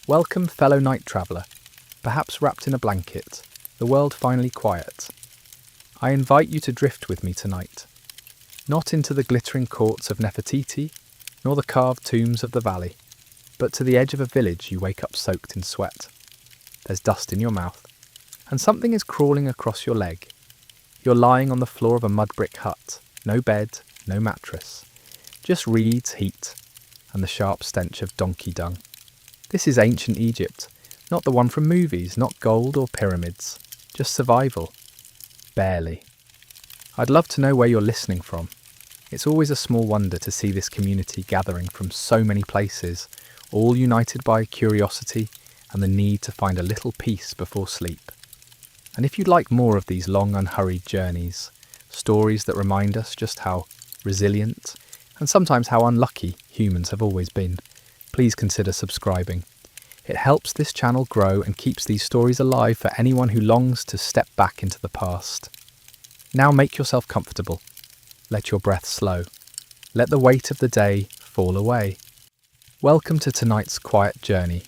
Welcome, fellow night traveller, perhaps wrapped in a blanket, the world finally quiet. I invite you to drift with me tonight, not into the glittering courts of Nefertiti, nor the carved tombs of the valley, but to the edge of a village you wake up soaked in sweat. There's dust in your mouth, and something is crawling across your leg. You're lying on the floor of a mud brick hut, no bed, no mattress, just reeds, heat, and the sharp stench of donkey dung. This is ancient Egypt, not the one from movies, not gold or pyramids, just survival. Barely. I'd love to know where you're listening from. It's always a small wonder to see this community gathering from so many places, all united by curiosity and the need to find a little peace before sleep. And if you'd like more of these long, unhurried journeys, stories that remind us just how resilient and sometimes how unlucky humans have always been, please consider subscribing. It helps this channel grow and keeps these stories alive for anyone who longs to step back into the past. Now make yourself comfortable. Let your breath slow. Let the weight of the day fall away. Welcome to tonight's quiet journey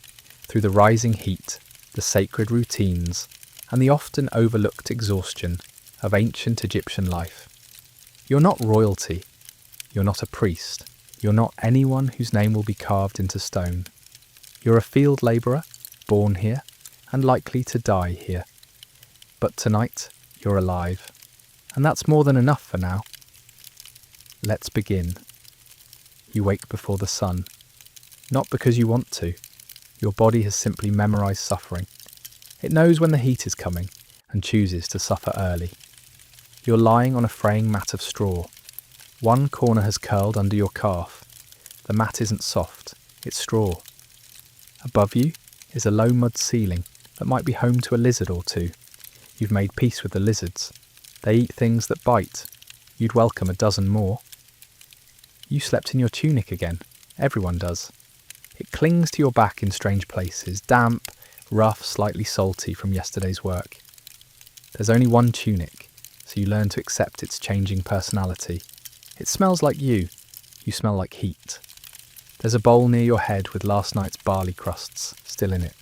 through the rising heat, the sacred routines, and the often overlooked exhaustion of ancient Egyptian life. You're not royalty. You're not a priest. You're not anyone whose name will be carved into stone. You're a field labourer, born here, and likely to die here. But tonight, you're alive. And that's more than enough for now. Let's begin. You wake before the sun. Not because you want to. Your body has simply memorised suffering. It knows when the heat is coming and chooses to suffer early. You're lying on a fraying mat of straw. One corner has curled under your calf. The mat isn't soft, it's straw. Above you is a low mud ceiling that might be home to a lizard or two. You've made peace with the lizards. They eat things that bite. You'd welcome a dozen more. You slept in your tunic again. Everyone does. It clings to your back in strange places, damp, rough, slightly salty from yesterday's work. There's only one tunic, so you learn to accept its changing personality. It smells like you. You smell like heat. There's a bowl near your head with last night's barley crusts still in it.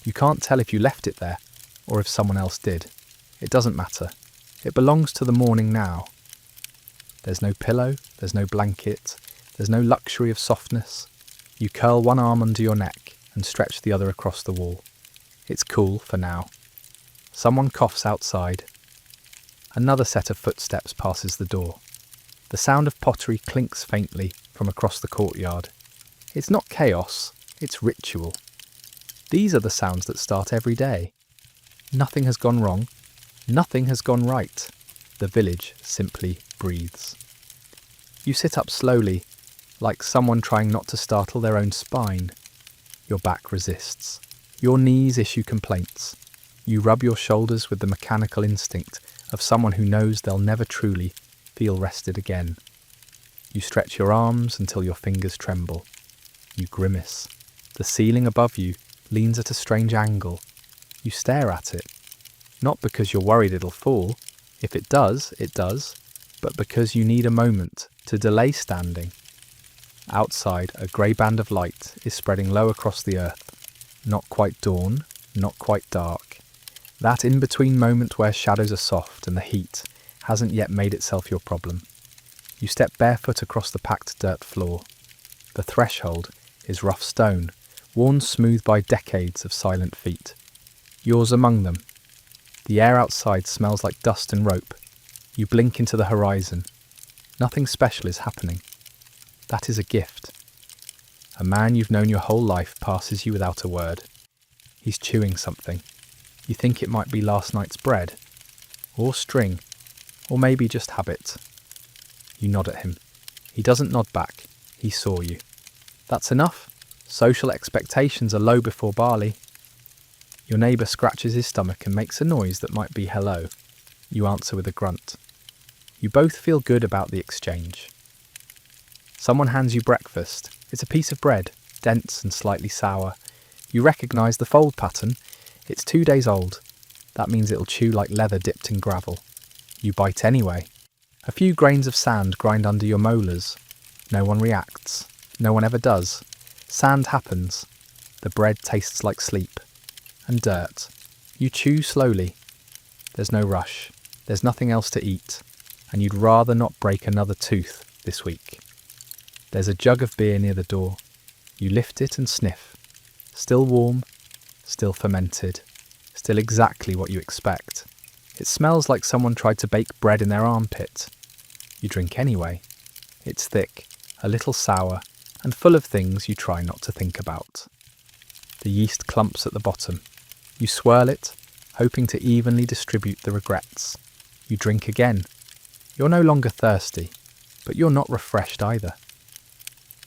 You can't tell if you left it there or if someone else did. It doesn't matter. It belongs to the morning now. There's no pillow, there's no blanket, there's no luxury of softness. You curl one arm under your neck and stretch the other across the wall. It's cool for now. Someone coughs outside. Another set of footsteps passes the door. The sound of pottery clinks faintly from across the courtyard. It's not chaos, it's ritual. These are the sounds that start every day. Nothing has gone wrong. Nothing has gone right. The village simply breathes. You sit up slowly, like someone trying not to startle their own spine. Your back resists. Your knees issue complaints. You rub your shoulders with the mechanical instinct of someone who knows they'll never truly feel rested again. You stretch your arms until your fingers tremble. You grimace. The ceiling above you leans at a strange angle. You stare at it. Not because you're worried it'll fall. If it does, it does. But because you need a moment to delay standing. Outside, a grey band of light is spreading low across the earth. Not quite dawn, not quite dark. That in-between moment where shadows are soft and the heat hasn't yet made itself your problem. You step barefoot across the packed dirt floor. The threshold is rough stone, worn smooth by decades of silent feet. Yours among them. The air outside smells like dust and rope. You blink into the horizon. Nothing special is happening. That is a gift. A man you've known your whole life passes you without a word. He's chewing something. You think it might be last night's bread, or string, or maybe just habit. You nod at him. He doesn't nod back. He saw you. That's enough. Social expectations are low before barley. Your neighbour scratches his stomach and makes a noise that might be hello. You answer with a grunt. You both feel good about the exchange. Someone hands you breakfast. It's a piece of bread, dense and slightly sour. You recognise the fold pattern. It's 2 days old. That means it'll chew like leather dipped in gravel. You bite anyway. A few grains of sand grind under your molars. No one reacts. No one ever does. Sand happens. The bread tastes like sleep. And dirt. You chew slowly. There's no rush. There's nothing else to eat. And you'd rather not break another tooth this week. There's a jug of beer near the door. You lift it and sniff. Still warm. Still fermented. Still exactly what you expect. It smells like someone tried to bake bread in their armpit. You drink anyway. It's thick, a little sour, and full of things you try not to think about. The yeast clumps at the bottom. You swirl it, hoping to evenly distribute the regrets. You drink again. You're no longer thirsty, but you're not refreshed either.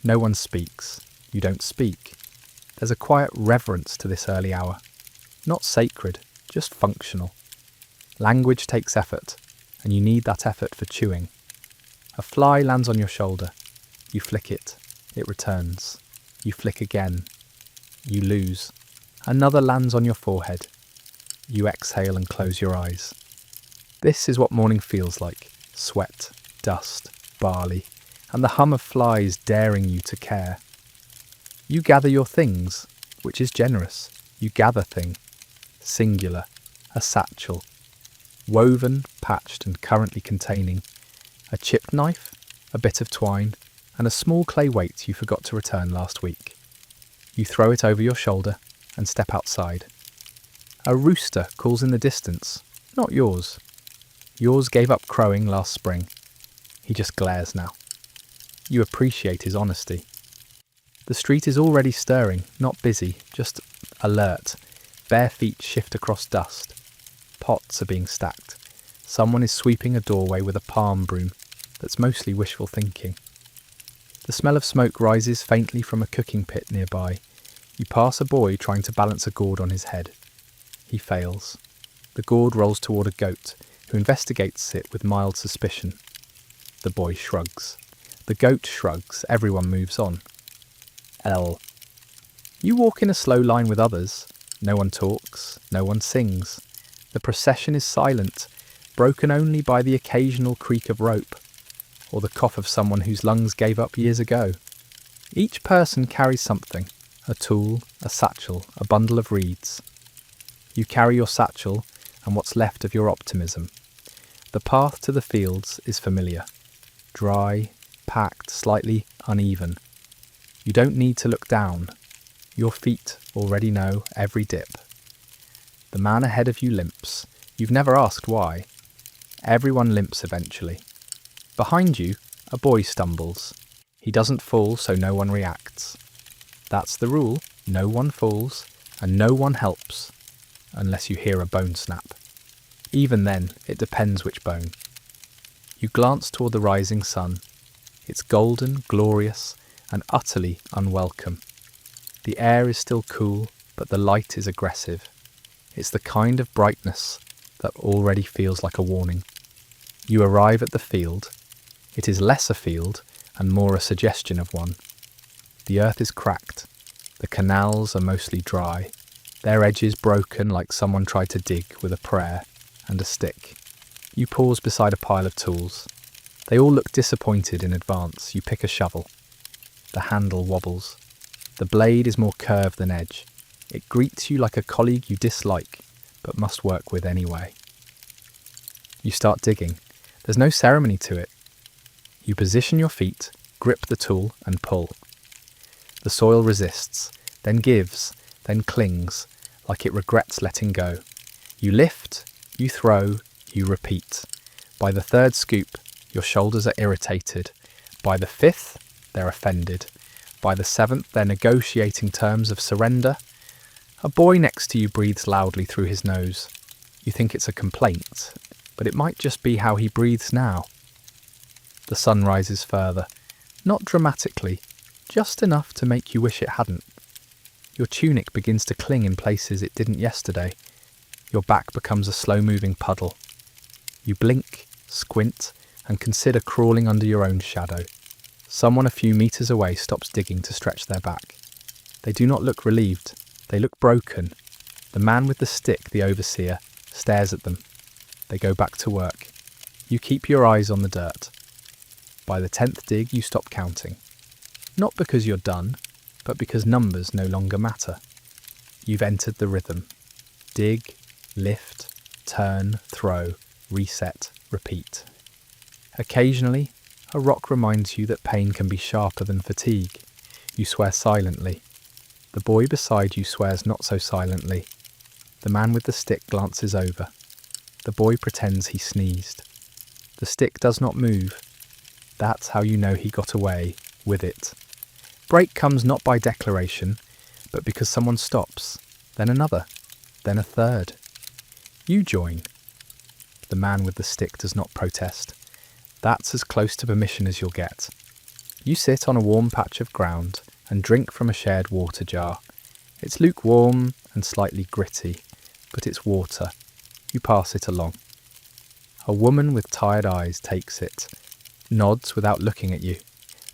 No one speaks. You don't speak. There's a quiet reverence to this early hour. Not sacred, just functional. Language takes effort, and you need that effort for chewing. A fly lands on your shoulder. You flick it. It returns. You flick again. You lose. Another lands on your forehead. You exhale and close your eyes. This is what morning feels like. Sweat, dust, barley, and the hum of flies daring you to care. You gather your things, which is generous. You gather thing. Singular. A satchel. Woven, patched and currently containing a chipped knife, a bit of twine, and a small clay weight you forgot to return last week. You throw it over your shoulder and step outside. A rooster calls in the distance, not yours. Yours gave up crowing last spring. He just glares now. You appreciate his honesty. The street is already stirring, not busy, just alert. Bare feet shift across dust. Pots are being stacked. Someone is sweeping a doorway with a palm broom that's mostly wishful thinking. The smell of smoke rises faintly from a cooking pit nearby. You pass a boy trying to balance a gourd on his head. He fails. The gourd rolls toward a goat, who investigates it with mild suspicion. The boy shrugs. The goat shrugs. Everyone moves on. L. You walk in a slow line with others. No one talks. No one sings. The procession is silent, broken only by the occasional creak of rope, or the cough of someone whose lungs gave up years ago. Each person carries something, a tool, a satchel, a bundle of reeds. You carry your satchel and what's left of your optimism. The path to the fields is familiar. Dry, packed, slightly uneven. You don't need to look down. Your feet already know every dip. The man ahead of you limps. You've never asked why. Everyone limps eventually. Behind you, a boy stumbles. He doesn't fall, so no one reacts. That's the rule. No one falls, and no one helps, unless you hear a bone snap. Even then, it depends which bone. You glance toward the rising sun. It's golden, glorious, and utterly unwelcome. The air is still cool, but the light is aggressive. It's the kind of brightness that already feels like a warning. You arrive at the field. It is less a field and more a suggestion of one. The earth is cracked. The canals are mostly dry, their edges broken like someone tried to dig with a prayer and a stick. You pause beside a pile of tools. They all look disappointed in advance. You pick a shovel. The handle wobbles. The blade is more curved than edge. It greets you like a colleague you dislike, but must work with anyway. You start digging. There's no ceremony to it. You position your feet, grip the tool, and pull. The soil resists, then gives, then clings, like it regrets letting go. You lift, you throw, you repeat. By the third scoop, your shoulders are irritated. By the fifth, they're offended. By the seventh, they're negotiating terms of surrender. A boy next to you breathes loudly through his nose. You think it's a complaint, but it might just be how he breathes now. The sun rises further, not dramatically, just enough to make you wish it hadn't. Your tunic begins to cling in places it didn't yesterday. Your back becomes a slow-moving puddle. You blink, squint, and consider crawling under your own shadow. Someone a few meters away stops digging to stretch their back. They do not look relieved. They look broken. The man with the stick, the overseer, stares at them. They go back to work. You keep your eyes on the dirt. By the 10th dig, you stop counting. Not because you're done, but because numbers no longer matter. You've entered the rhythm. Dig, lift, turn, throw, reset, repeat. Occasionally, a rock reminds you that pain can be sharper than fatigue. You swear silently. The boy beside you swears not so silently. The man with the stick glances over. The boy pretends he sneezed. The stick does not move. That's how you know he got away with it. Break comes not by declaration, but because someone stops, then another, then a third. You join. The man with the stick does not protest. That's as close to permission as you'll get. You sit on a warm patch of ground and drink from a shared water jar. It's lukewarm and slightly gritty, but it's water. You pass it along. A woman with tired eyes takes it, nods without looking at you,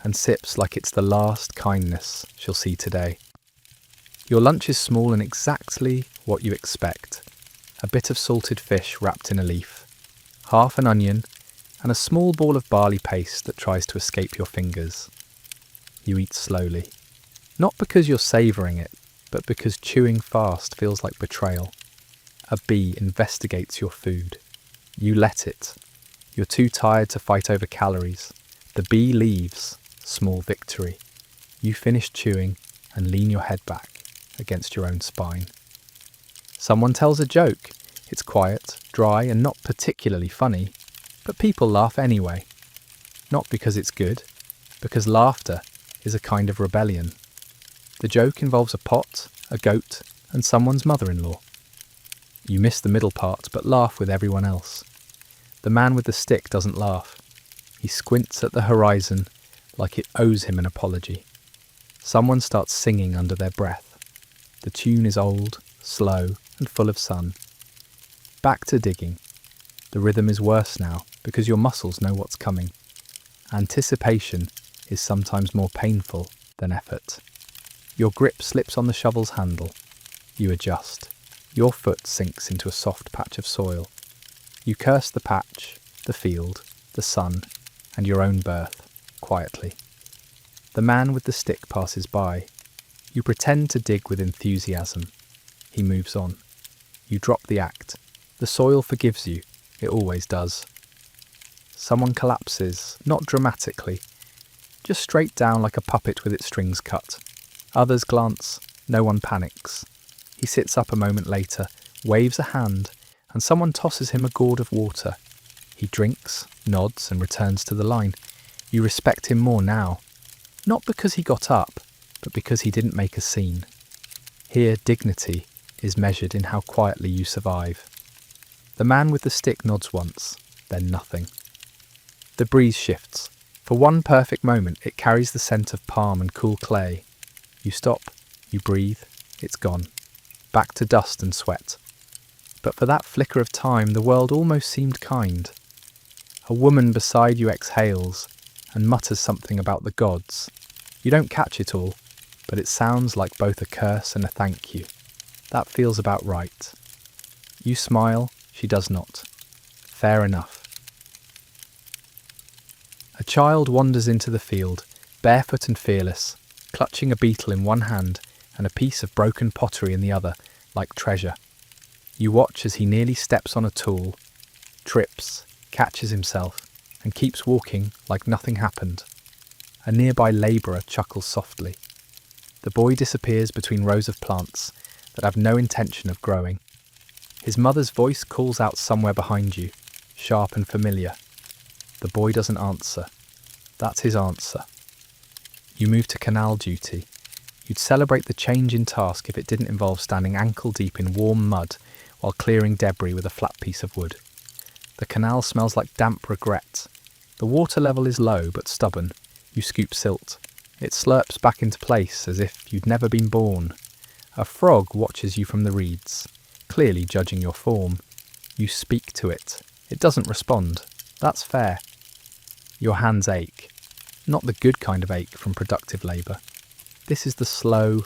and sips like it's the last kindness she'll see today. Your lunch is small and exactly what you expect. A bit of salted fish wrapped in a leaf, half an onion, and a small ball of barley paste that tries to escape your fingers. You eat slowly. Not because you're savouring it, but because chewing fast feels like betrayal. A bee investigates your food. You let it. You're too tired to fight over calories. The bee leaves. Small victory. You finish chewing and lean your head back against your own spine. Someone tells a joke. It's quiet, dry, and not particularly funny, but people laugh anyway. Not because it's good, because laughter is a kind of rebellion. The joke involves a pot, a goat, and someone's mother-in-law. You miss the middle part, but laugh with everyone else. The man with the stick doesn't laugh. He squints at the horizon like it owes him an apology. Someone starts singing under their breath. The tune is old, slow, and full of sun. Back to digging. The rhythm is worse now because your muscles know what's coming. Anticipation is sometimes more painful than effort. Your grip slips on the shovel's handle. You adjust. Your foot sinks into a soft patch of soil. You curse the patch, the field, the sun, and your own birth, quietly. The man with the stick passes by. You pretend to dig with enthusiasm. He moves on. You drop the act. The soil forgives you. It always does. Someone collapses, not dramatically, just straight down like a puppet with its strings cut. Others glance. No one panics. He sits up a moment later, waves a hand, and someone tosses him a gourd of water. He drinks, nods, and returns to the line. You respect him more now. Not because he got up, but because he didn't make a scene. Here, dignity is measured in how quietly you survive. The man with the stick nods once, then nothing. The breeze shifts. For one perfect moment, it carries the scent of palm and cool clay. You stop, you breathe, it's gone. Back to dust and sweat. But for that flicker of time, the world almost seemed kind. A woman beside you exhales and mutters something about the gods. You don't catch it all, but it sounds like both a curse and a thank you. That feels about right. You smile, she does not. Fair enough. A child wanders into the field, barefoot and fearless, clutching a beetle in one hand and a piece of broken pottery in the other, like treasure. You watch as he nearly steps on a tool, trips, catches himself, and keeps walking like nothing happened. A nearby labourer chuckles softly. The boy disappears between rows of plants that have no intention of growing. His mother's voice calls out somewhere behind you, sharp and familiar. The boy doesn't answer. That's his answer. You move to canal duty. You'd celebrate the change in task if it didn't involve standing ankle deep in warm mud while clearing debris with a flat piece of wood. The canal smells like damp regret. The water level is low but stubborn. You scoop silt. It slurps back into place as if you'd never been born. A frog watches you from the reeds, clearly judging your form. You speak to it. It doesn't respond. That's fair. Your hands ache. Not the good kind of ache from productive labour. This is the slow,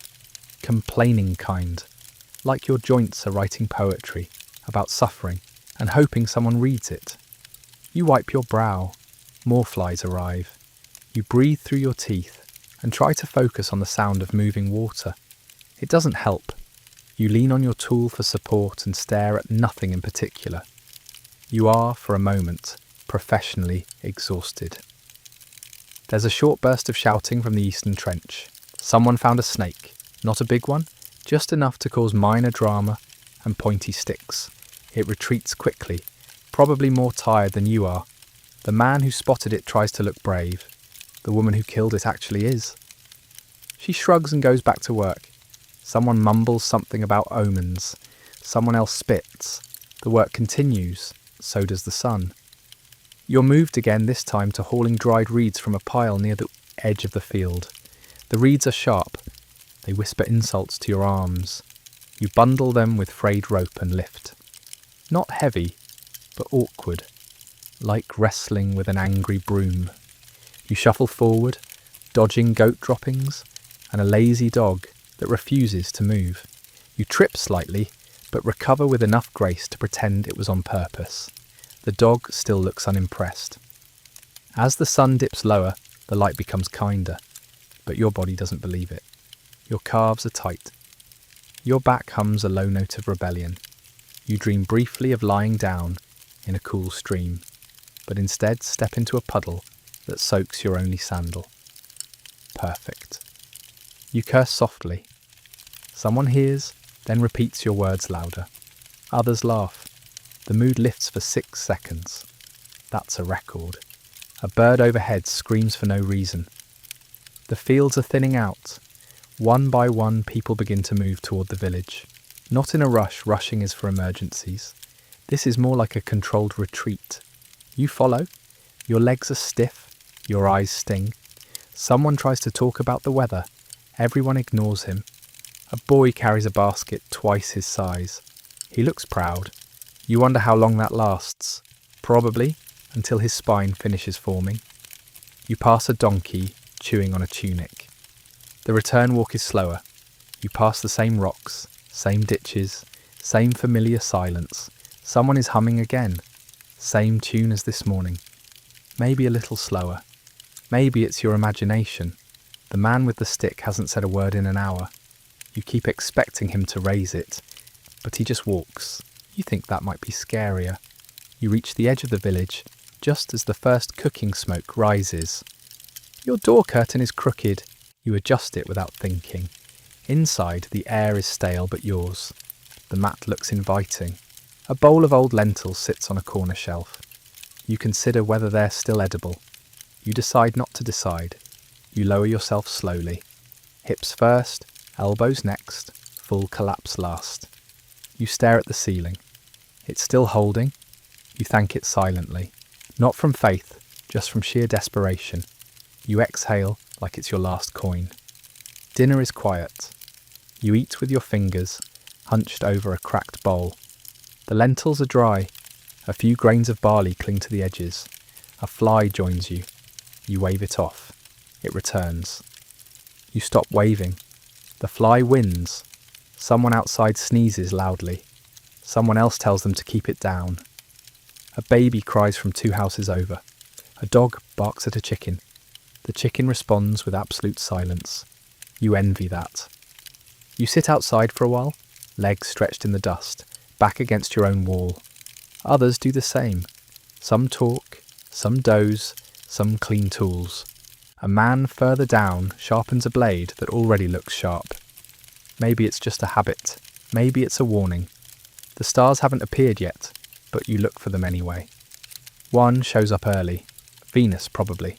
complaining kind. Like your joints are writing poetry about suffering and hoping someone reads it. You wipe your brow. More flies arrive. You breathe through your teeth and try to focus on the sound of moving water. It doesn't help. You lean on your tool for support and stare at nothing in particular. You are, for a moment, professionally exhausted. There's a short burst of shouting from the eastern trench. Someone found a snake. Not a big one, just enough to cause minor drama and pointy sticks. It retreats quickly, probably more tired than you are. The man who spotted it tries to look brave. The woman who killed it actually is. She shrugs and goes back to work. Someone mumbles something about omens. Someone else spits. The work continues. So does the sun. You're moved again, this time to hauling dried reeds from a pile near the edge of the field. The reeds are sharp. They whisper insults to your arms. You bundle them with frayed rope and lift. Not heavy, but awkward, like wrestling with an angry broom. You shuffle forward, dodging goat droppings and a lazy dog that refuses to move. You trip slightly, but recover with enough grace to pretend it was on purpose. The dog still looks unimpressed. As the sun dips lower, the light becomes kinder, but your body doesn't believe it. Your calves are tight. Your back hums a low note of rebellion. You dream briefly of lying down in a cool stream, but instead step into a puddle that soaks your only sandal. Perfect. You curse softly. Someone hears, then repeats your words louder. Others laugh. The mood lifts for 6 seconds. That's a record. A bird overhead screams for no reason. The fields are thinning out. One by one, people begin to move toward the village. Not in a rush, rushing is for emergencies. This is more like a controlled retreat. You follow. Your legs are stiff. Your eyes sting. Someone tries to talk about the weather. Everyone ignores him. A boy carries a basket twice his size. He looks proud. You wonder how long that lasts. Probably until his spine finishes forming. You pass a donkey chewing on a tunic. The return walk is slower. You pass the same rocks, same ditches, same familiar silence. Someone is humming again. Same tune as this morning. Maybe a little slower. Maybe it's your imagination. The man with the stick hasn't said a word in an hour. You keep expecting him to raise it, but he just walks. You think that might be scarier. You reach the edge of the village just as the first cooking smoke rises. Your door curtain is crooked. You adjust it without thinking. Inside, the air is stale but yours. The mat looks inviting. A bowl of old lentils sits on a corner shelf. You consider whether they're still edible. You decide not to decide. You lower yourself slowly. Hips first, elbows next, full collapse last. You stare at the ceiling. It's still holding. You thank it silently. Not from faith, just from sheer desperation. You exhale like it's your last coin. Dinner is quiet. You eat with your fingers, hunched over a cracked bowl. The lentils are dry. A few grains of barley cling to the edges. A fly joins you. You wave it off. It returns. You stop waving. The fly wins. Someone outside sneezes loudly. Someone else tells them to keep it down. A baby cries from 2 houses over. A dog barks at a chicken. The chicken responds with absolute silence. You envy that. You sit outside for a while, legs stretched in the dust, back against your own wall. Others do the same. Some talk, some doze, some clean tools. A man further down sharpens a blade that already looks sharp. Maybe it's just a habit. Maybe it's a warning. The stars haven't appeared yet, but you look for them anyway. One shows up early. Venus, probably.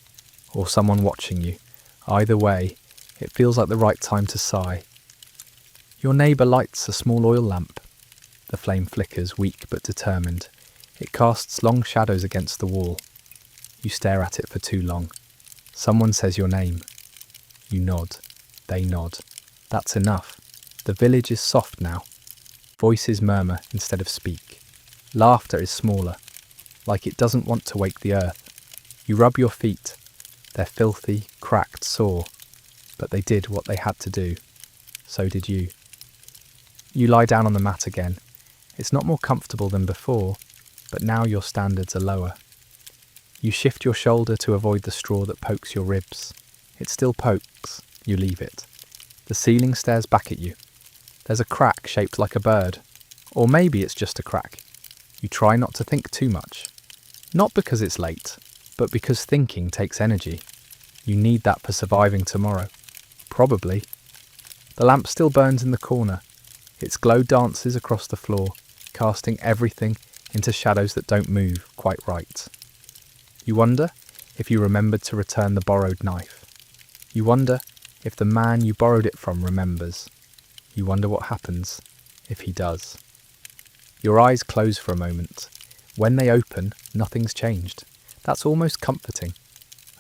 Or someone watching you. Either way, it feels like the right time to sigh. Your neighbour lights a small oil lamp. The flame flickers, weak but determined. It casts long shadows against the wall. You stare at it for too long. Someone says your name. You nod. They nod. That's enough. The village is soft now. Voices murmur instead of speak. Laughter is smaller, like it doesn't want to wake the earth. You rub your feet. They're filthy, cracked, sore, but they did what they had to do. So did you. You lie down on the mat again. It's not more comfortable than before, but now your standards are lower. You shift your shoulder to avoid the straw that pokes your ribs. It still pokes. You leave it. The ceiling stares back at you. There's a crack shaped like a bird. Or maybe it's just a crack. You try not to think too much. Not because it's late, but because thinking takes energy. You need that for surviving tomorrow. Probably. The lamp still burns in the corner. Its glow dances across the floor, casting everything into shadows that don't move quite right. You wonder if you remembered to return the borrowed knife. You wonder if the man you borrowed it from remembers. You wonder what happens if he does. Your eyes close for a moment. When they open, nothing's changed. That's almost comforting.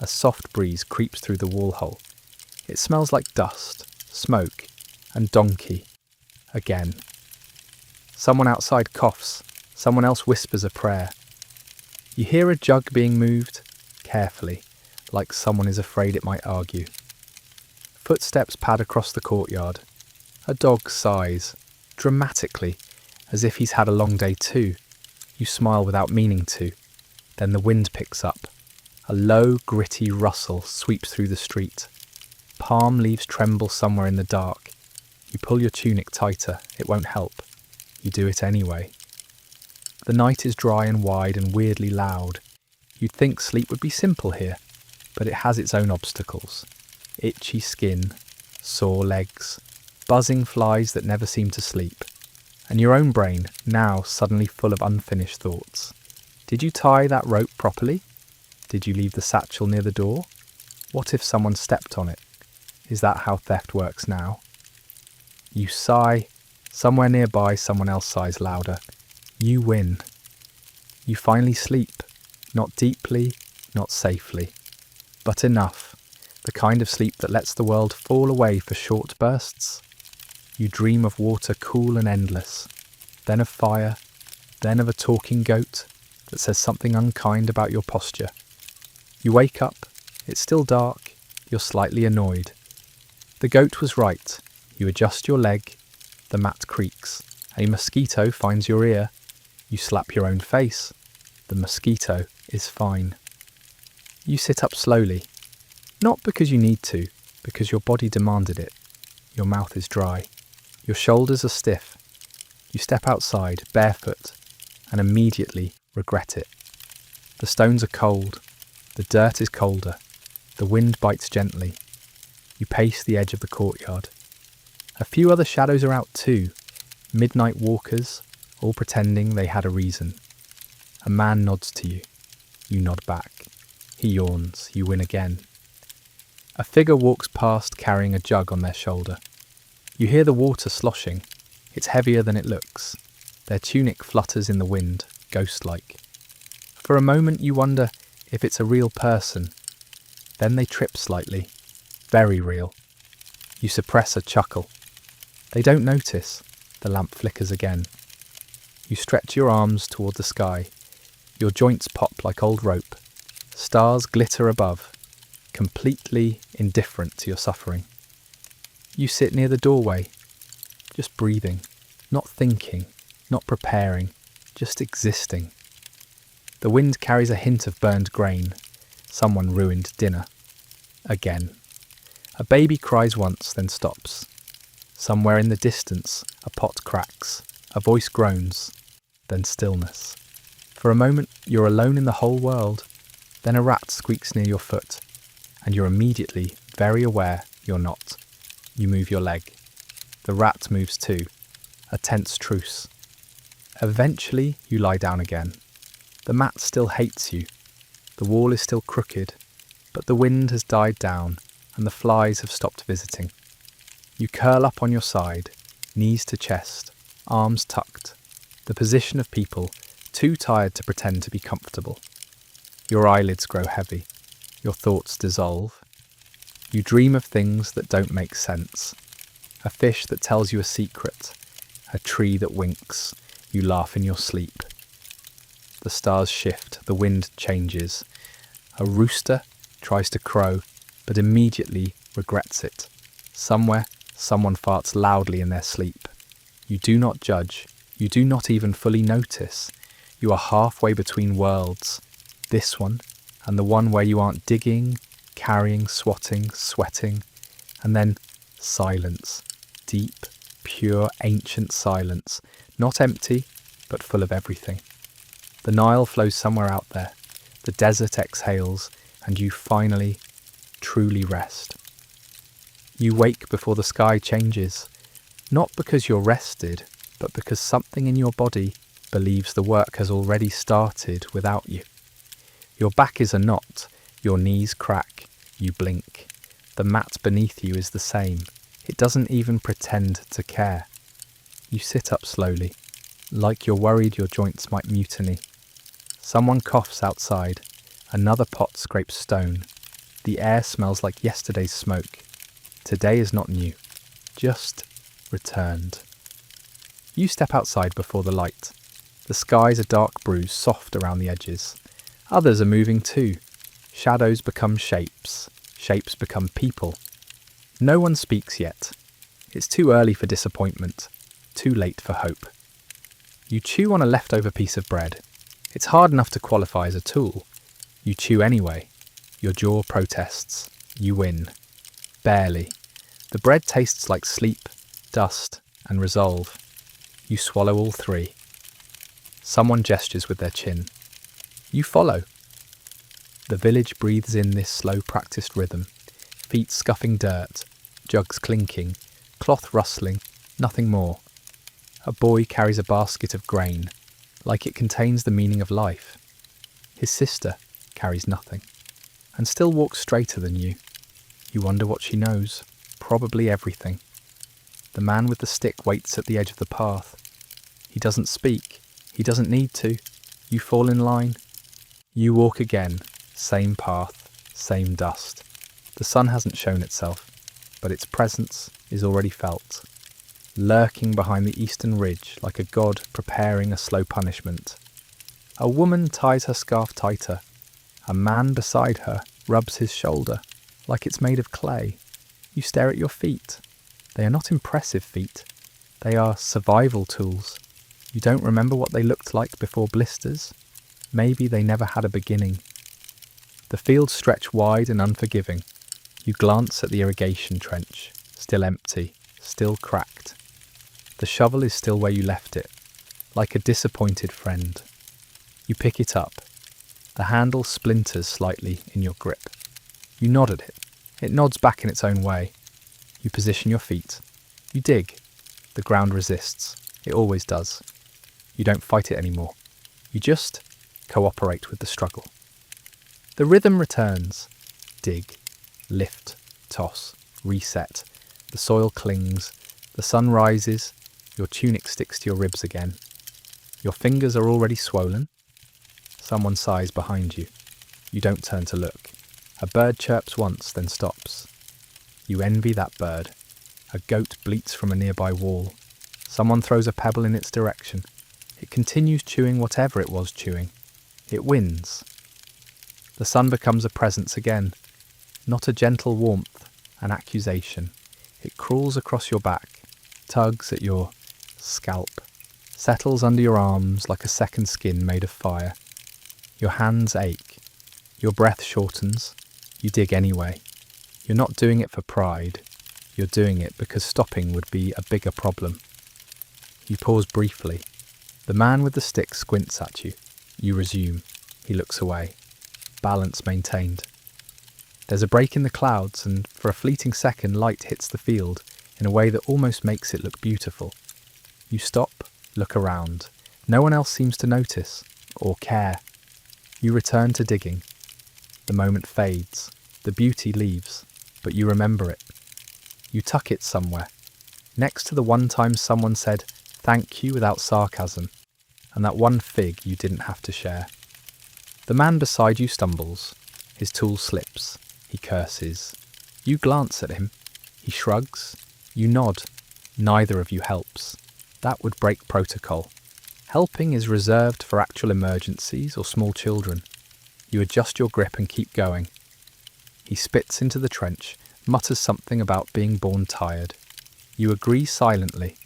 A soft breeze creeps through the wall hole. It smells like dust, smoke, and donkey. Again. Someone outside coughs. Someone else whispers a prayer. You hear a jug being moved, carefully, like someone is afraid it might argue. Footsteps pad across the courtyard. A dog sighs, dramatically, as if he's had a long day too. You smile without meaning to. Then the wind picks up. A low, gritty rustle sweeps through the street. Palm leaves tremble somewhere in the dark. You pull your tunic tighter. It won't help. You do it anyway. The night is dry and wide and weirdly loud. You'd think sleep would be simple here, but it has its own obstacles. Itchy skin, sore legs, buzzing flies that never seem to sleep, and your own brain now suddenly full of unfinished thoughts. Did you tie that rope properly? Did you leave the satchel near the door? What if someone stepped on it? Is that how theft works now? You sigh. Somewhere nearby someone else sighs louder. You win. You finally sleep. Not deeply, not safely, but enough. The kind of sleep that lets the world fall away for short bursts. You dream of water cool and endless, then of fire, then of a talking goat that says something unkind about your posture. You wake up, it's still dark, you're slightly annoyed. The goat was right. You adjust your leg, the mat creaks, a mosquito finds your ear. You slap your own face. The mosquito is fine. You sit up slowly. Not because you need to, because your body demanded it. Your mouth is dry. Your shoulders are stiff. You step outside, barefoot, and immediately regret it. The stones are cold. The dirt is colder. The wind bites gently. You pace the edge of the courtyard. A few other shadows are out too. Midnight walkers, all pretending they had a reason. A man nods to you. You nod back. He yawns. You win again. A figure walks past carrying a jug on their shoulder. You hear the water sloshing. It's heavier than it looks. Their tunic flutters in the wind, ghost-like. For a moment you wonder if it's a real person. Then they trip slightly. Very real. You suppress a chuckle. They don't notice. The lamp flickers again. You stretch your arms toward the sky. Your joints pop like old rope. Stars glitter above, completely indifferent to your suffering. You sit near the doorway, just breathing, not thinking, not preparing, just existing. The wind carries a hint of burned grain. Someone ruined dinner. Again. A baby cries once, then stops. Somewhere in the distance, a pot cracks. A voice groans. Then stillness. For a moment, you're alone in the whole world. Then a rat squeaks near your foot, and you're immediately very aware you're not. You move your leg. The rat moves too. A tense truce. Eventually, you lie down again. The mat still hates you. The wall is still crooked, but the wind has died down, and the flies have stopped visiting. You curl up on your side, knees to chest, arms tucked, the position of people too tired to pretend to be comfortable. Your eyelids grow heavy. Your thoughts dissolve. You dream of things that don't make sense. A fish that tells you a secret. A tree that winks. You laugh in your sleep. The stars shift. The wind changes. A rooster tries to crow, but immediately regrets it. Somewhere, someone farts loudly in their sleep. You do not judge. You do not even fully notice. You are halfway between worlds. This one, and the one where you aren't digging, carrying, swatting, sweating, and then silence. Deep, pure, ancient silence. Not empty, but full of everything. The Nile flows somewhere out there. The desert exhales, and you finally, truly rest. You wake before the sky changes, not because you're rested, but because something in your body believes the work has already started without you. Your back is a knot, your knees crack, you blink. The mat beneath you is the same. It doesn't even pretend to care. You sit up slowly, like you're worried your joints might mutiny. Someone coughs outside. Another pot scrapes stone. The air smells like yesterday's smoke. Today is not new, just returned. You step outside before the light. The sky's a dark bruise, soft around the edges. Others are moving too. Shadows become shapes. Shapes become people. No one speaks yet. It's too early for disappointment. Too late for hope. You chew on a leftover piece of bread. It's hard enough to qualify as a tool. You chew anyway. Your jaw protests. You win. Barely. The bread tastes like sleep, dust, and resolve. You swallow all three. Someone gestures with their chin. You follow. The village breathes in this slow practiced rhythm. Feet scuffing dirt, jugs clinking, cloth rustling, nothing more. A boy carries a basket of grain, like it contains the meaning of life. His sister carries nothing, and still walks straighter than you. You wonder what she knows. Probably everything. The man with the stick waits at the edge of the path. He doesn't speak. He doesn't need to. You fall in line. You walk again. Same path. Same dust. The sun hasn't shown itself, but its presence is already felt. Lurking behind the eastern ridge like a god preparing a slow punishment. A woman ties her scarf tighter. A man beside her rubs his shoulder like it's made of clay. You stare at your feet. They are not impressive feet. They are survival tools. You don't remember what they looked like before blisters. Maybe they never had a beginning. The fields stretch wide and unforgiving. You glance at the irrigation trench, still empty, still cracked. The shovel is still where you left it, like a disappointed friend. You pick it up. The handle splinters slightly in your grip. You nod at it. It nods back in its own way. You position your feet. You dig. The ground resists. It always does. You don't fight it anymore. You just cooperate with the struggle. The rhythm returns. Dig. Lift. Toss. Reset. The soil clings. The sun rises. Your tunic sticks to your ribs again. Your fingers are already swollen. Someone sighs behind you. You don't turn to look. A bird chirps once, then stops. You envy that bird. A goat bleats from a nearby wall. Someone throws a pebble in its direction. It continues chewing whatever it was chewing. It wins. The sun becomes a presence again. Not a gentle warmth, an accusation. It crawls across your back, tugs at your scalp, settles under your arms like a second skin made of fire. Your hands ache. Your breath shortens. You dig anyway. You're not doing it for pride. You're doing it because stopping would be a bigger problem. You pause briefly. The man with the stick squints at you. You resume. He looks away. Balance maintained. There's a break in the clouds, and for a fleeting second light hits the field in a way that almost makes it look beautiful. You stop, look around. No one else seems to notice or care. You return to digging. The moment fades. The beauty leaves, but you remember it. You tuck it somewhere, next to the one time someone said thank you without sarcasm, and that one fig you didn't have to share. The man beside you stumbles. His tool slips. He curses. You glance at him. He shrugs. You nod. Neither of you helps. That would break protocol. Helping is reserved for actual emergencies or small children. You adjust your grip and keep going. He spits into the trench, mutters something about being born tired. You agree silently.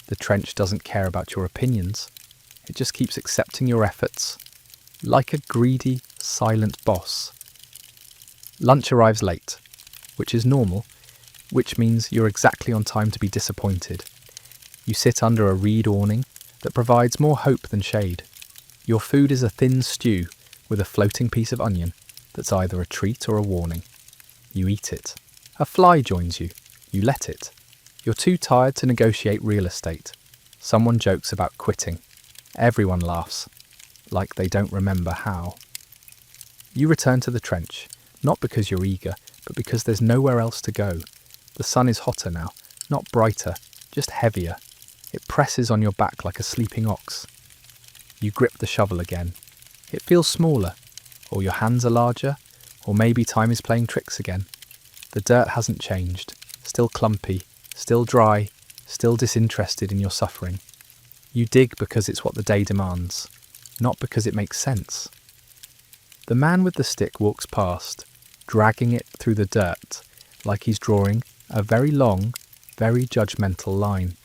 The trench doesn't care about your opinions. It just keeps accepting your efforts, like a greedy, silent boss. Lunch arrives late, which is normal, which means you're exactly on time to be disappointed. You sit under a reed awning that provides more hope than shade. Your food is a thin stew with a floating piece of onion that's either a treat or a warning. You eat it. A fly joins you. You let it. You're too tired to negotiate real estate. Someone jokes about quitting. Everyone laughs, like they don't remember how. You return to the trench, not because you're eager, but because there's nowhere else to go. The sun is hotter now, not brighter, just heavier. It presses on your back like a sleeping ox. You grip the shovel again. It feels smaller, or your hands are larger, or maybe time is playing tricks again. The dirt hasn't changed, still clumpy, still dry, still disinterested in your suffering. You dig because it's what the day demands, not because it makes sense. The man with the stick walks past, dragging it through the dirt, like he's drawing a very long, very judgmental line.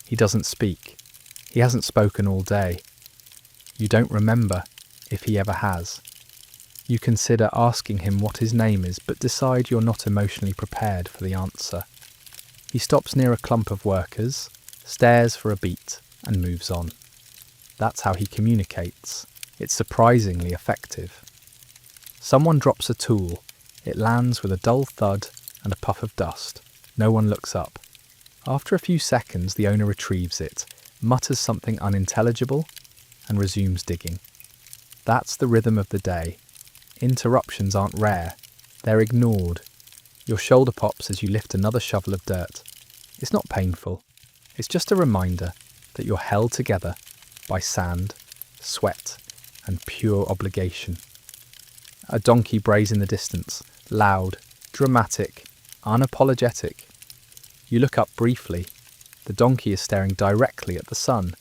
He doesn't speak. He hasn't spoken all day. You don't remember if he ever has. You consider asking him what his name is, but decide you're not emotionally prepared for the answer. He stops near a clump of workers, stares for a beat, and moves on. That's how he communicates. It's surprisingly effective. Someone drops a tool. It lands with a dull thud and a puff of dust. No one looks up. After a few seconds, the owner retrieves it, mutters something unintelligible, and resumes digging. That's the rhythm of the day. Interruptions aren't rare. They're ignored. Your shoulder pops as you lift another shovel of dirt. It's not painful. It's just a reminder that you're held together by sand, sweat, and pure obligation. A donkey brays in the distance, loud, dramatic, unapologetic. You look up briefly. The donkey is staring directly at the sun,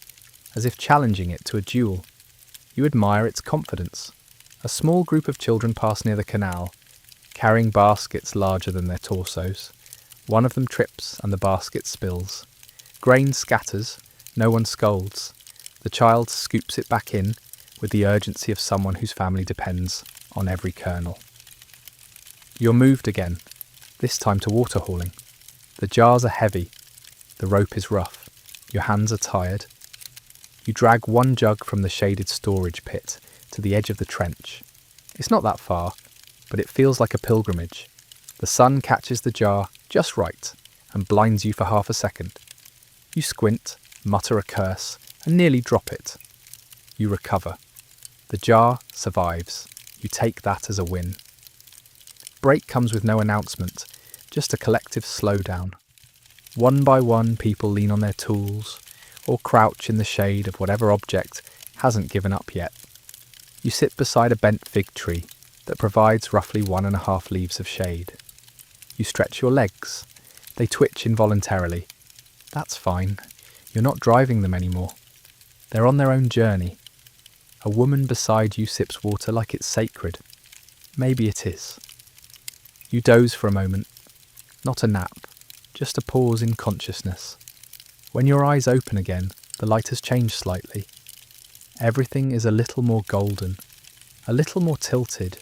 as if challenging it to a duel. You admire its confidence. A small group of children pass near the canal, carrying baskets larger than their torsos. One of them trips and the basket spills. Grain scatters. No one scolds. The child scoops it back in with the urgency of someone whose family depends on every kernel. You're moved again, this time to water hauling. The jars are heavy. The rope is rough. Your hands are tired. You drag one jug from the shaded storage pit to the edge of the trench. It's not that far, but it feels like a pilgrimage. The sun catches the jar just right and blinds you for half a second. You squint, mutter a curse, and nearly drop it. You recover. The jar survives. You take that as a win. Break comes with no announcement, just a collective slowdown. One by one, people lean on their tools or crouch in the shade of whatever object hasn't given up yet. You sit beside a bent fig tree that provides roughly 1.5 leaves of shade. You stretch your legs. They twitch involuntarily. That's fine. You're not driving them anymore. They're on their own journey. A woman beside you sips water like it's sacred. Maybe it is. You doze for a moment. Not a nap, just a pause in consciousness. When your eyes open again, the light has changed slightly. Everything is a little more golden, a little more tilted.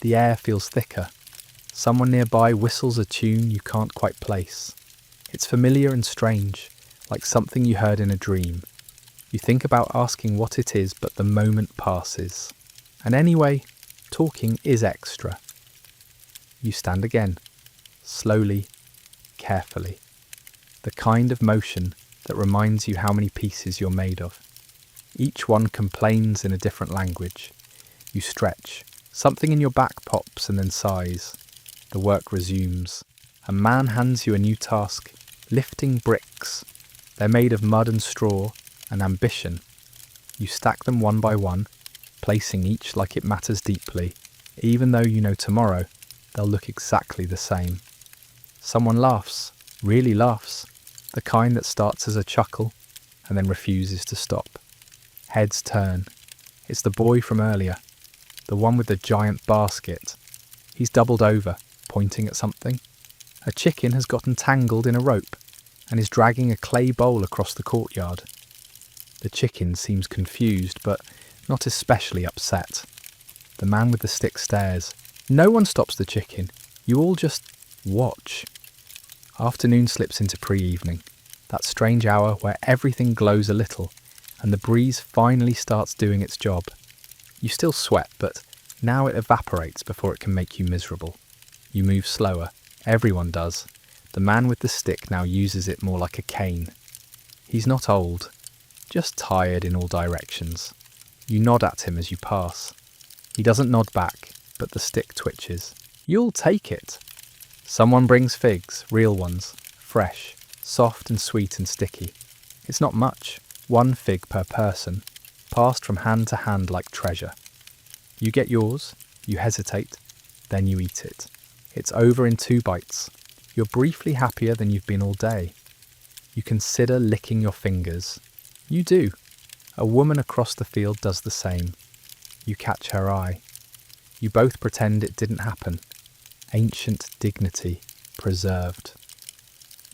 The air feels thicker. Someone nearby whistles a tune you can't quite place. It's familiar and strange, like something you heard in a dream. You think about asking what it is, but the moment passes. And anyway, talking is extra. You stand again, slowly, carefully. The kind of motion that reminds you how many pieces you're made of. Each one complains in a different language. You stretch. Something in your back pops and then sighs. The work resumes. A man hands you a new task, lifting bricks. They're made of mud and straw and ambition. You stack them one by one, placing each like it matters deeply, even though you know tomorrow they'll look exactly the same. Someone laughs, really laughs, the kind that starts as a chuckle and then refuses to stop. Heads turn. It's the boy from earlier, the one with the giant basket. He's doubled over, pointing at something. A chicken has gotten tangled in a rope and is dragging a clay bowl across the courtyard. The chicken seems confused, but not especially upset. The man with the stick stares. No one stops the chicken. You all just watch. Afternoon slips into pre-evening, that strange hour where everything glows a little and the breeze finally starts doing its job. You still sweat, but now it evaporates before it can make you miserable. You move slower. Everyone does. The man with the stick now uses it more like a cane. He's not old, just tired in all directions. You nod at him as you pass. He doesn't nod back, but the stick twitches. You'll take it. Someone brings figs, real ones, fresh, soft and sweet and sticky. It's not much, 1 fig per person, passed from hand to hand like treasure. You get yours, you hesitate, then you eat it. It's over in 2 bites. You're briefly happier than you've been all day. You consider licking your fingers. You do. A woman across the field does the same. You catch her eye. You both pretend it didn't happen. Ancient dignity preserved.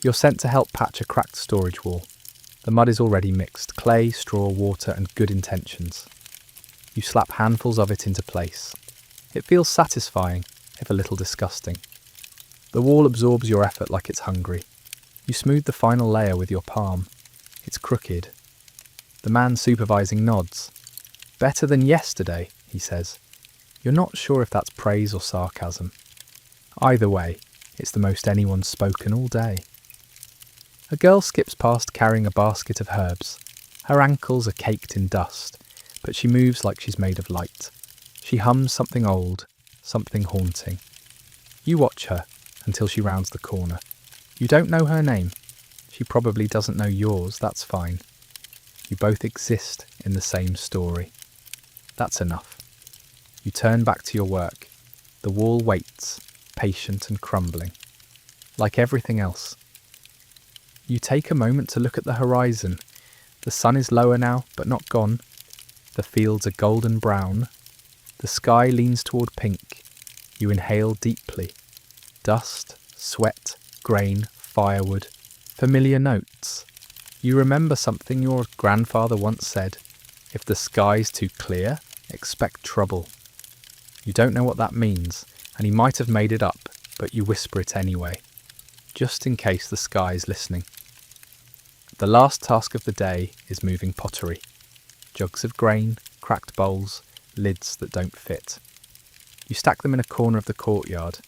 You're sent to help patch a cracked storage wall. The mud is already mixed, clay, straw, water and good intentions. You slap handfuls of it into place. It feels satisfying, if a little disgusting. The wall absorbs your effort like it's hungry. You smooth the final layer with your palm. It's crooked. The man supervising nods. Better than yesterday, he says. You're not sure if that's praise or sarcasm. Either way, it's the most anyone's spoken all day. A girl skips past carrying a basket of herbs. Her ankles are caked in dust, but she moves like she's made of light. She hums something old, something haunting. You watch her until she rounds the corner. You don't know her name. She probably doesn't know yours, that's fine. You both exist in the same story. That's enough. You turn back to your work. The wall waits, patient and crumbling, like everything else. You take a moment to look at the horizon. The sun is lower now, but not gone. The fields are golden brown. The sky leans toward pink. You inhale deeply. Dust, sweat, grain, firewood, familiar notes. You remember something your grandfather once said. If the sky's too clear, expect trouble. You don't know what that means, and he might have made it up, but you whisper it anyway, just in case the sky's listening. The last task of the day is moving pottery. Jugs of grain, cracked bowls, lids that don't fit. You stack them in a corner of the courtyard,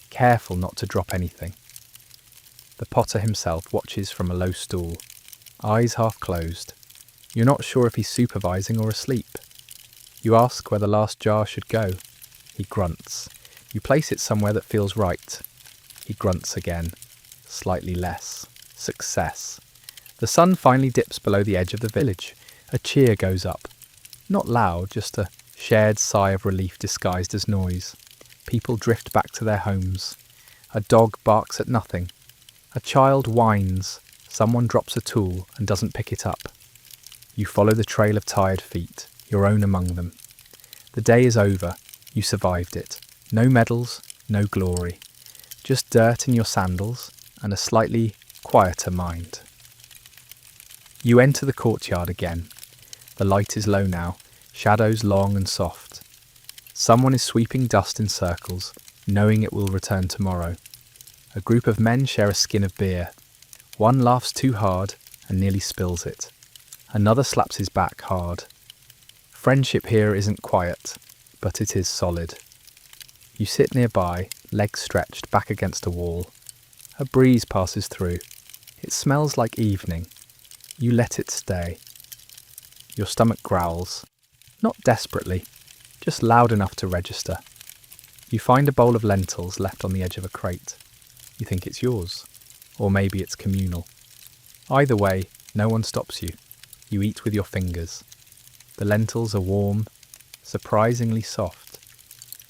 careful not to drop anything. The potter himself watches from a low stool, eyes half closed. You're not sure if he's supervising or asleep. You ask where the last jar should go. He grunts. You place it somewhere that feels right. He grunts again, slightly less. Success. The sun finally dips below the edge of the village. A cheer goes up. Not loud, just a shared sigh of relief disguised as noise. People drift back to their homes. A dog barks at nothing. A child whines. Someone drops a tool and doesn't pick it up. You follow the trail of tired feet, your own among them. The day is over. You survived it. No medals, no glory. Just dirt in your sandals and a slightly quieter mind. You enter the courtyard again. The light is low now, shadows long and soft. Someone is sweeping dust in circles, knowing it will return tomorrow. A group of men share a skin of beer. One laughs too hard and nearly spills it. Another slaps his back hard. Friendship here isn't quiet, but it is solid. You sit nearby, legs stretched back against a wall. A breeze passes through. It smells like evening. You let it stay. Your stomach growls. Not desperately, just loud enough to register. You find a bowl of lentils left on the edge of a crate. You think it's yours, or maybe it's communal. Either way, no one stops you. You eat with your fingers. The lentils are warm, surprisingly soft.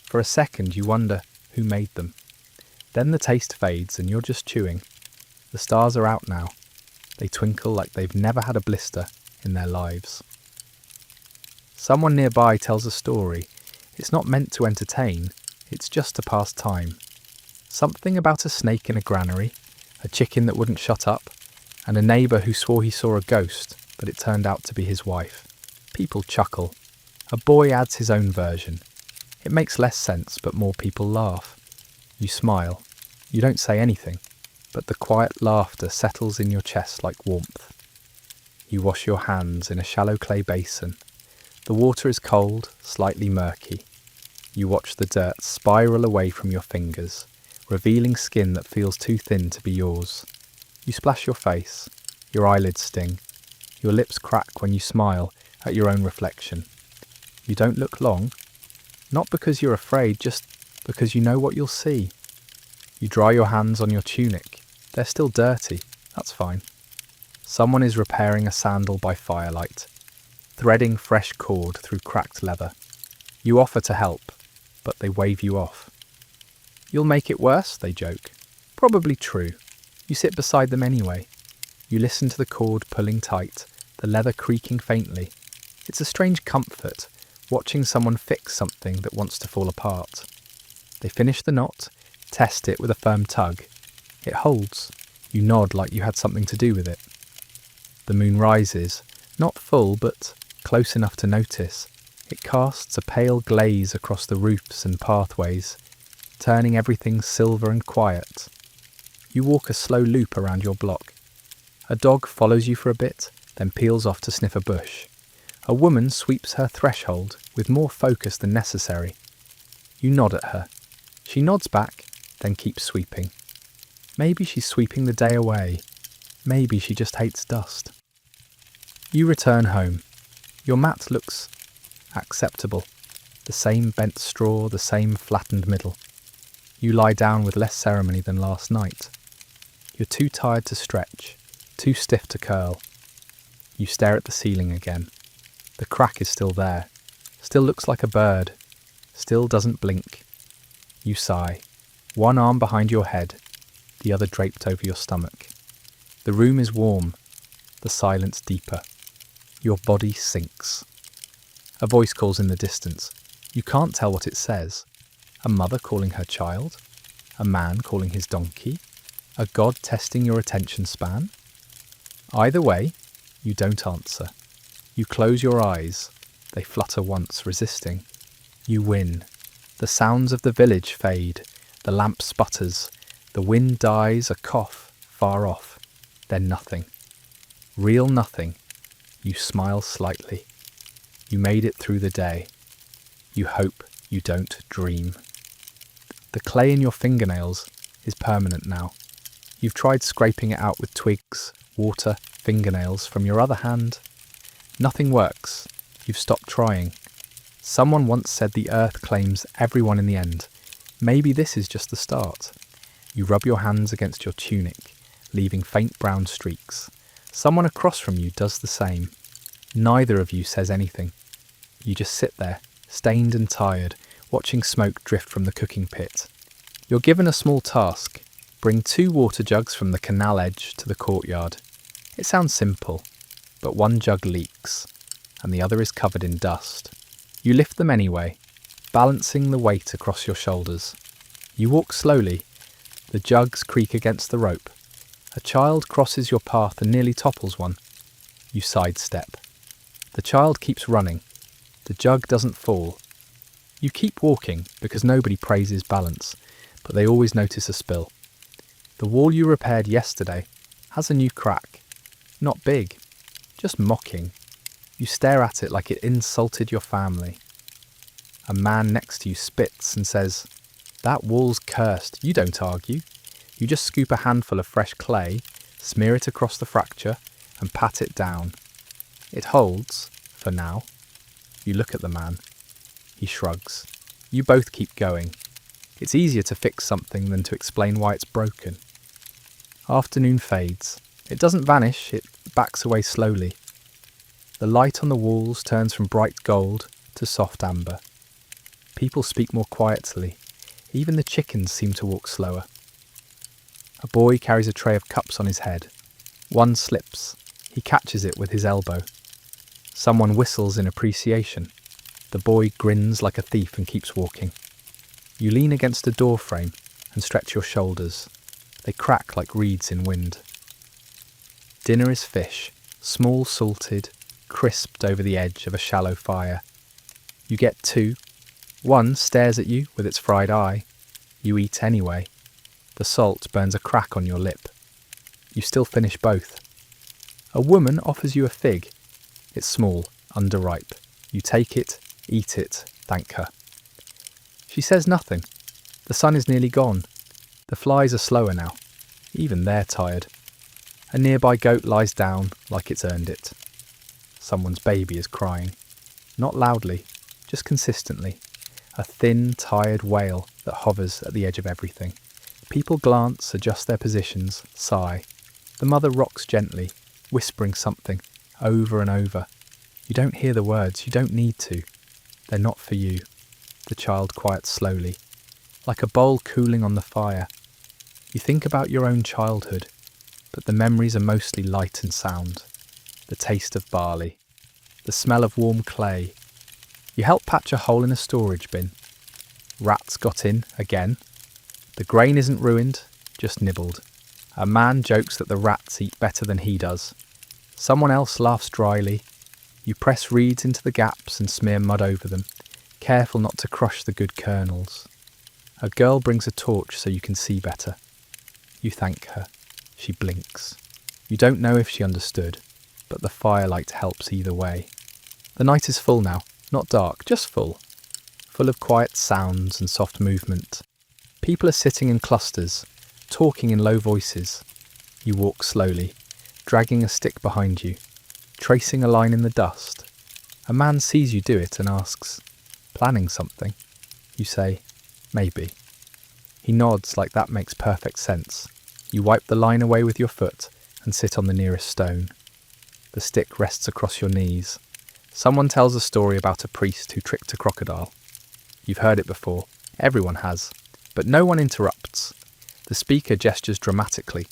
For a second you wonder who made them. Then the taste fades and you're just chewing. The stars are out now. They twinkle like they've never had a blister in their lives. Someone nearby tells a story. It's not meant to entertain, it's just to pass time. Something about a snake in a granary, a chicken that wouldn't shut up, and a neighbour who swore he saw a ghost, but it turned out to be his wife. People chuckle. A boy adds his own version. It makes less sense, but more people laugh. You smile. You don't say anything, but the quiet laughter settles in your chest like warmth. You wash your hands in a shallow clay basin. The water is cold, slightly murky. You watch the dirt spiral away from your fingers, revealing skin that feels too thin to be yours. You splash your face. Your eyelids sting. Your lips crack when you smile at your own reflection. You don't look long. Not because you're afraid, just because you know what you'll see. You dry your hands on your tunic. They're still dirty. That's fine. Someone is repairing a sandal by firelight, threading fresh cord through cracked leather. You offer to help, but they wave you off. You'll make it worse, they joke. Probably true. You sit beside them anyway. You listen to the cord pulling tight, the leather creaking faintly. It's a strange comfort, watching someone fix something that wants to fall apart. They finish the knot, test it with a firm tug. It holds. You nod like you had something to do with it. The moon rises, not full but close enough to notice. It casts a pale glaze across the roofs and pathways, turning everything silver and quiet. You walk a slow loop around your block. A dog follows you for a bit, then peels off to sniff a bush. A woman sweeps her threshold with more focus than necessary. You nod at her. She nods back, then keeps sweeping. Maybe she's sweeping the day away. Maybe she just hates dust. You return home. Your mat looks acceptable. The same bent straw, the same flattened middle. You lie down with less ceremony than last night. You're too tired to stretch, too stiff to curl. You stare at the ceiling again. The crack is still there, still looks like a bird, still doesn't blink. You sigh, one arm behind your head, the other draped over your stomach. The room is warm, the silence deeper. Your body sinks. A voice calls in the distance. You can't tell what it says. A mother calling her child? A man calling his donkey? A god testing your attention span? Either way, you don't answer. You close your eyes. They flutter once, resisting. You win. The sounds of the village fade. The lamp sputters. The wind dies, a cough, far off. Then nothing. Real nothing. You smile slightly. You made it through the day. You hope you don't dream. The clay in your fingernails is permanent now. You've tried scraping it out with twigs, water, fingernails from your other hand. Nothing works. You've stopped trying. Someone once said the earth claims everyone in the end. Maybe this is just the start. You rub your hands against your tunic, leaving faint brown streaks. Someone across from you does the same. Neither of you says anything. You just sit there, stained and tired, watching smoke drift from the cooking pit. You're given a small task. Bring 2 water jugs from the canal edge to the courtyard. It sounds simple, but one jug leaks, and the other is covered in dust. You lift them anyway, balancing the weight across your shoulders. You walk slowly. The jugs creak against the rope. A child crosses your path and nearly topples one. You sidestep. The child keeps running. The jug doesn't fall. You keep walking because nobody praises balance, but they always notice a spill. The wall you repaired yesterday has a new crack. Not big, just mocking. You stare at it like it insulted your family. A man next to you spits and says, "That wall's cursed." You don't argue. You just scoop a handful of fresh clay, smear it across the fracture, and pat it down. It holds, for now. You look at the man. He shrugs. You both keep going. It's easier to fix something than to explain why it's broken. Afternoon fades. It doesn't vanish, it backs away slowly. The light on the walls turns from bright gold to soft amber. People speak more quietly. Even the chickens seem to walk slower. A boy carries a tray of cups on his head. One slips. He catches it with his elbow. Someone whistles in appreciation. The boy grins like a thief and keeps walking. You lean against a door frame and stretch your shoulders. They crack like reeds in wind. Dinner is fish, small salted, crisped over the edge of a shallow fire. You get 2, One stares at you with its fried eye. You eat anyway. The salt burns a crack on your lip. You still finish both. A woman offers you a fig. It's small, underripe. You take it, eat it, thank her. She says nothing. The sun is nearly gone. The flies are slower now. Even they're tired. A nearby goat lies down like it's earned it. Someone's baby is crying. Not loudly, just consistently. A thin, tired wail that hovers at the edge of everything. People glance, adjust their positions, sigh. The mother rocks gently, whispering something, over and over. You don't hear the words, you don't need to. They're not for you. The child quiets slowly, like a bowl cooling on the fire. You think about your own childhood, but the memories are mostly light and sound. The taste of barley, the smell of warm clay. You help patch a hole in a storage bin. Rats got in again. The grain isn't ruined, just nibbled. A man jokes that the rats eat better than he does. Someone else laughs dryly. You press reeds into the gaps and smear mud over them, careful not to crush the good kernels. A girl brings a torch so you can see better. You thank her. She blinks. You don't know if she understood, but the firelight helps either way. The night is full now, not dark, just full. Full of quiet sounds and soft movement. People are sitting in clusters, talking in low voices. You walk slowly, dragging a stick behind you, tracing a line in the dust. A man sees you do it and asks, "Planning something?" You say, "Maybe." He nods like that makes perfect sense. You wipe the line away with your foot and sit on the nearest stone. The stick rests across your knees. Someone tells a story about a priest who tricked a crocodile. You've heard it before. Everyone has. But no one interrupts. The speaker gestures dramatically,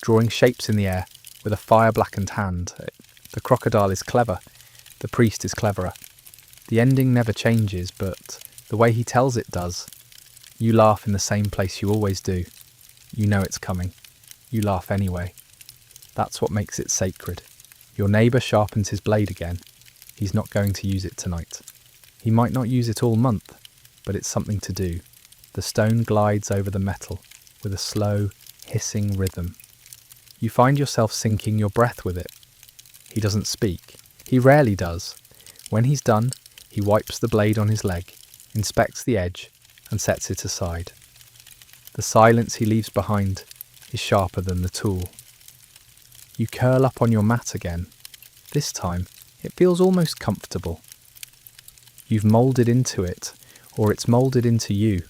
drawing shapes in the air with a fire-blackened hand. The crocodile is clever. The priest is cleverer. The ending never changes, but the way he tells it does. You laugh in the same place you always do. You know it's coming. You laugh anyway. That's what makes it sacred. Your neighbour sharpens his blade again. He's not going to use it tonight. He might not use it all month, but it's something to do. The stone glides over the metal with a slow, hissing rhythm. You find yourself syncing your breath with it. He doesn't speak. He rarely does. When he's done, he wipes the blade on his leg, inspects the edge, and sets it aside. The silence he leaves behind is sharper than the tool. You curl up on your mat again. This time, it feels almost comfortable. You've moulded into it, or it's moulded into you.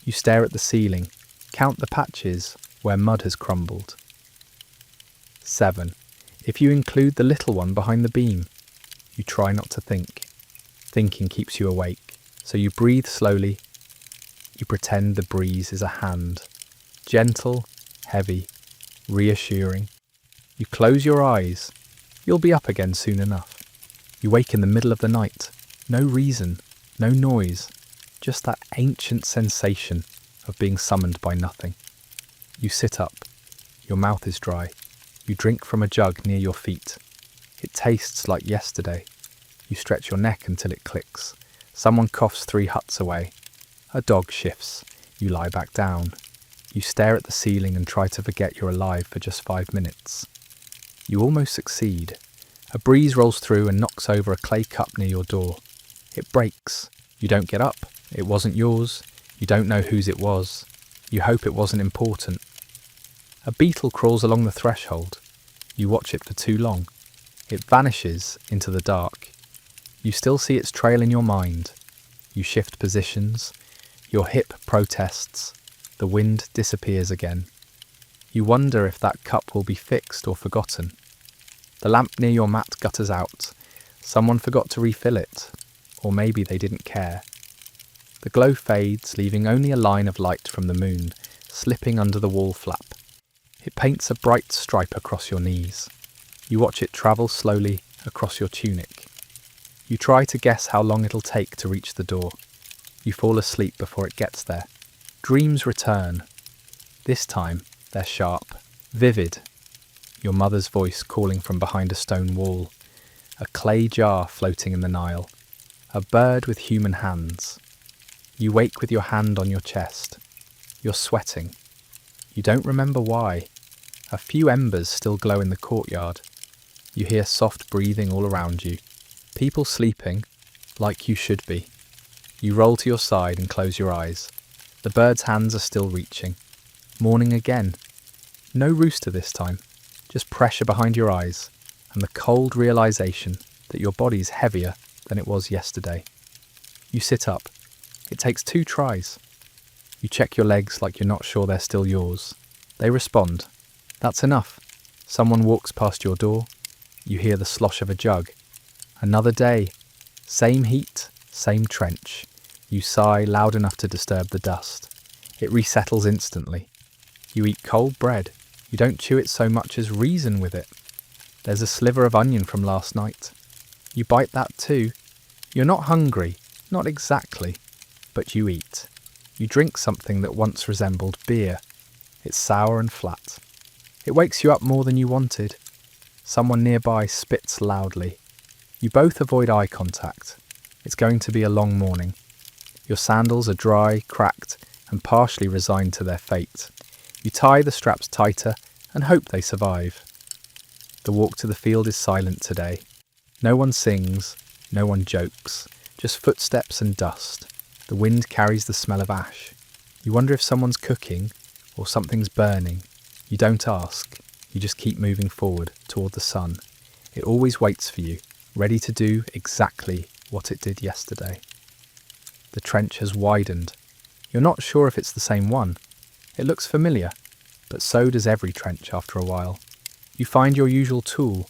You stare at the ceiling, count the patches where mud has crumbled. 7. If you include the little one behind the beam, you try not to think. Thinking keeps you awake, so you breathe slowly. You pretend the breeze is a hand. Gentle, heavy, reassuring. You close your eyes. You'll be up again soon enough. You wake in the middle of the night. No reason, no noise, just that ancient sensation of being summoned by nothing. You sit up. Your mouth is dry. You drink from a jug near your feet. It tastes like yesterday. You stretch your neck until it clicks. Someone coughs 3 huts away. A dog shifts. You lie back down. You stare at the ceiling and try to forget you're alive for just 5 minutes. You almost succeed. A breeze rolls through and knocks over a clay cup near your door. It breaks. You don't get up. It wasn't yours. You don't know whose it was. You hope it wasn't important. A beetle crawls along the threshold. You watch it for too long. It vanishes into the dark. You still see its trail in your mind. You shift positions. Your hip protests. The wind disappears again. You wonder if that cup will be fixed or forgotten. The lamp near your mat gutters out. Someone forgot to refill it. Or maybe they didn't care. The glow fades, leaving only a line of light from the moon, slipping under the wall flap. It paints a bright stripe across your knees. You watch it travel slowly across your tunic. You try to guess how long it'll take to reach the door. You fall asleep before it gets there. Dreams return. This time, they're sharp, vivid. Your mother's voice calling from behind a stone wall. A clay jar floating in the Nile. A bird with human hands. You wake with your hand on your chest. You're sweating. You don't remember why. A few embers still glow in the courtyard. You hear soft breathing all around you. People sleeping, like you should be. You roll to your side and close your eyes. The bird's hands are still reaching. Morning again. No rooster this time. Just pressure behind your eyes and the cold realization that your body's heavier than it was yesterday. You sit up. It takes 2 tries. You check your legs like you're not sure they're still yours. They respond. That's enough. Someone walks past your door. You hear the slosh of a jug. Another day. Same heat, same trench. You sigh loud enough to disturb the dust. It resettles instantly. You eat cold bread. You don't chew it so much as reason with it. There's a sliver of onion from last night. You bite that too. You're not hungry, not exactly, but you eat. You drink something that once resembled beer. It's sour and flat. It wakes you up more than you wanted. Someone nearby spits loudly. You both avoid eye contact. It's going to be a long morning. Your sandals are dry, cracked, and partially resigned to their fate. You tie the straps tighter and hope they survive. The walk to the field is silent today. No one sings, no one jokes, just footsteps and dust. The wind carries the smell of ash. You wonder if someone's cooking or something's burning. You don't ask. You just keep moving forward toward the sun. It always waits for you, ready to do exactly what it did yesterday. The trench has widened. You're not sure if it's the same one. It looks familiar, but so does every trench after a while. You find your usual tool.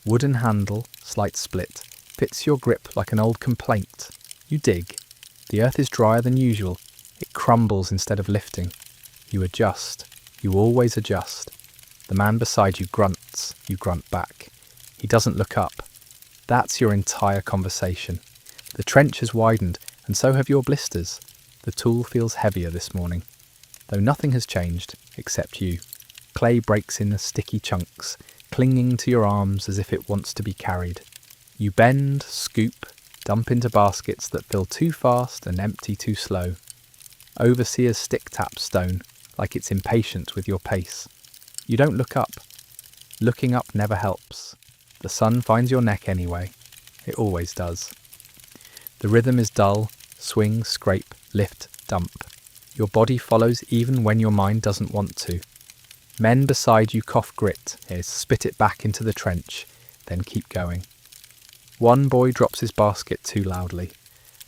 Wooden handle, slight split, fits your grip like an old complaint. You dig. The earth is drier than usual. It crumbles instead of lifting. You adjust. You always adjust. The man beside you grunts. You grunt back. He doesn't look up. That's your entire conversation. The trench has widened, and so have your blisters. The tool feels heavier this morning. Though nothing has changed, except you. Clay breaks in sticky chunks, clinging to your arms as if it wants to be carried. You bend, scoop, dump into baskets that fill too fast and empty too slow. Overseer's stick taps stone, like it's impatient with your pace. You don't look up. Looking up never helps. The sun finds your neck anyway. It always does. The rhythm is dull, swing, scrape, lift, dump. Your body follows even when your mind doesn't want to. Men beside you cough grit, spit it back into the trench, then keep going. One boy drops his basket too loudly.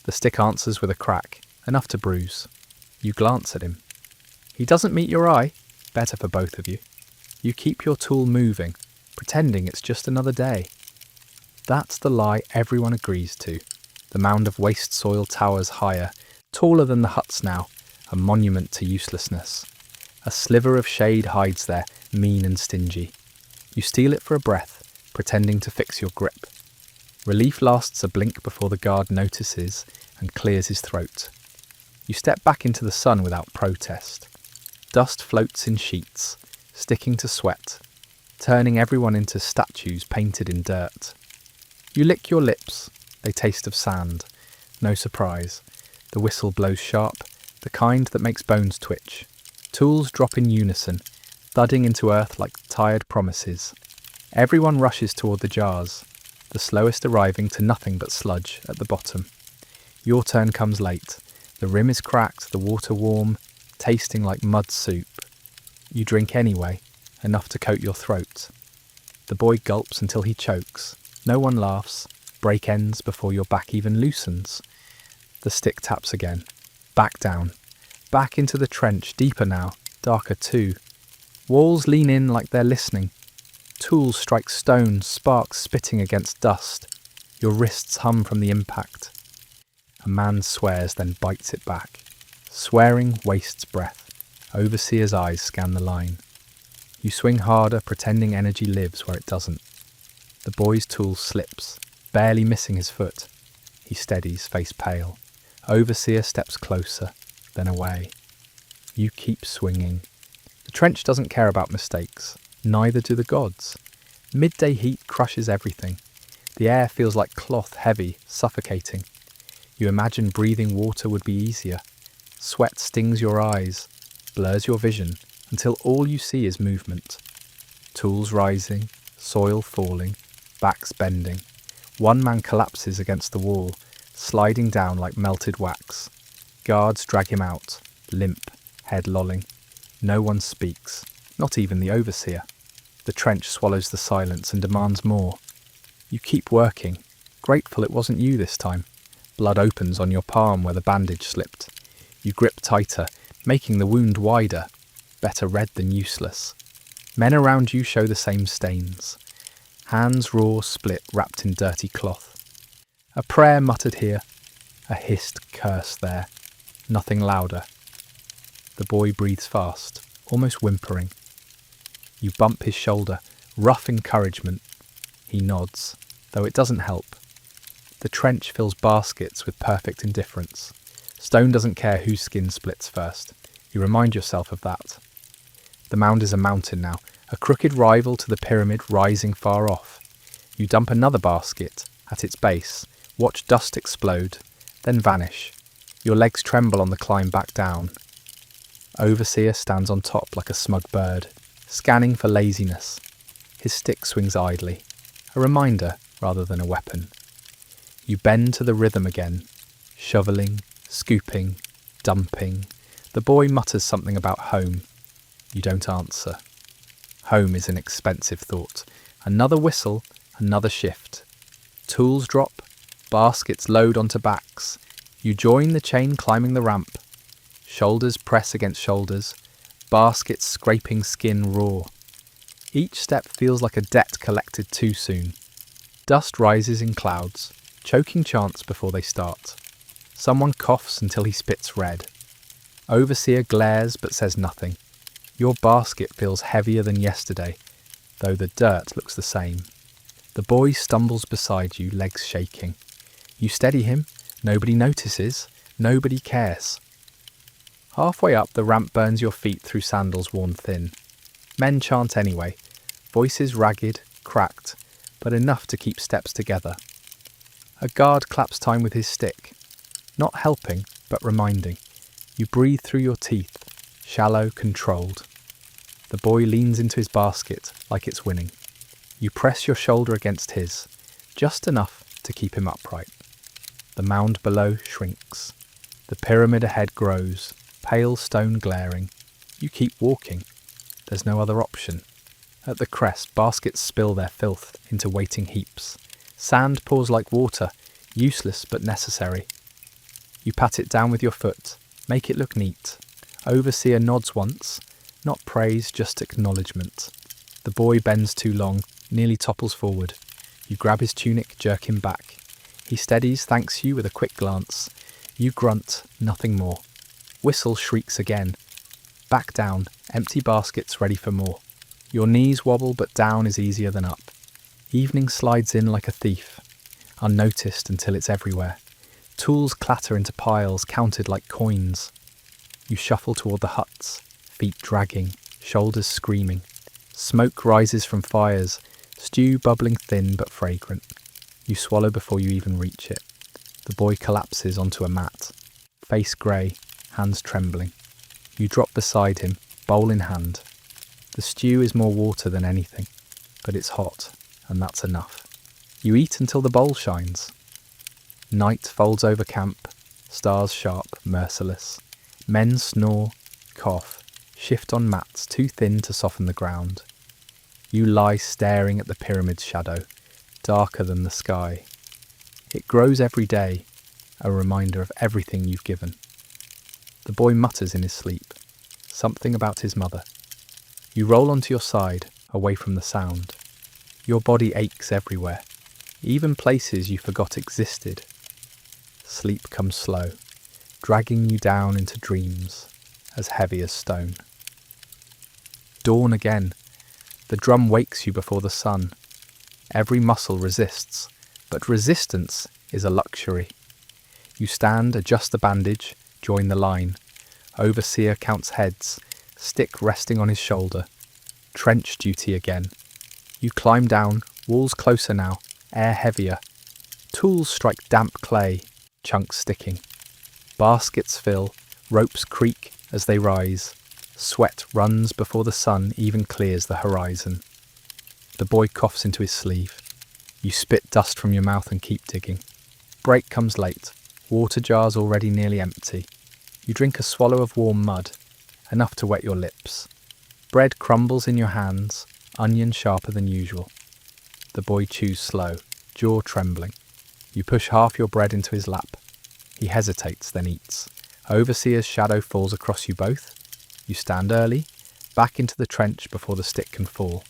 The stick answers with a crack, enough to bruise. You glance at him. He doesn't meet your eye, better for both of you. You keep your tool moving, pretending it's just another day. That's the lie everyone agrees to. The mound of waste soil towers higher, taller than the huts now, a monument to uselessness. A sliver of shade hides there, mean and stingy. You steal it for a breath, pretending to fix your grip. Relief lasts a blink before the guard notices and clears his throat. You step back into the sun without protest. Dust floats in sheets, sticking to sweat, turning everyone into statues painted in dirt. You lick your lips, they taste of sand. No surprise. The whistle blows sharp, the kind that makes bones twitch. Tools drop in unison, thudding into earth like tired promises. Everyone rushes toward the jars, the slowest arriving to nothing but sludge at the bottom. Your turn comes late. The rim is cracked, the water warm, tasting like mud soup. You drink anyway, enough to coat your throat. The boy gulps until he chokes. No one laughs. Break ends before your back even loosens. The stick taps again. Back down. Back into the trench, deeper now, darker too. Walls lean in like they're listening. Tools strike stone, sparks spitting against dust. Your wrists hum from the impact. A man swears, then bites it back. Swearing wastes breath. Overseer's eyes scan the line. You swing harder, pretending energy lives where it doesn't. The boy's tool slips, barely missing his foot. He steadies, face pale. Overseer steps closer, then away. You keep swinging. The trench doesn't care about mistakes. Neither do the gods. Midday heat crushes everything. The air feels like cloth, heavy, suffocating. You imagine breathing water would be easier. Sweat stings your eyes, blurs your vision, until all you see is movement. Tools rising, soil falling, backs bending. One man collapses against the wall, sliding down like melted wax. Guards drag him out, limp, head lolling. No one speaks, not even the overseer. The trench swallows the silence and demands more. You keep working, grateful it wasn't you this time. Blood opens on your palm where the bandage slipped. You grip tighter, making the wound wider. Better red than useless. Men around you show the same stains. Hands raw, split, wrapped in dirty cloth. A prayer muttered here, a hissed curse there. Nothing louder. The boy breathes fast, almost whimpering. You bump his shoulder, rough encouragement. He nods, though it doesn't help. The trench fills baskets with perfect indifference. Stone doesn't care whose skin splits first. You remind yourself of that. The mound is a mountain now, a crooked rival to the pyramid rising far off. You dump another basket at its base, watch dust explode, then vanish. Your legs tremble on the climb back down. Overseer stands on top like a smug bird, scanning for laziness. His stick swings idly, a reminder rather than a weapon. You bend to the rhythm again, shoveling, scooping, dumping. The boy mutters something about home. You don't answer. Home is an expensive thought. Another whistle, another shift. Tools drop, baskets load onto backs. You join the chain climbing the ramp. Shoulders press against shoulders, baskets scraping skin raw. Each step feels like a debt collected too soon. Dust rises in clouds, choking chants before they start. Someone coughs until he spits red. Overseer glares but says nothing. Your basket feels heavier than yesterday, though the dirt looks the same. The boy stumbles beside you, legs shaking. You steady him, nobody notices, nobody cares. Halfway up, the ramp burns your feet through sandals worn thin. Men chant anyway, voices ragged, cracked, but enough to keep steps together. A guard claps time with his stick, not helping, but reminding. You breathe through your teeth, shallow, controlled. The boy leans into his basket like it's winning. You press your shoulder against his, just enough to keep him upright. The mound below shrinks. The pyramid ahead grows, pale stone glaring. You keep walking. There's no other option. At the crest, baskets spill their filth into waiting heaps. Sand pours like water, useless but necessary. You pat it down with your foot, make it look neat. Overseer nods once, not praise, just acknowledgement. The boy bends too long, nearly topples forward. You grab his tunic, jerk him back. He steadies, thanks you with a quick glance. You grunt, nothing more. Whistle shrieks again. Back down, empty baskets ready for more. Your knees wobble, but down is easier than up. Evening slides in like a thief, unnoticed until it's everywhere. Tools clatter into piles, counted like coins. You shuffle toward the huts, feet dragging, shoulders screaming. Smoke rises from fires, stew bubbling thin but fragrant. You swallow before you even reach it. The boy collapses onto a mat, face grey, hands trembling. You drop beside him, bowl in hand. The stew is more water than anything, but it's hot, and that's enough. You eat until the bowl shines. Night folds over camp, stars sharp, merciless. Men snore, cough, shift on mats too thin to soften the ground. You lie staring at the pyramid's shadow, darker than the sky. It grows every day, a reminder of everything you've given. The boy mutters in his sleep, something about his mother. You roll onto your side, away from the sound. Your body aches everywhere, even places you forgot existed. Sleep comes slow, dragging you down into dreams, as heavy as stone. Dawn again. The drum wakes you before the sun. Every muscle resists, but resistance is a luxury. You stand, adjust the bandage, join the line. Overseer counts heads, stick resting on his shoulder. Trench duty again. You climb down, walls closer now, air heavier. Tools strike damp clay, chunks sticking. Baskets fill, Ropes creak as they rise. Sweat runs before the sun even clears the horizon. The boy coughs into his sleeve. You spit dust from your mouth and keep digging. Break comes late. Water jars already nearly empty. You drink a swallow of warm mud, enough to wet your lips. Bread crumbles in your hands, onion sharper than usual. The boy chews slow, jaw trembling. You push half your bread into his lap. He hesitates, then eats. Overseer's shadow falls across you both. You stand early, back into the trench before the stick can fall.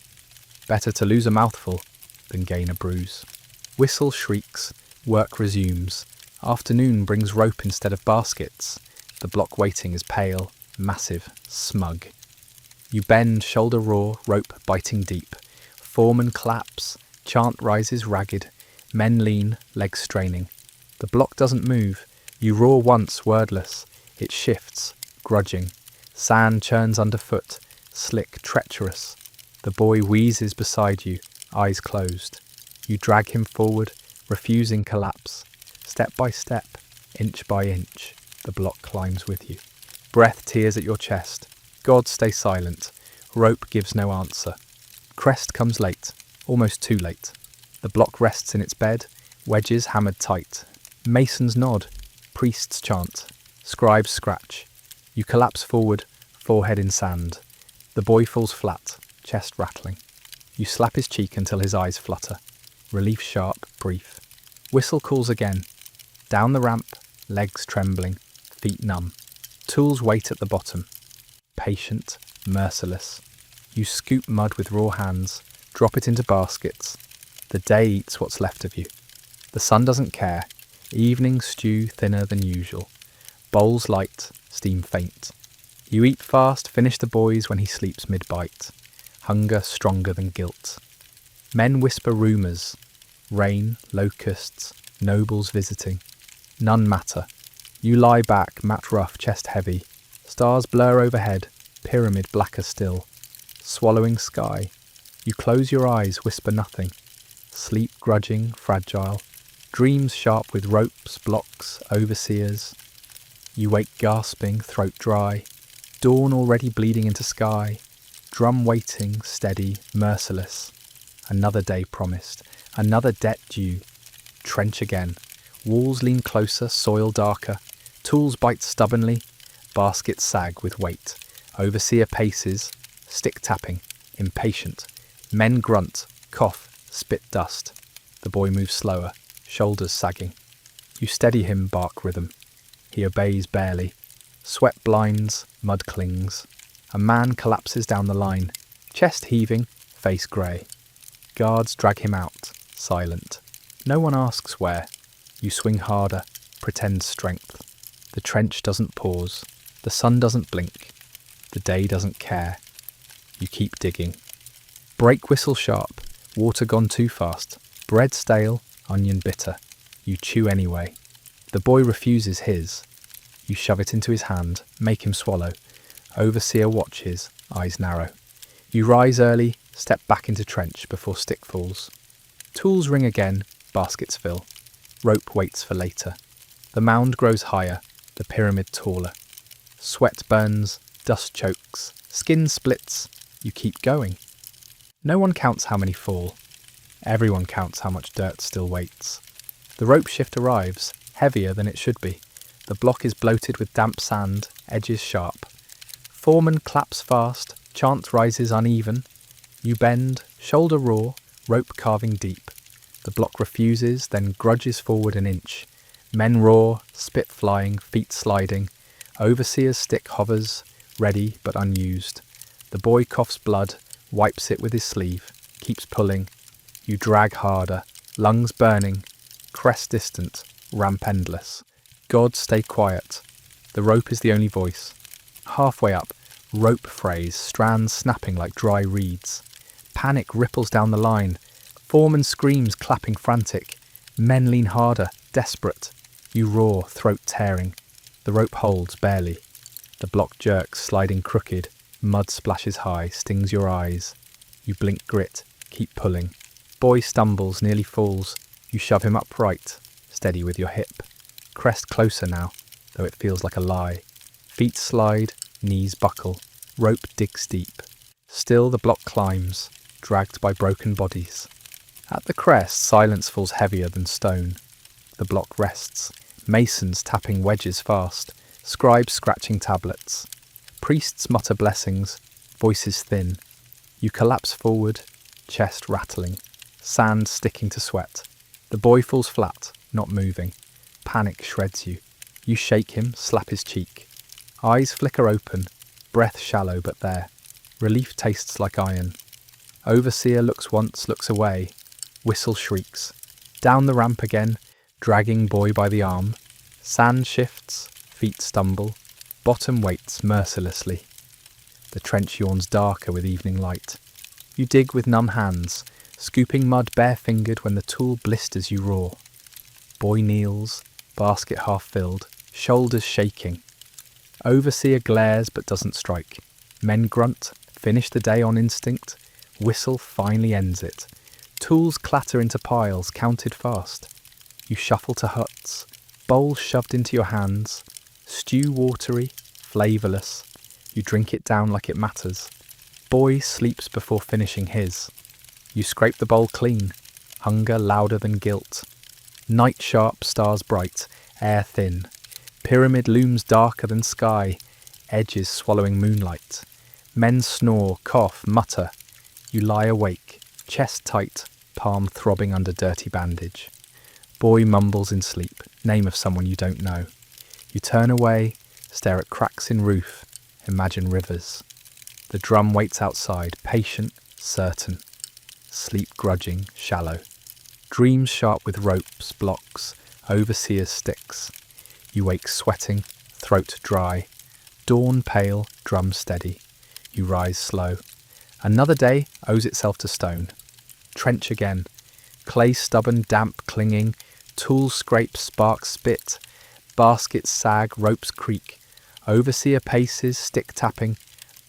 Better to lose a mouthful than gain a bruise. Whistle shrieks, work resumes. Afternoon brings rope instead of baskets. The block waiting is pale, massive, smug. You bend, shoulder raw, rope biting deep. Foreman claps, chant rises ragged. Men lean, legs straining. The block doesn't move. You roar once, wordless. It shifts, grudging. Sand churns underfoot, slick, treacherous. The boy wheezes beside you, eyes closed. You drag him forward, refusing collapse. Step by step, inch by inch, the block climbs with you. Breath tears at your chest. God, stay silent. Rope gives no answer. Crest comes late, almost too late. The block rests in its bed, wedges hammered tight. Masons nod, priests chant, scribes scratch. You collapse forward, forehead in sand. The boy falls flat, chest rattling. You slap his cheek until his eyes flutter. Relief sharp, brief. Whistle calls again. Down the ramp, legs trembling, feet numb. Tools wait at the bottom. Patient, merciless. You scoop mud with raw hands, drop it into baskets. The day eats what's left of you. The sun doesn't care. Evening stew thinner than usual. Bowls light, steam faint. You eat fast, finish the boys when he sleeps mid-bite. Hunger stronger than guilt. Men whisper rumours. Rain, locusts, nobles visiting. None matter. You lie back, mat rough, chest heavy. Stars blur overhead, pyramid blacker still. Swallowing sky. You close your eyes, whisper nothing. Sleep grudging, fragile. Dreams sharp with ropes, blocks, overseers. You wake gasping, throat dry. Dawn already bleeding into sky. Drum waiting, steady, merciless. Another day promised. Another debt due. Trench again. Walls lean closer, soil darker. Tools bite stubbornly. Baskets sag with weight. Overseer paces. Stick tapping. Impatient. Men grunt, cough, spit dust. The boy moves slower, shoulders sagging. You steady him, bark rhythm. He obeys barely. Sweat blinds, mud clings. A man collapses down the line, chest heaving, face grey. Guards drag him out, silent. No one asks where. You swing harder, pretend strength. The trench doesn't pause. The sun doesn't blink. The day doesn't care. You keep digging. Break whistle sharp, water gone too fast. Bread stale, onion bitter. You chew anyway. The boy refuses his. You shove it into his hand, make him swallow. Overseer watches, eyes narrow. You rise early, step back into trench before stick falls. Tools ring again, baskets fill. Rope waits for later. The mound grows higher, the pyramid taller. Sweat burns, dust chokes, skin splits. You keep going. No one counts how many fall. Everyone counts how much dirt still waits. The rope shift arrives, heavier than it should be. The block is bloated with damp sand, edges sharp. Foreman claps fast, chant rises uneven. You bend, shoulder raw, rope carving deep. The block refuses, then grudges forward an inch. Men roar, spit flying, feet sliding. Overseer's stick hovers, ready but unused. The boy coughs blood, wipes it with his sleeve, keeps pulling. You drag harder, lungs burning, crest distant, ramp endless. God, stay quiet. The rope is the only voice. Halfway up, rope frays, strands snapping like dry reeds. Panic ripples down the line. Foreman screams, clapping frantic. Men lean harder, desperate. You roar, throat tearing. The rope holds, barely. The block jerks, sliding crooked. Mud splashes high, stings your eyes. You blink grit, keep pulling. Boy stumbles, nearly falls. You shove him upright, steady with your hip. Crest closer now, though it feels like a lie. Feet slide, knees buckle, rope digs deep. Still the block climbs, dragged by broken bodies. At the crest, silence falls heavier than stone. The block rests, masons tapping wedges fast, scribes scratching tablets. Priests mutter blessings, voices thin. You collapse forward, chest rattling, sand sticking to sweat. The boy falls flat, not moving. Panic shreds you. You shake him, slap his cheek. Eyes flicker open, breath shallow but there. Relief tastes like iron. Overseer looks once, looks away. Whistle shrieks. Down the ramp again, dragging boy by the arm. Sand shifts, feet stumble. Bottom waits mercilessly. The trench yawns darker with evening light. You dig with numb hands, scooping mud bare-fingered when the tool blisters you raw. Boy kneels, basket half filled, shoulders shaking. Overseer glares but doesn't strike. Men grunt, finish the day on instinct. Whistle finally ends it. Tools clatter into piles, counted fast. You shuffle to huts, bowls shoved into your hands. Stew watery, flavourless. You drink it down like it matters. Boy sleeps before finishing his. You scrape the bowl clean, hunger louder than guilt. Night sharp, stars bright, air thin. Pyramid looms darker than sky, edges swallowing moonlight. Men snore, cough, mutter. You lie awake, chest tight, palm throbbing under dirty bandage. Boy mumbles in sleep, name of someone you don't know. You turn away, stare at cracks in roof, imagine rivers. The drum waits outside, patient, certain. Sleep grudging, shallow. Dreams sharp with ropes, blocks, overseer's sticks. You wake sweating, throat dry. Dawn pale, drum steady. You rise slow. Another day owes itself to stone. Trench again. Clay stubborn, damp, clinging. Tools scrape, sparks spit. Baskets sag, ropes creak. Overseer paces, stick tapping.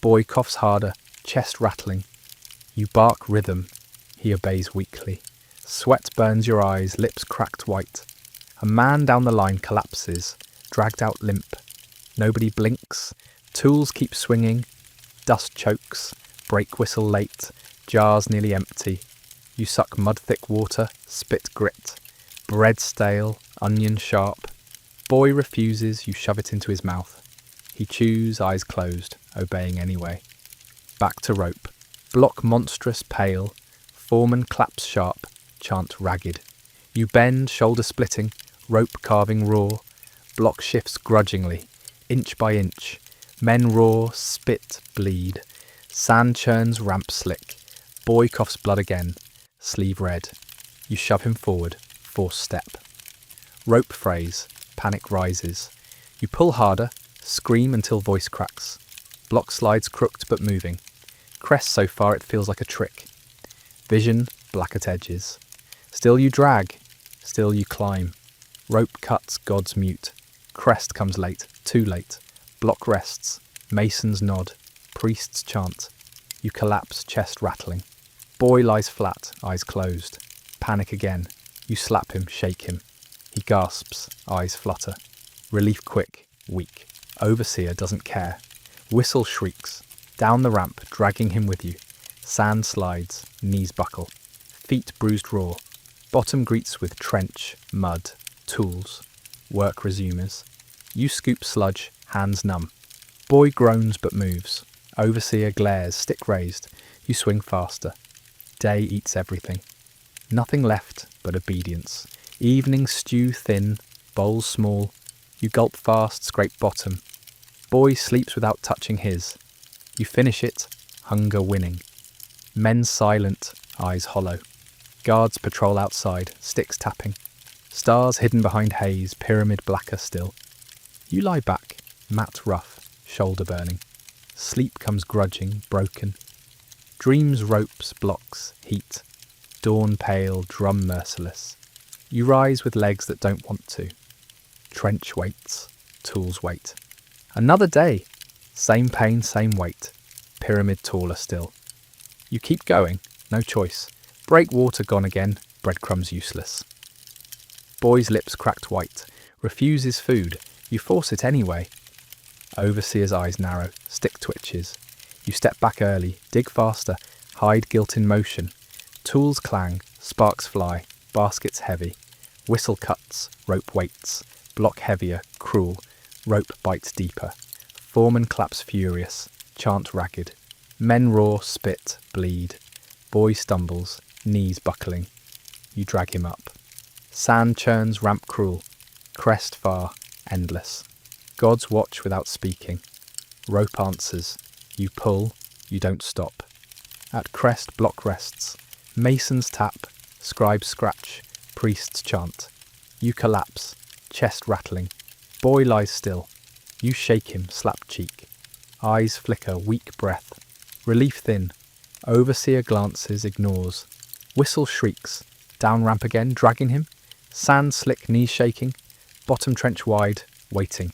Boy coughs harder, chest rattling. You bark rhythm. He obeys weakly. Sweat burns your eyes, lips cracked white. A man down the line collapses, dragged out limp. Nobody blinks. Tools keep swinging. Dust chokes. Brake whistle late. Jars nearly empty. You suck mud-thick water, spit grit. Bread stale, onion sharp. Boy refuses, you shove it into his mouth. He chews, eyes closed, obeying anyway. Back to rope. Block monstrous, pale. Foreman claps sharp, chant ragged. You bend, shoulder splitting, rope carving raw. Block shifts grudgingly, inch by inch. Men roar, spit, bleed. Sand churns, ramp slick. Boy coughs blood again, sleeve red. You shove him forward, force step. Rope phrase, panic rises. You pull harder, scream until voice cracks. Block slides crooked but moving. Crest so far it feels like a trick. Vision, black at edges. Still you drag, still you climb. Rope cuts, gods mute. Crest comes late, too late. Block rests, masons nod, priests chant. You collapse, chest rattling. Boy lies flat, eyes closed. Panic again. You slap him, shake him. He gasps, eyes flutter. Relief quick, weak. Overseer doesn't care. Whistle shrieks. Down the ramp, dragging him with you. Sand slides, knees buckle. Feet bruised raw. Bottom greets with trench, mud, tools. Work resumes. You scoop sludge, hands numb. Boy groans but moves. Overseer glares, stick raised. You swing faster. Day eats everything. Nothing left but obedience. Evening stew thin, bowls small. You gulp fast, scrape bottom. Boy sleeps without touching his. You finish it, hunger winning. Men silent, eyes hollow. Guards patrol outside, sticks tapping. Stars hidden behind haze, pyramid blacker still. You lie back, mat rough, shoulder burning. Sleep comes grudging, broken. Dreams ropes, blocks, heat. Dawn pale, drum merciless. You rise with legs that don't want to. Trench waits, tools wait. Another day. Same pain, same weight. Pyramid taller still. You keep going, no choice. Break water gone again, breadcrumbs useless. Boy's lips cracked white. Refuses food. You force it anyway. Overseer's eyes narrow, stick twitches. You step back early, dig faster, hide guilt in motion. Tools clang, sparks fly, baskets heavy. Whistle cuts, rope waits, block heavier, cruel. Rope bites deeper. Foreman claps furious, chant ragged. Men roar, spit, bleed. Boy stumbles, knees buckling. You drag him up. Sand churns, ramp cruel. Crest far, endless. Gods watch without speaking. Rope answers. You pull, you don't stop. At crest, block rests. Masons tap, scribes scratch, priests chant. You collapse, chest rattling. Boy lies still. You shake him, slap cheek. Eyes flicker, weak breath. Relief thin. Overseer glances, ignores. Whistle shrieks. Down ramp again, dragging him. Sand slick, knees shaking. Bottom trench wide, waiting.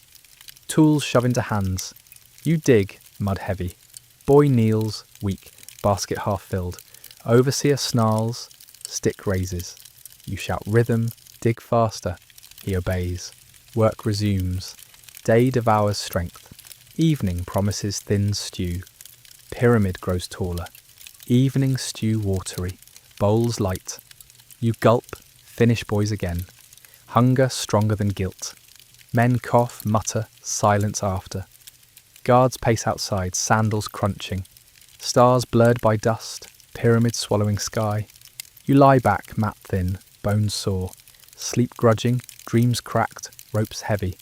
Tools shove into hands. You dig, mud heavy. Boy kneels, weak, basket half filled. Overseer snarls, stick raises. You shout rhythm, dig faster. He obeys. Work resumes. Day devours strength. Evening promises thin stew. Pyramid grows taller. Evening stew watery. Bowls light. You gulp, finish boys again. Hunger stronger than guilt. Men cough, mutter, silence after. Guards pace outside, sandals crunching. Stars blurred by dust, pyramid swallowing sky. You lie back, mat thin, bones sore. Sleep grudging, dreams cracked, ropes heavy.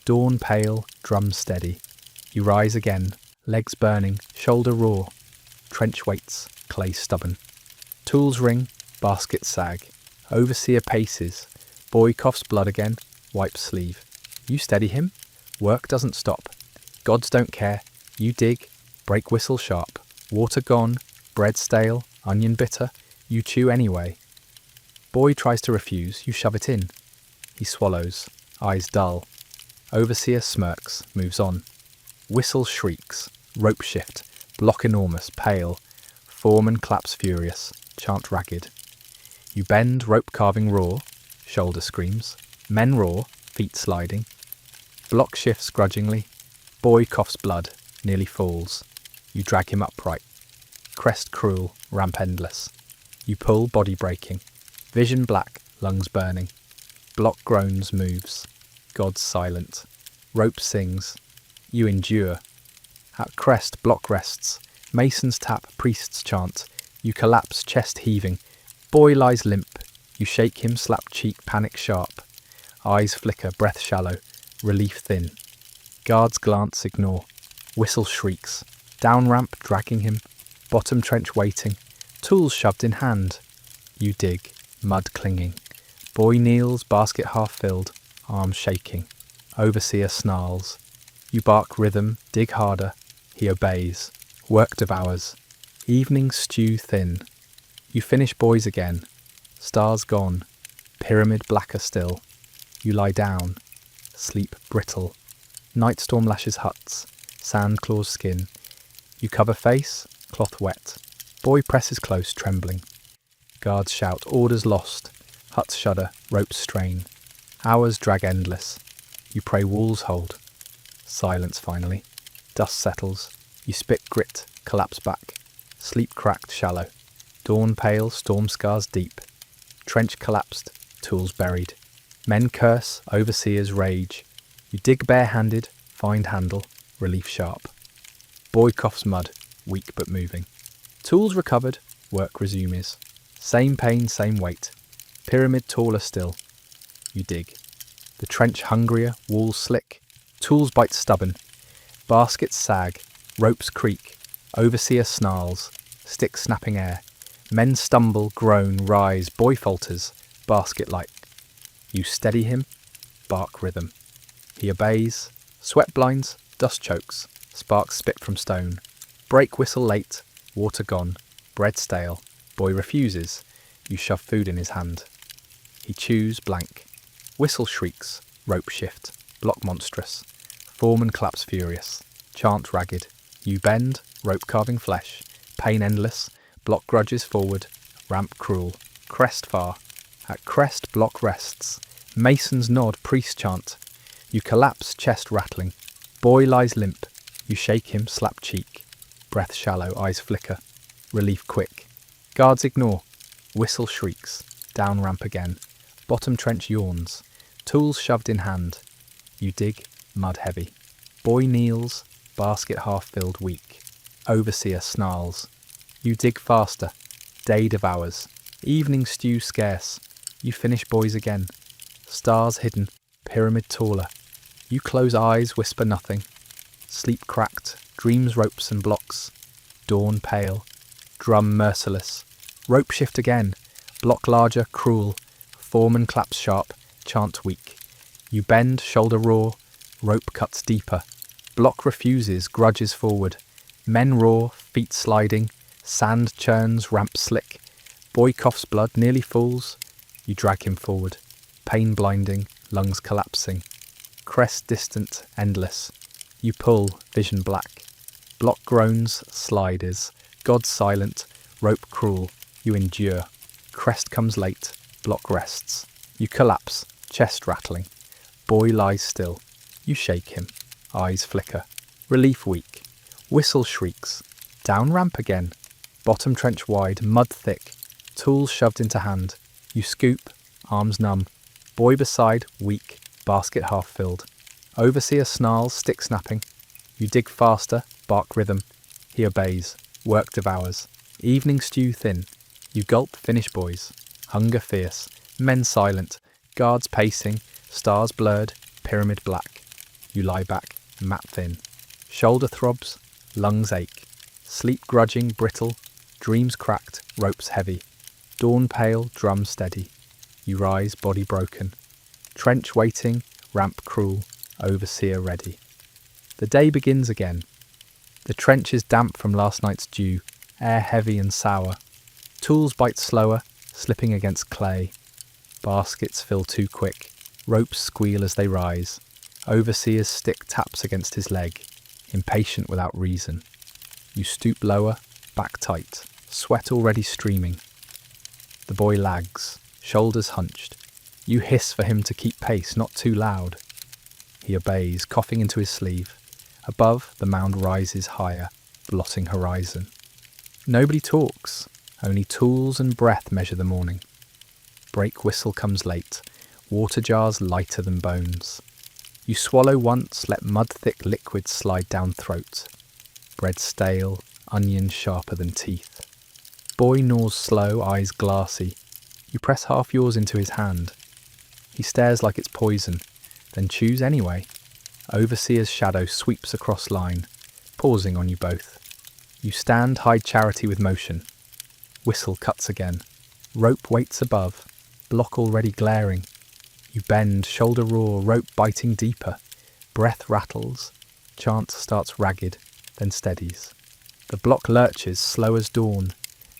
Dawn pale, drum steady. You rise again, legs burning, shoulder raw. Trench waits, clay stubborn. Tools ring, baskets sag. Overseer paces. Boy coughs blood again, wipes sleeve. You steady him. Work doesn't stop. Gods don't care. You dig. Break whistle sharp. Water gone. Bread stale. Onion bitter. You chew anyway. Boy tries to refuse. You shove it in. He swallows. Eyes dull. Overseer smirks. Moves on. Whistle shrieks. Rope shift. Block enormous. Pale. Foreman claps furious. Chant ragged. You bend. Rope carving raw. Shoulder screams. Men roar. Feet sliding. Block shifts grudgingly. Boy coughs blood, nearly falls. You drag him upright. Crest cruel, ramp endless. You pull, body breaking. Vision black, lungs burning. Block groans, moves. God's silent. Rope sings. You endure. At crest, block rests. Masons tap, priests chant. You collapse, chest heaving. Boy lies limp. You shake him, slap cheek, panic sharp. Eyes flicker, breath shallow. Relief thin. Guards glance, ignore. Whistle shrieks. Down ramp, dragging him. Bottom trench waiting. Tools shoved in hand. You dig. Mud clinging. Boy kneels, basket half filled. Arms shaking. Overseer snarls. You bark rhythm, dig harder. He obeys. Work devours. Evening stew thin. You finish boys again. Stars gone. Pyramid blacker still. You lie down. Sleep brittle. Night storm lashes huts. Sand claws skin. You cover face. Cloth wet. Boy presses close, trembling. Guards shout, orders lost. Huts shudder, ropes strain. Hours drag endless. You pray walls hold. Silence finally. Dust settles. You spit grit, collapse back. Sleep cracked, shallow. Dawn pale, storm scars deep. Trench collapsed, tools buried. Men curse, overseers rage. You dig bare-handed, find handle, relief sharp. Boy coughs mud, weak but moving. Tools recovered, work resumes. Same pain, same weight. Pyramid taller still. You dig. The trench hungrier, walls slick. Tools bite stubborn. Baskets sag, ropes creak. Overseer snarls, stick snapping air. Men stumble, groan, rise. Boy falters, basket light. You steady him, bark rhythm. He obeys. Sweat blinds, dust chokes. Sparks spit from stone. Break whistle late, water gone. Bread stale. Boy refuses. You shove food in his hand. He chews blank. Whistle shrieks, rope shift. Block monstrous. Foreman claps furious. Chant ragged. You bend, rope carving flesh. Pain endless. Block grudges forward. Ramp cruel. Crest far. At crest block rests. Masons nod, priest chant. You collapse, chest rattling. Boy lies limp. You shake him, slap cheek. Breath shallow, eyes flicker. Relief quick. Guards ignore. Whistle shrieks. Down ramp again. Bottom trench yawns. Tools shoved in hand. You dig, mud heavy. Boy kneels, basket half filled, weak. Overseer snarls. You dig faster. Day devours. Evening stew scarce. You finish boys again. Stars hidden, pyramid taller. You close eyes, whisper nothing. Sleep cracked, dreams ropes and blocks. Dawn pale. Drum merciless. Rope shift again. Block larger, cruel. Foreman claps sharp, chant weak. You bend, shoulder raw. Rope cuts deeper. Block refuses, grudges forward. Men roar, feet sliding. Sand churns, ramp slick. Boy coughs blood, nearly falls. You drag him forward. Pain blinding, lungs collapsing. Crest distant, endless. You pull, vision black. Block groans, sliders. God silent, rope cruel. You endure. Crest comes late, block rests. You collapse, chest rattling. Boy lies still. You shake him. Eyes flicker. Relief weak. Whistle shrieks. Down ramp again. Bottom trench wide, mud thick. Tools shoved into hand. You scoop, arms numb. Boy beside, weak, basket half filled. Overseer snarls, stick snapping. You dig faster, bark rhythm. He obeys. Work devours. Evening stew thin. You gulp, finish boys. Hunger fierce. Men silent. Guards pacing. Stars blurred. Pyramid black. You lie back, mat thin. Shoulder throbs. Lungs ache. Sleep grudging, brittle. Dreams cracked. Ropes heavy. Dawn pale, drum steady. You rise, body broken. Trench waiting. Ramp cruel. Overseer ready. The day begins again. The trench is damp from last night's dew. Air heavy and sour. Tools bite slower, slipping against clay. Baskets fill too quick. Ropes squeal as they rise. Overseer's stick taps against his leg, impatient without reason. You stoop lower, back tight, sweat already streaming. The boy lags, shoulders hunched. You hiss for him to keep pace, not too loud. He obeys, coughing into his sleeve. Above, the mound rises higher, blotting horizon. Nobody talks, only tools and breath measure the morning. Brake whistle comes late, water jars lighter than bones. You swallow once, let mud-thick liquid slide down throat. Bread stale, onion sharper than teeth. Boy gnaws slow, eyes glassy. You press half yours into his hand. He stares like it's poison, then chews anyway. Overseer's shadow sweeps across line, pausing on you both. You stand, hide charity with motion. Whistle cuts again. Rope waits above, block already glaring. You bend, shoulder raw, rope biting deeper. Breath rattles. Chant starts ragged, then steadies. The block lurches, slow as dawn.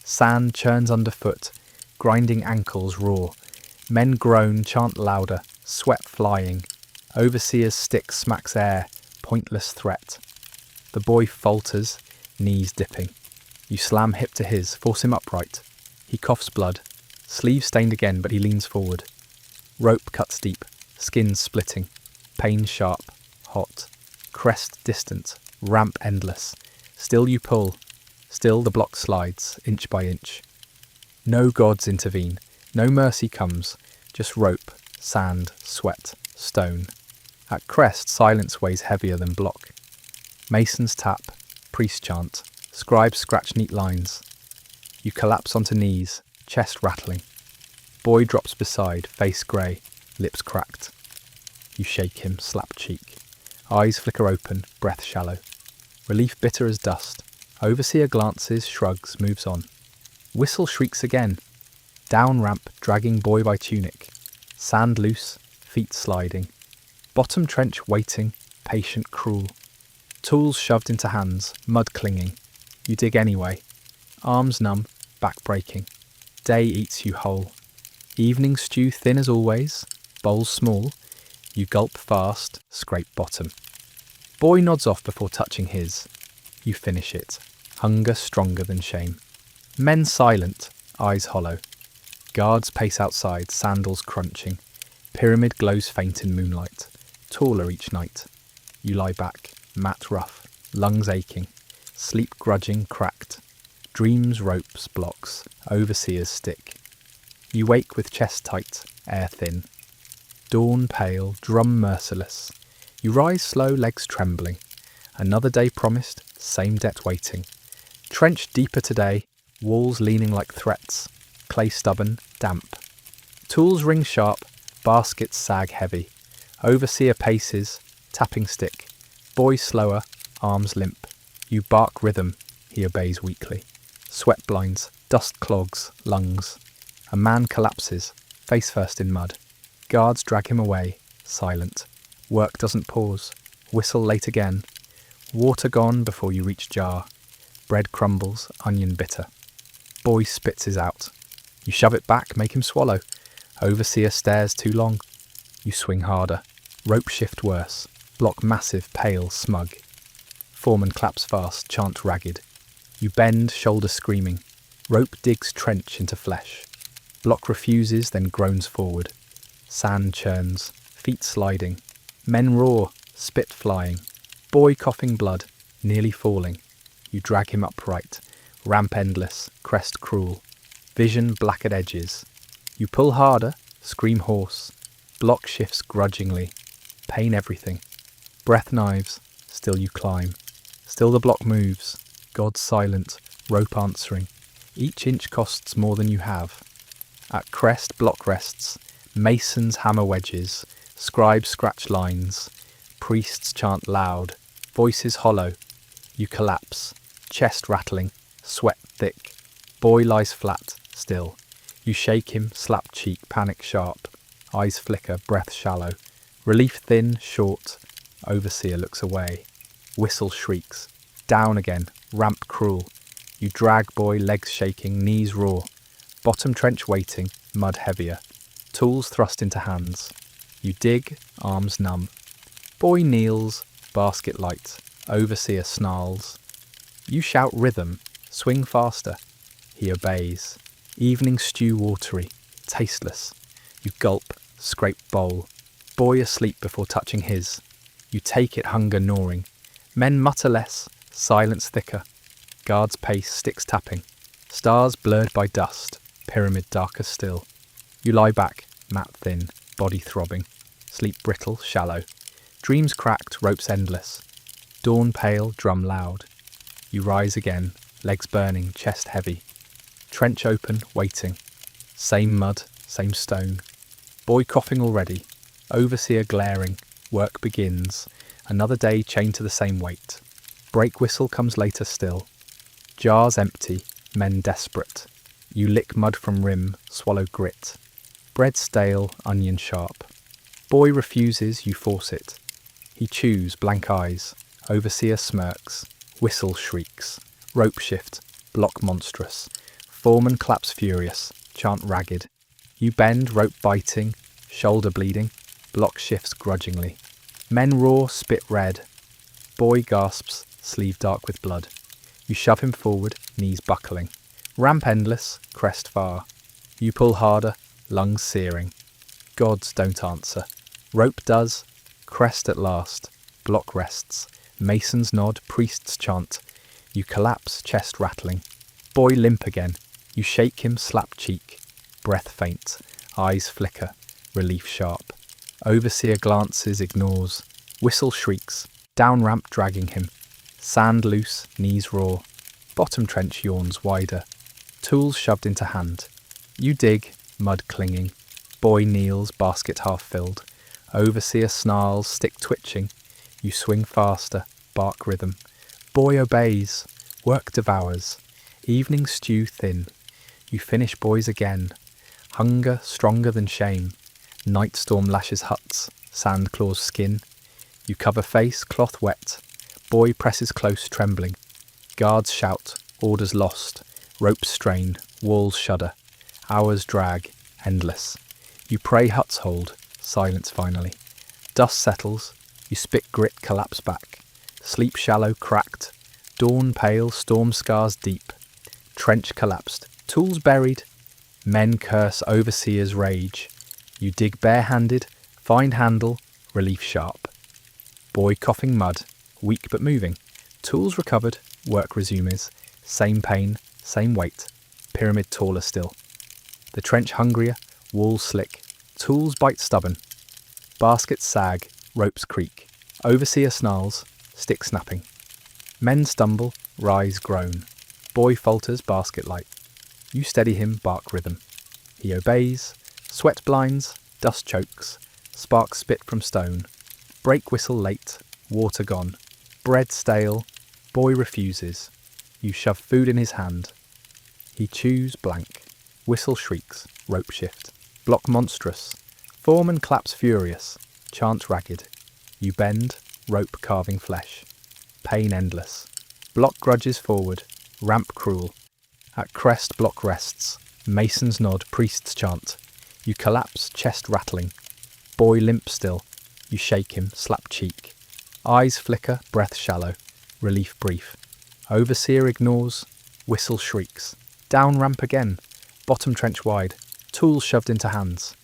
Sand churns underfoot, grinding ankles roar. Men groan, chant louder, sweat flying. Overseer's stick smacks air, pointless threat. The boy falters, knees dipping. You slam hip to his, force him upright. He coughs blood, sleeve stained again, but he leans forward. Rope cuts deep, skin splitting, pain sharp, hot, crest distant, ramp endless. Still you pull, still the block slides, inch by inch. No gods intervene, no mercy comes, just rope, sand, sweat, stone. At crest, silence weighs heavier than block. Masons tap, priest chant, scribes scratch neat lines. You collapse onto knees, chest rattling. Boy drops beside, face grey, lips cracked. You shake him, slap cheek. Eyes flicker open, breath shallow. Relief bitter as dust. Overseer glances, shrugs, moves on. Whistle shrieks again. Down ramp, dragging boy by tunic. Sand loose, feet sliding. Bottom trench waiting, patient, cruel. Tools shoved into hands, mud clinging. You dig anyway. Arms numb, back breaking. Day eats you whole. Evening stew thin as always, bowls small. You gulp fast, scrape bottom. Boy nods off before touching his. You finish it. Hunger stronger than shame. Men silent, eyes hollow. Guards pace outside, sandals crunching. Pyramid glows faint in moonlight, taller each night. You lie back, mat rough, lungs aching, sleep grudging, cracked. Dreams ropes, blocks, overseers stick. You wake with chest tight, air thin. Dawn pale, drum merciless. You rise slow, legs trembling. Another day promised, same debt waiting. Trenched deeper today, walls leaning like threats. Clay stubborn, damp. Tools ring sharp, baskets sag heavy. Overseer paces, tapping stick. Boy slower, arms limp. You bark rhythm, he obeys weakly. Sweat blinds, dust clogs, lungs. A man collapses, face first in mud. Guards drag him away, silent. Work doesn't pause. Whistle late again. Water gone before you reach jar. Bread crumbles, onion bitter. Boy spits his out. You shove it back, make him swallow. Overseer stares too long. You swing harder. Rope shift worse. Block massive, pale, smug. Foreman claps fast, chant ragged. You bend, shoulder screaming. Rope digs trench into flesh. Block refuses, then groans forward. Sand churns, feet sliding. Men roar, spit flying. Boy coughing blood, nearly falling. You drag him upright. Ramp endless, crest cruel. Vision black at edges. You pull harder, scream hoarse. Block shifts grudgingly. Pain everything. Breath knives, still you climb. Still the block moves. God silent, rope answering. Each inch costs more than you have. At crest, block rests. Masons hammer wedges. Scribes scratch lines. Priests chant loud. Voices hollow. You collapse. Chest rattling. Sweat thick. Boy lies flat, still. You shake him, slap cheek, panic sharp. Eyes flicker, breath shallow. Relief thin, short. Overseer looks away. Whistle shrieks. Down again, ramp cruel. You drag boy, legs shaking, knees raw. Bottom trench waiting, mud heavier. Tools thrust into hands. You dig, arms numb. Boy kneels, basket light. Overseer snarls. You shout rhythm, swing faster. He obeys. Evening stew watery, tasteless. You gulp, scrape bowl. Boy asleep before touching his. You take it, hunger gnawing. Men mutter less, silence thicker. Guards pace, sticks tapping. Stars blurred by dust, pyramid darker still. You lie back, mat thin, body throbbing. Sleep brittle, shallow. Dreams cracked, ropes endless. Dawn pale, drum loud. You rise again, legs burning, chest heavy. Trench open, waiting. Same mud, same stone. Boy coughing already. Overseer glaring. Work begins. Another day chained to the same weight. Break whistle comes later still. Jars empty, men desperate. You lick mud from rim, swallow grit. Bread stale, onion sharp. Boy refuses, you force it. He chews, blank eyes. Overseer smirks. Whistle shrieks. Rope shift, block monstrous. Foreman claps furious, chant ragged. You bend, rope biting, shoulder bleeding. Block shifts grudgingly. Men roar, spit red. Boy gasps, sleeve dark with blood. You shove him forward, knees buckling. Ramp endless, crest far. You pull harder, lungs searing. Gods don't answer. Rope does, crest at last. Block rests. Masons nod, priests chant. You collapse, chest rattling. Boy limp again. You shake him, slap cheek. Breath faint. Eyes flicker. Relief sharp. Overseer glances, ignores. Whistle shrieks. Down ramp dragging him. Sand loose, knees raw. Bottom trench yawns wider. Tools shoved into hand. You dig, mud clinging. Boy kneels, basket half filled. Overseer snarls, stick twitching. You swing faster, bark rhythm. Boy obeys. Work devours. Evening stew thin. You finish boys again. Hunger stronger than shame. Night storm lashes huts. Sand claws skin. You cover face, cloth wet. Boy presses close, trembling. Guards shout, orders lost. Ropes strain, walls shudder. Hours drag, endless. You pray huts hold, silence finally. Dust settles, you spit grit, collapse back. Sleep shallow, cracked. Dawn pale, storm scars deep. Trench collapsed, tools buried. Men curse overseer's rage. You dig barehanded, find handle, relief sharp. Boy coughing mud, weak but moving. Tools recovered, work resumes. Same pain, same weight. Pyramid taller still. The trench hungrier, walls slick. Tools bite stubborn. Baskets sag, ropes creak. Overseer snarls, stick snapping. Men stumble, rise groan. Boy falters, basket light. You steady him, bark rhythm. He obeys. Sweat blinds, dust chokes. Sparks spit from stone. Brake whistle late, water gone. Bread stale, boy refuses. You shove food in his hand. He chews blank. Whistle shrieks, rope shift. Block monstrous. Foreman claps furious. Chant ragged. You bend, rope carving flesh. Pain endless. Block grudges forward. Ramp cruel. At crest block rests. Masons nod, priests chant. You collapse, chest rattling. Boy limp still. You shake him, slap cheek. Eyes flicker, breath shallow. Relief brief. Overseer ignores. Whistle shrieks. Down ramp again. Bottom trench wide. Tools shoved into hands.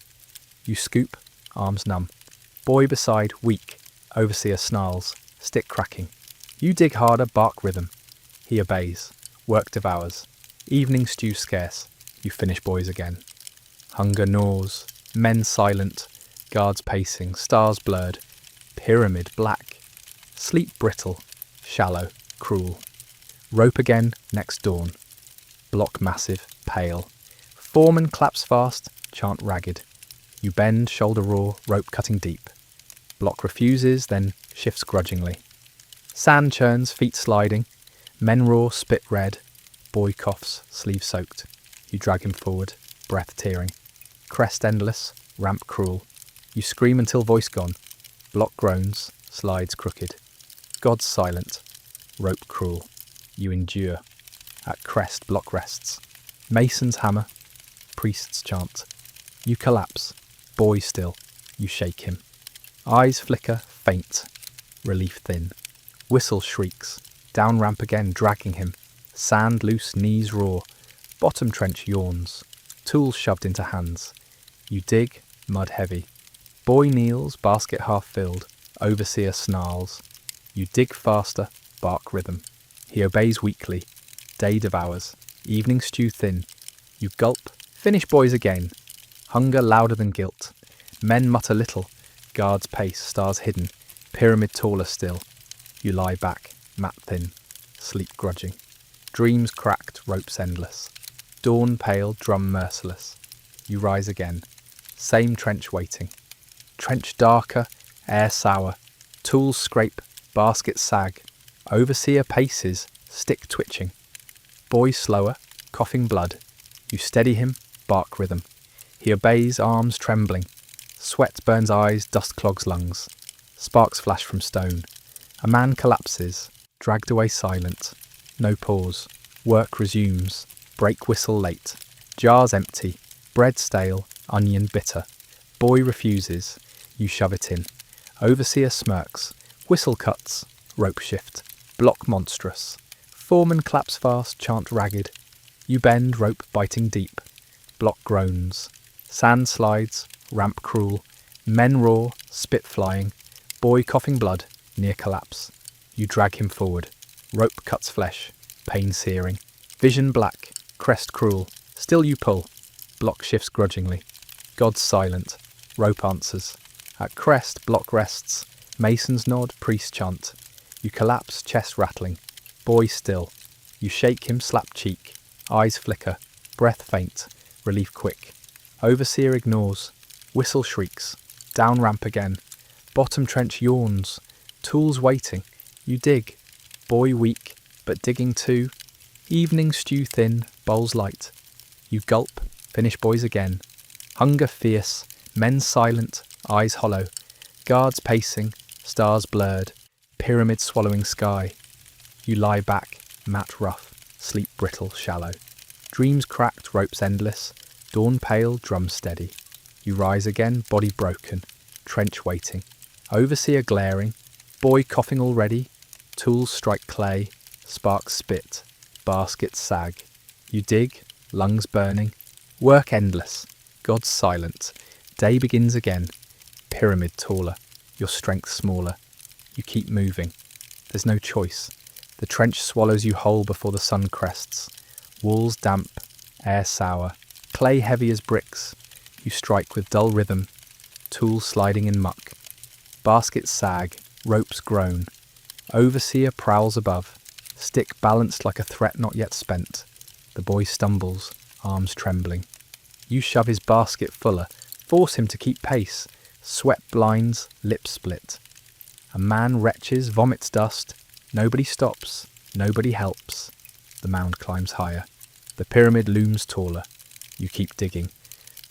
You scoop, arms numb. Boy beside, weak. Overseer snarls, stick cracking. You dig harder, bark rhythm. He obeys. Work devours. Evening stew scarce. You finish boys again. Hunger gnaws. Men silent. Guards pacing. Stars blurred. Pyramid black. Sleep brittle. Shallow. Cruel. Rope again, next dawn. Block massive. Pale. Foreman claps fast. Chant ragged. You bend, shoulder raw, rope cutting deep. Block refuses, then shifts grudgingly. Sand churns, feet sliding. Men roar, spit red. Boy coughs, sleeve soaked. You drag him forward, breath tearing. Crest endless, ramp cruel. You scream until voice gone. Block groans, slides crooked. God's silent, rope cruel. You endure. At crest block rests. Masons hammer, priests chant. You collapse, boy still. You shake him. Eyes flicker, faint. Relief thin. Whistle shrieks. Down ramp again, dragging him. Sand loose, knees raw. Bottom trench yawns. Tools shoved into hands. You dig, mud heavy. Boy kneels, basket half filled. Overseer snarls. You dig faster, bark rhythm. He obeys weakly. Day devours. Evening stew thin. You gulp. Finish boys again. Hunger louder than guilt. Men mutter little. Guards pace, stars hidden. Pyramid taller still. You lie back, mat thin. Sleep grudging. Dreams cracked, ropes endless. Dawn pale, drum merciless. You rise again. Same trench waiting. Trench darker, air sour. Tools scrape, basket sag. Overseer paces, stick twitching. Boy slower, coughing blood. You steady him, bark rhythm. He obeys, arms trembling. Sweat burns eyes, dust clogs lungs. Sparks flash from stone. A man collapses, dragged away silent. No pause. Work resumes. Brake whistle late. Jars empty. Bread stale. Onion bitter. Boy refuses. You shove it in. Overseer smirks. Whistle cuts. Rope shift. Block monstrous. Foreman claps fast, chant ragged. You bend, rope biting deep. Block groans. Sand slides. Ramp cruel. Men roar. Spit flying. Boy coughing blood. Near collapse. You drag him forward. Rope cuts flesh. Pain searing. Vision black. Crest cruel. Still you pull. Block shifts grudgingly. God's silent. Rope answers. At crest, block rests. Masons nod, priest chant. You collapse, chest rattling. Boy still. You shake him, slap cheek. Eyes flicker. Breath faint. Relief quick. Overseer ignores. Whistle shrieks. Down ramp again. Bottom trench yawns. Tools waiting. You dig. Boy weak, but digging too. Evening stew thin, bowls light. You gulp, finish boys again. Hunger fierce, men silent, eyes hollow. Guards pacing, stars blurred. Pyramid swallowing sky. You lie back, mat rough, sleep brittle, shallow. Dreams cracked, ropes endless. Dawn pale, drum steady. You rise again, body broken. Trench waiting. Overseer glaring. Boy coughing already. Tools strike clay. Sparks spit. Baskets sag. You dig. Lungs burning. Work endless. God's silent. Day begins again. Pyramid taller. Your strength smaller. You keep moving. There's no choice. The trench swallows you whole before the sun crests. Walls damp, air sour, clay heavy as bricks. You strike with dull rhythm, tools sliding in muck. Baskets sag, ropes groan. Overseer prowls above, stick balanced like a threat not yet spent. The boy stumbles, arms trembling. You shove his basket fuller, force him to keep pace. Sweat blinds, lips split. A man retches, vomits dust. Nobody stops, nobody helps. The mound climbs higher. The pyramid looms taller. You keep digging.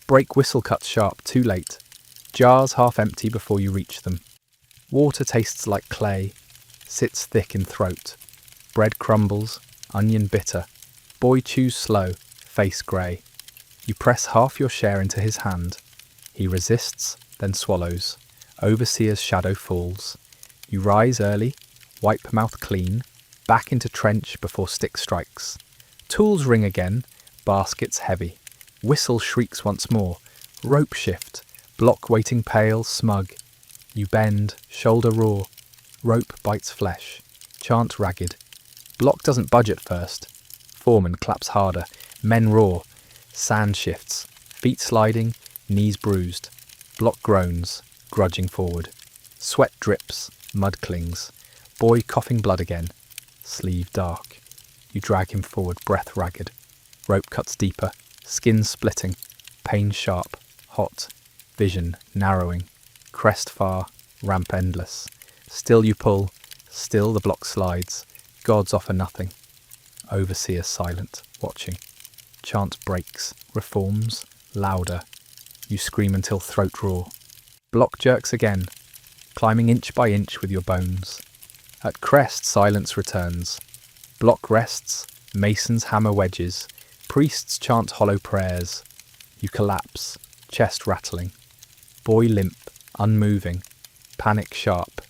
Brake whistle cuts sharp, too late. Jars half empty before you reach them. Water tastes like clay, sits thick in throat. Bread crumbles, onion bitter. Boy chews slow, face grey. You press half your share into his hand. He resists, then swallows. Overseer's shadow falls. You rise early, wipe mouth clean, back into trench before stick strikes. Tools ring again, baskets heavy. Whistle shrieks once more. Rope shift, block waiting pale, smug. You bend, shoulder raw. Rope bites flesh. Chant ragged. Block doesn't budge at first. Foreman claps harder. Men roar. Sand shifts. Feet sliding, knees bruised. Block groans, grudging forward. Sweat drips, mud clings. Boy coughing blood again. Sleeve dark. You drag him forward, breath ragged. Rope cuts deeper, skin splitting. Pain sharp, hot. Vision narrowing. Crest far, ramp endless. Still you pull, still the block slides. Gods offer nothing. Overseer silent, watching. Chant breaks, reforms, louder. You scream until throat raw. Block jerks again, climbing inch by inch with your bones. At crest, silence returns. Block rests, masons hammer wedges. Priests chant hollow prayers. You collapse, chest rattling. Boy limp, unmoving. Panic sharp.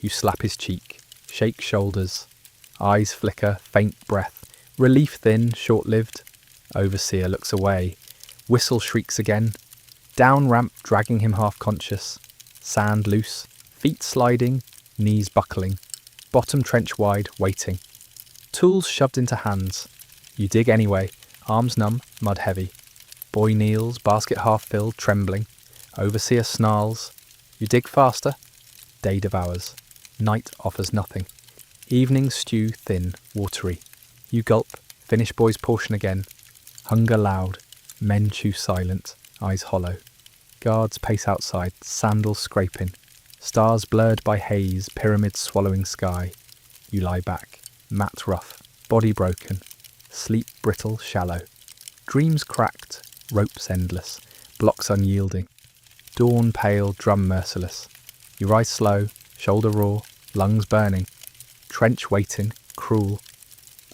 You slap his cheek, shake shoulders. Eyes flicker, faint breath. Relief thin, short-lived. Overseer looks away. Whistle shrieks again. Down ramp, dragging him half-conscious. Sand loose, feet sliding, knees buckling. Bottom trench wide, waiting. Tools shoved into hands. You dig anyway, arms numb, mud heavy. Boy kneels, basket half filled, trembling. Overseer snarls. You dig faster. Day devours. Night offers nothing. Evening stew thin, watery. You gulp, finish boy's portion again. Hunger loud. Men chew silent, eyes hollow. Guards pace outside, sandals scraping. Stars blurred by haze, pyramids swallowing sky. You lie back, mat rough, body broken. Sleep brittle, shallow. Dreams cracked, ropes endless, blocks unyielding. Dawn pale, drum merciless. You rise slow, shoulder raw, lungs burning. Trench waiting, cruel.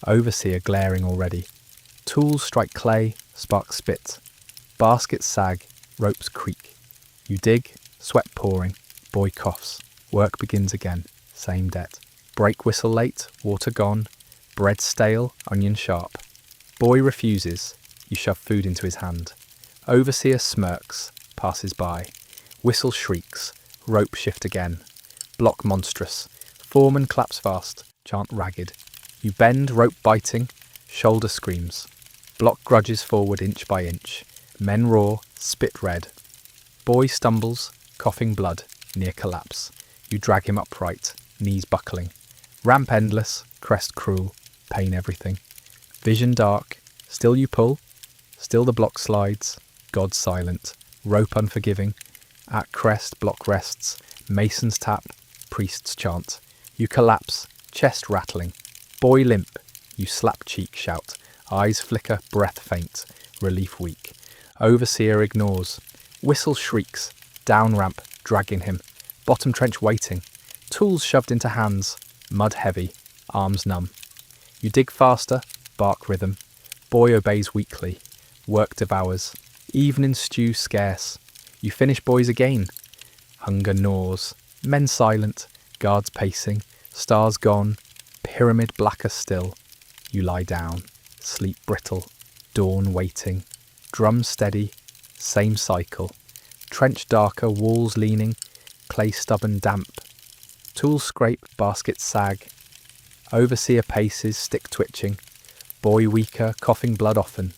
Overseer glaring already. Tools strike clay, sparks spit. Baskets sag, ropes creak. You dig, sweat pouring. Boy coughs. Work begins again. Same debt. Brake whistle late, water gone. Bread stale, onion sharp. Boy refuses. You shove food into his hand. Overseer smirks, passes by. Whistle shrieks. Rope shift again. Block monstrous. Foreman claps fast. Chant ragged. You bend, rope biting. Shoulder screams. Block grudges forward inch by inch. Men roar, spit red. Boy stumbles, coughing blood, near collapse. You drag him upright, knees buckling. Ramp endless, crest cruel, pain everything. Vision dark, still you pull. Still the block slides, God silent, rope unforgiving. At crest, block rests, masons tap, priests chant. You collapse, chest rattling. Boy limp, you slap cheek, shout. Eyes flicker, breath faint, relief weak. Overseer ignores. Whistle shrieks, down ramp, dragging him. Bottom trench waiting. Tools shoved into hands, mud heavy, arms numb. You dig faster, bark rhythm. Boy obeys weakly. Work devours. Evening stew scarce. You finish boys again. Hunger gnaws. Men silent, guards pacing. Stars gone, pyramid blacker still. You lie down. Sleep brittle, dawn waiting, drum steady, same cycle, trench darker, walls leaning, clay stubborn damp. Tools scrape, baskets sag. Overseer paces, stick twitching. Boy weaker, coughing blood often.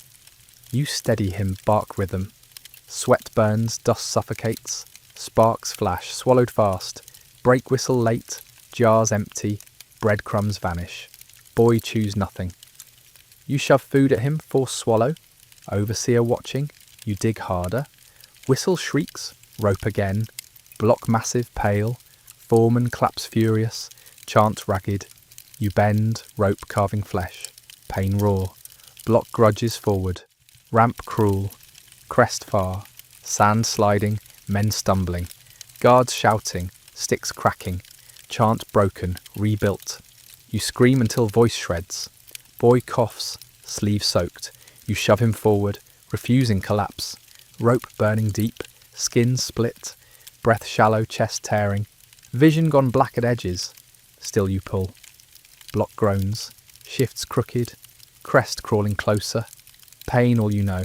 You steady him, bark rhythm. Sweat burns, dust suffocates. Sparks flash, swallowed fast. Brake whistle late, jars empty. Breadcrumbs vanish. Boy chews nothing. You shove food at him, force swallow. Overseer watching, you dig harder. Whistle shrieks, rope again. Block massive, pale. Foreman claps furious, chant ragged. You bend, rope carving flesh. Pain raw. Block grudges forward. Ramp cruel. Crest far. Sand sliding, men stumbling. Guards shouting, sticks cracking. Chant broken, rebuilt. You scream until voice shreds. Boy coughs, sleeve soaked. You shove him forward, refusing collapse. Rope burning deep, skin split. Breath shallow, chest tearing. Vision gone black at edges. Still you pull. Block groans, shifts crooked. Crest crawling closer. Pain all you know.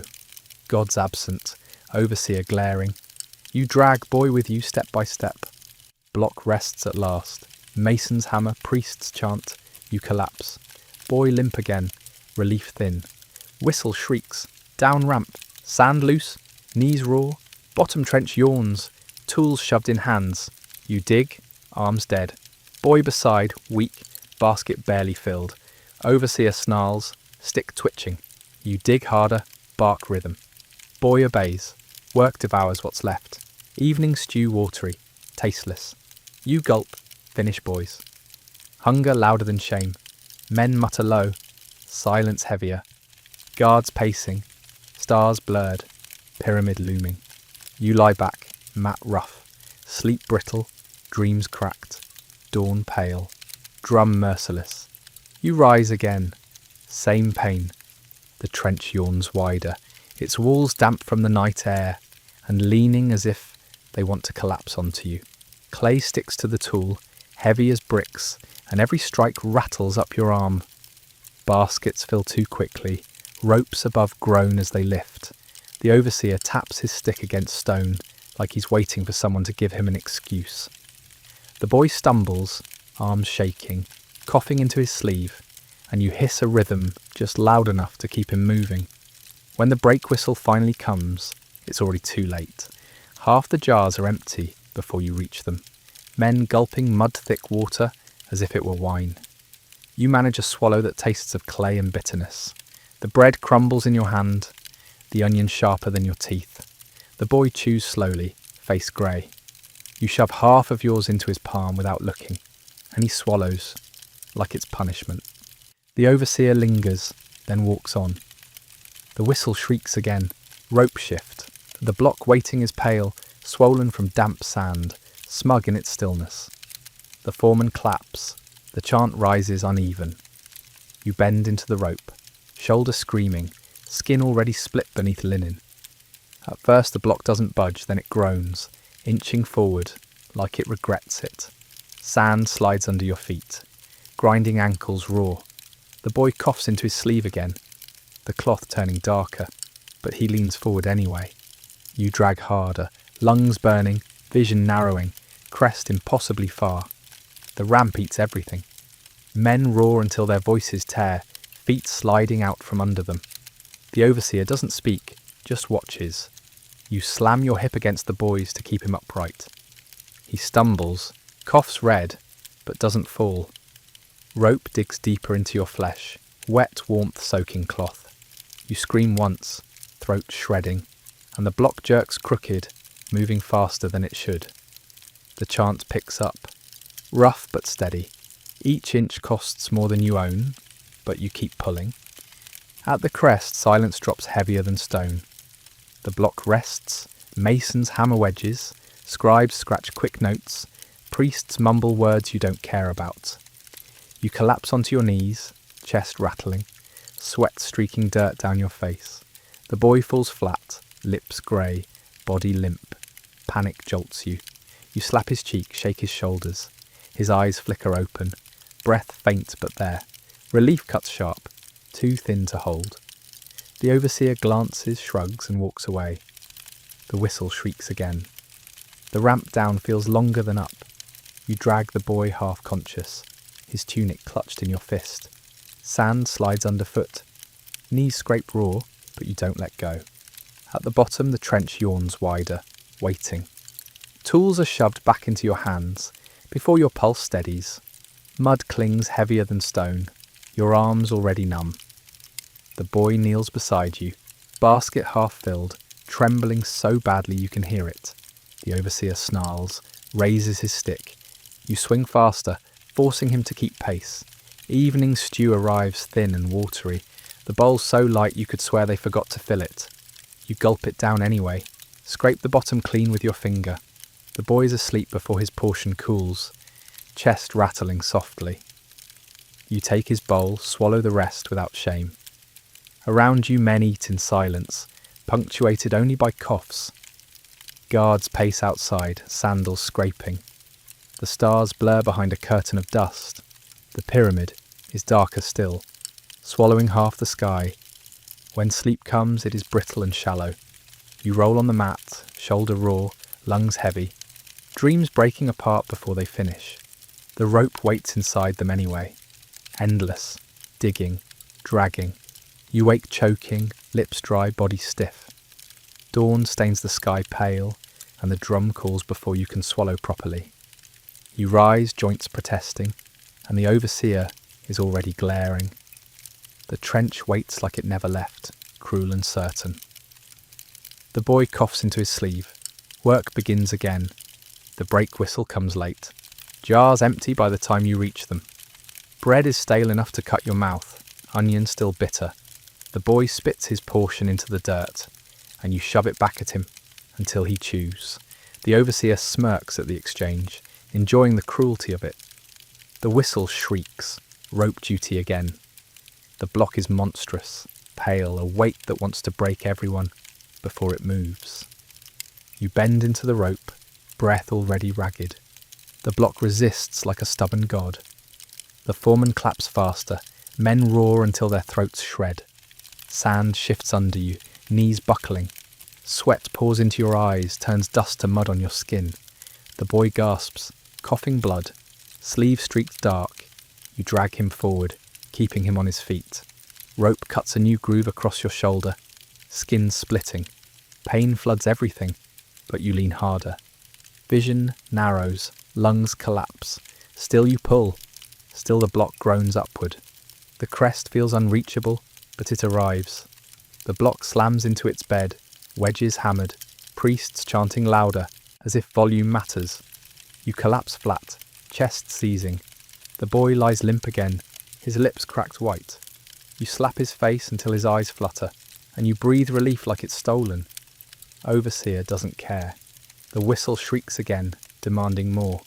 God's absent, overseer glaring. You drag boy with you step by step. Block rests at last. Mason's hammer, priest's chant. You collapse. Boy limp again, relief thin. Whistle shrieks, down ramp, sand loose, knees raw. Bottom trench yawns, tools shoved in hands. You dig, arms dead. Boy beside, weak, basket barely filled. Overseer snarls, stick twitching. You dig harder, bark rhythm. Boy obeys. Work devours what's left. Evening stew watery, tasteless. You gulp, finish boys. Hunger louder than shame. Men mutter low, silence heavier. Guards pacing, stars blurred, pyramid looming. You lie back, mat rough, sleep brittle, dreams cracked, dawn pale, drum merciless. You rise again, same pain. The trench yawns wider, its walls damp from the night air, and leaning as if they want to collapse onto you. Clay sticks to the tool, heavy as bricks, and every strike rattles up your arm. Baskets fill too quickly, ropes above groan as they lift. The overseer taps his stick against stone, like he's waiting for someone to give him an excuse. The boy stumbles, arms shaking, coughing into his sleeve, and you hiss a rhythm just loud enough to keep him moving. When the brake whistle finally comes, it's already too late. Half the jars are empty before you reach them. Men gulping mud-thick water as if it were wine. You manage a swallow that tastes of clay and bitterness. The bread crumbles in your hand, the onion sharper than your teeth. The boy chews slowly, face grey. You shove half of yours into his palm without looking, and he swallows, like it's punishment. The overseer lingers, then walks on. The whistle shrieks again, rope shift. The block waiting is pale, swollen from damp sand, smug in its stillness. The foreman claps, the chant rises uneven. You bend into the rope, shoulder screaming, skin already split beneath linen. At first the block doesn't budge, then it groans, inching forward, like it regrets it. Sand slides under your feet. Grinding ankles raw. The boy coughs into his sleeve again, the cloth turning darker, but he leans forward anyway. You drag harder, lungs burning, vision narrowing, crest impossibly far. The ramp eats everything. Men roar until their voices tear, feet sliding out from under them. The overseer doesn't speak, just watches. You slam your hip against the boy's to keep him upright. He stumbles, coughs red, but doesn't fall. Rope digs deeper into your flesh, wet warmth-soaking cloth. You scream once, throat shredding, and the block jerks crooked, moving faster than it should. The chant picks up, rough but steady. Each inch costs more than you own, but you keep pulling. At the crest, silence drops heavier than stone. The block rests, masons hammer wedges, scribes scratch quick notes, priests mumble words you don't care about. You collapse onto your knees, chest rattling, sweat streaking dirt down your face. The boy falls flat, lips grey, body limp. Panic jolts you. You slap his cheek, shake his shoulders. His eyes flicker open, breath faint but there. Relief cuts sharp, too thin to hold. The overseer glances, shrugs and walks away. The whistle shrieks again. The ramp down feels longer than up. You drag the boy half conscious, his tunic clutched in your fist. Sand slides underfoot. Knees scrape raw, but you don't let go. At the bottom, the trench yawns wider, waiting. Tools are shoved back into your hands before your pulse steadies. Mud clings heavier than stone, your arms already numb. The boy kneels beside you, basket half filled, trembling so badly you can hear it. The overseer snarls, raises his stick. You swing faster, forcing him to keep pace. Evening stew arrives thin and watery, the bowl so light you could swear they forgot to fill it. You gulp it down anyway, scrape the bottom clean with your finger. The boy's asleep before his portion cools, chest rattling softly. You take his bowl, swallow the rest without shame. Around you men eat in silence, punctuated only by coughs. Guards pace outside, sandals scraping. The stars blur behind a curtain of dust. The pyramid is darker still, swallowing half the sky. When sleep comes, it is brittle and shallow. You roll on the mat, shoulder raw, lungs heavy, dreams breaking apart before they finish. The rope waits inside them anyway, endless, digging, dragging. You wake choking, lips dry, body stiff. Dawn stains the sky pale, and the drum calls before you can swallow properly. You rise, joints protesting, and the overseer is already glaring. The trench waits like it never left, cruel and certain. The boy coughs into his sleeve. Work begins again. The brake whistle comes late. Jars empty by the time you reach them. Bread is stale enough to cut your mouth, onion still bitter. The boy spits his portion into the dirt, and you shove it back at him until he chews. The overseer smirks at the exchange, enjoying the cruelty of it. The whistle shrieks, rope duty again. The block is monstrous, pale, a weight that wants to break everyone before it moves. You bend into the rope, breath already ragged. The block resists like a stubborn god. The foreman claps faster, men roar until their throats shred. Sand shifts under you, knees buckling. Sweat pours into your eyes, turns dust to mud on your skin. The boy gasps, coughing blood, sleeve streaked dark. You drag him forward, keeping him on his feet. Rope cuts a new groove across your shoulder, skin splitting. Pain floods everything, but you lean harder. Vision narrows, lungs collapse. Still you pull, still the block groans upward. The crest feels unreachable, but it arrives. The block slams into its bed, wedges hammered, priests chanting louder, as if volume matters. You collapse flat, chest seizing. The boy lies limp again, his lips cracked white. You slap his face until his eyes flutter, and you breathe relief like it's stolen. Overseer doesn't care. The whistle shrieks again, demanding more.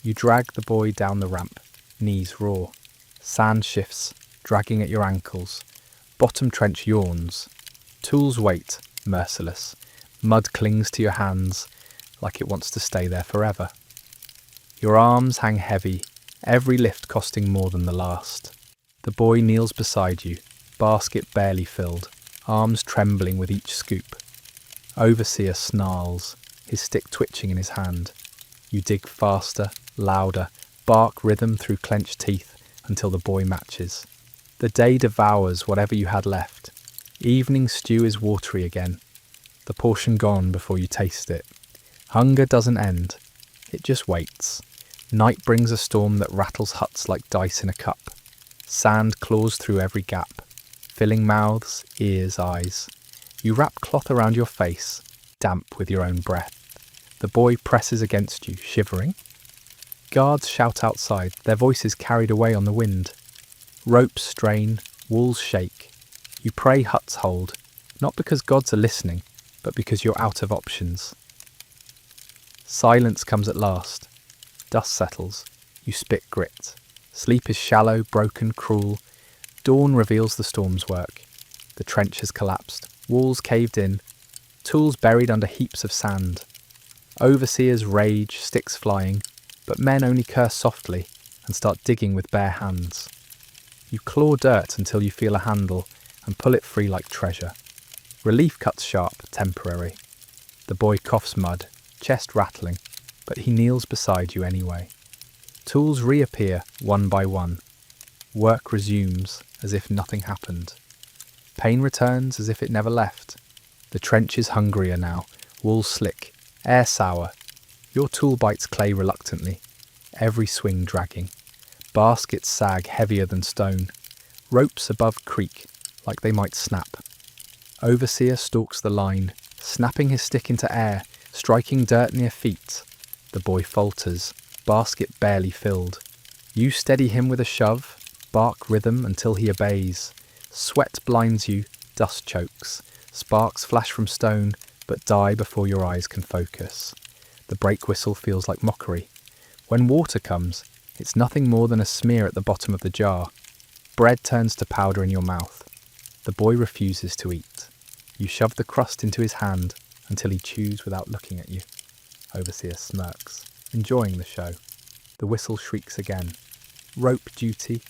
You drag the boy down the ramp, knees raw. Sand shifts, dragging at your ankles. Bottom trench yawns. Tools wait, merciless. Mud clings to your hands, like it wants to stay there forever. Your arms hang heavy, every lift costing more than the last. The boy kneels beside you, basket barely filled, arms trembling with each scoop. Overseer snarls, his stick twitching in his hand. You dig faster, louder, bark rhythm through clenched teeth until the boy matches. The day devours whatever you had left. Evening stew is watery again, the portion gone before you taste it. Hunger doesn't end, it just waits. Night brings a storm that rattles huts like dice in a cup. Sand claws through every gap, filling mouths, ears, eyes. You wrap cloth around your face, damp with your own breath. The boy presses against you, shivering. Guards shout outside, their voices carried away on the wind. Ropes strain, walls shake. You pray huts hold, not because gods are listening, but because you're out of options. Silence comes at last. Dust settles. You spit grit. Sleep is shallow, broken, cruel. Dawn reveals the storm's work. The trench has collapsed. Walls caved in. Tools buried under heaps of sand. Overseers rage, sticks flying, but men only curse softly and start digging with bare hands. You claw dirt until you feel a handle and pull it free like treasure. Relief cuts sharp, temporary. The boy coughs mud, chest rattling. but he kneels beside you anyway. Tools reappear one by one. Work resumes as if nothing happened. Pain returns as if it never left. The trench is hungrier now, walls slick, air sour. Your tool bites clay reluctantly, every swing dragging. Baskets sag heavier than stone. Ropes above creak, like they might snap. Overseer stalks the line, snapping his stick into air, striking dirt near feet. The boy falters, basket barely filled. You steady him with a shove, bark rhythm until he obeys. Sweat blinds you, dust chokes. Sparks flash from stone, but die before your eyes can focus. The brake whistle feels like mockery. When water comes, it's nothing more than a smear at the bottom of the jar. Bread turns to powder in your mouth. The boy refuses to eat. You shove the crust into his hand until he chews without looking at you. Overseer smirks, enjoying the show. The whistle shrieks again. Rope duty.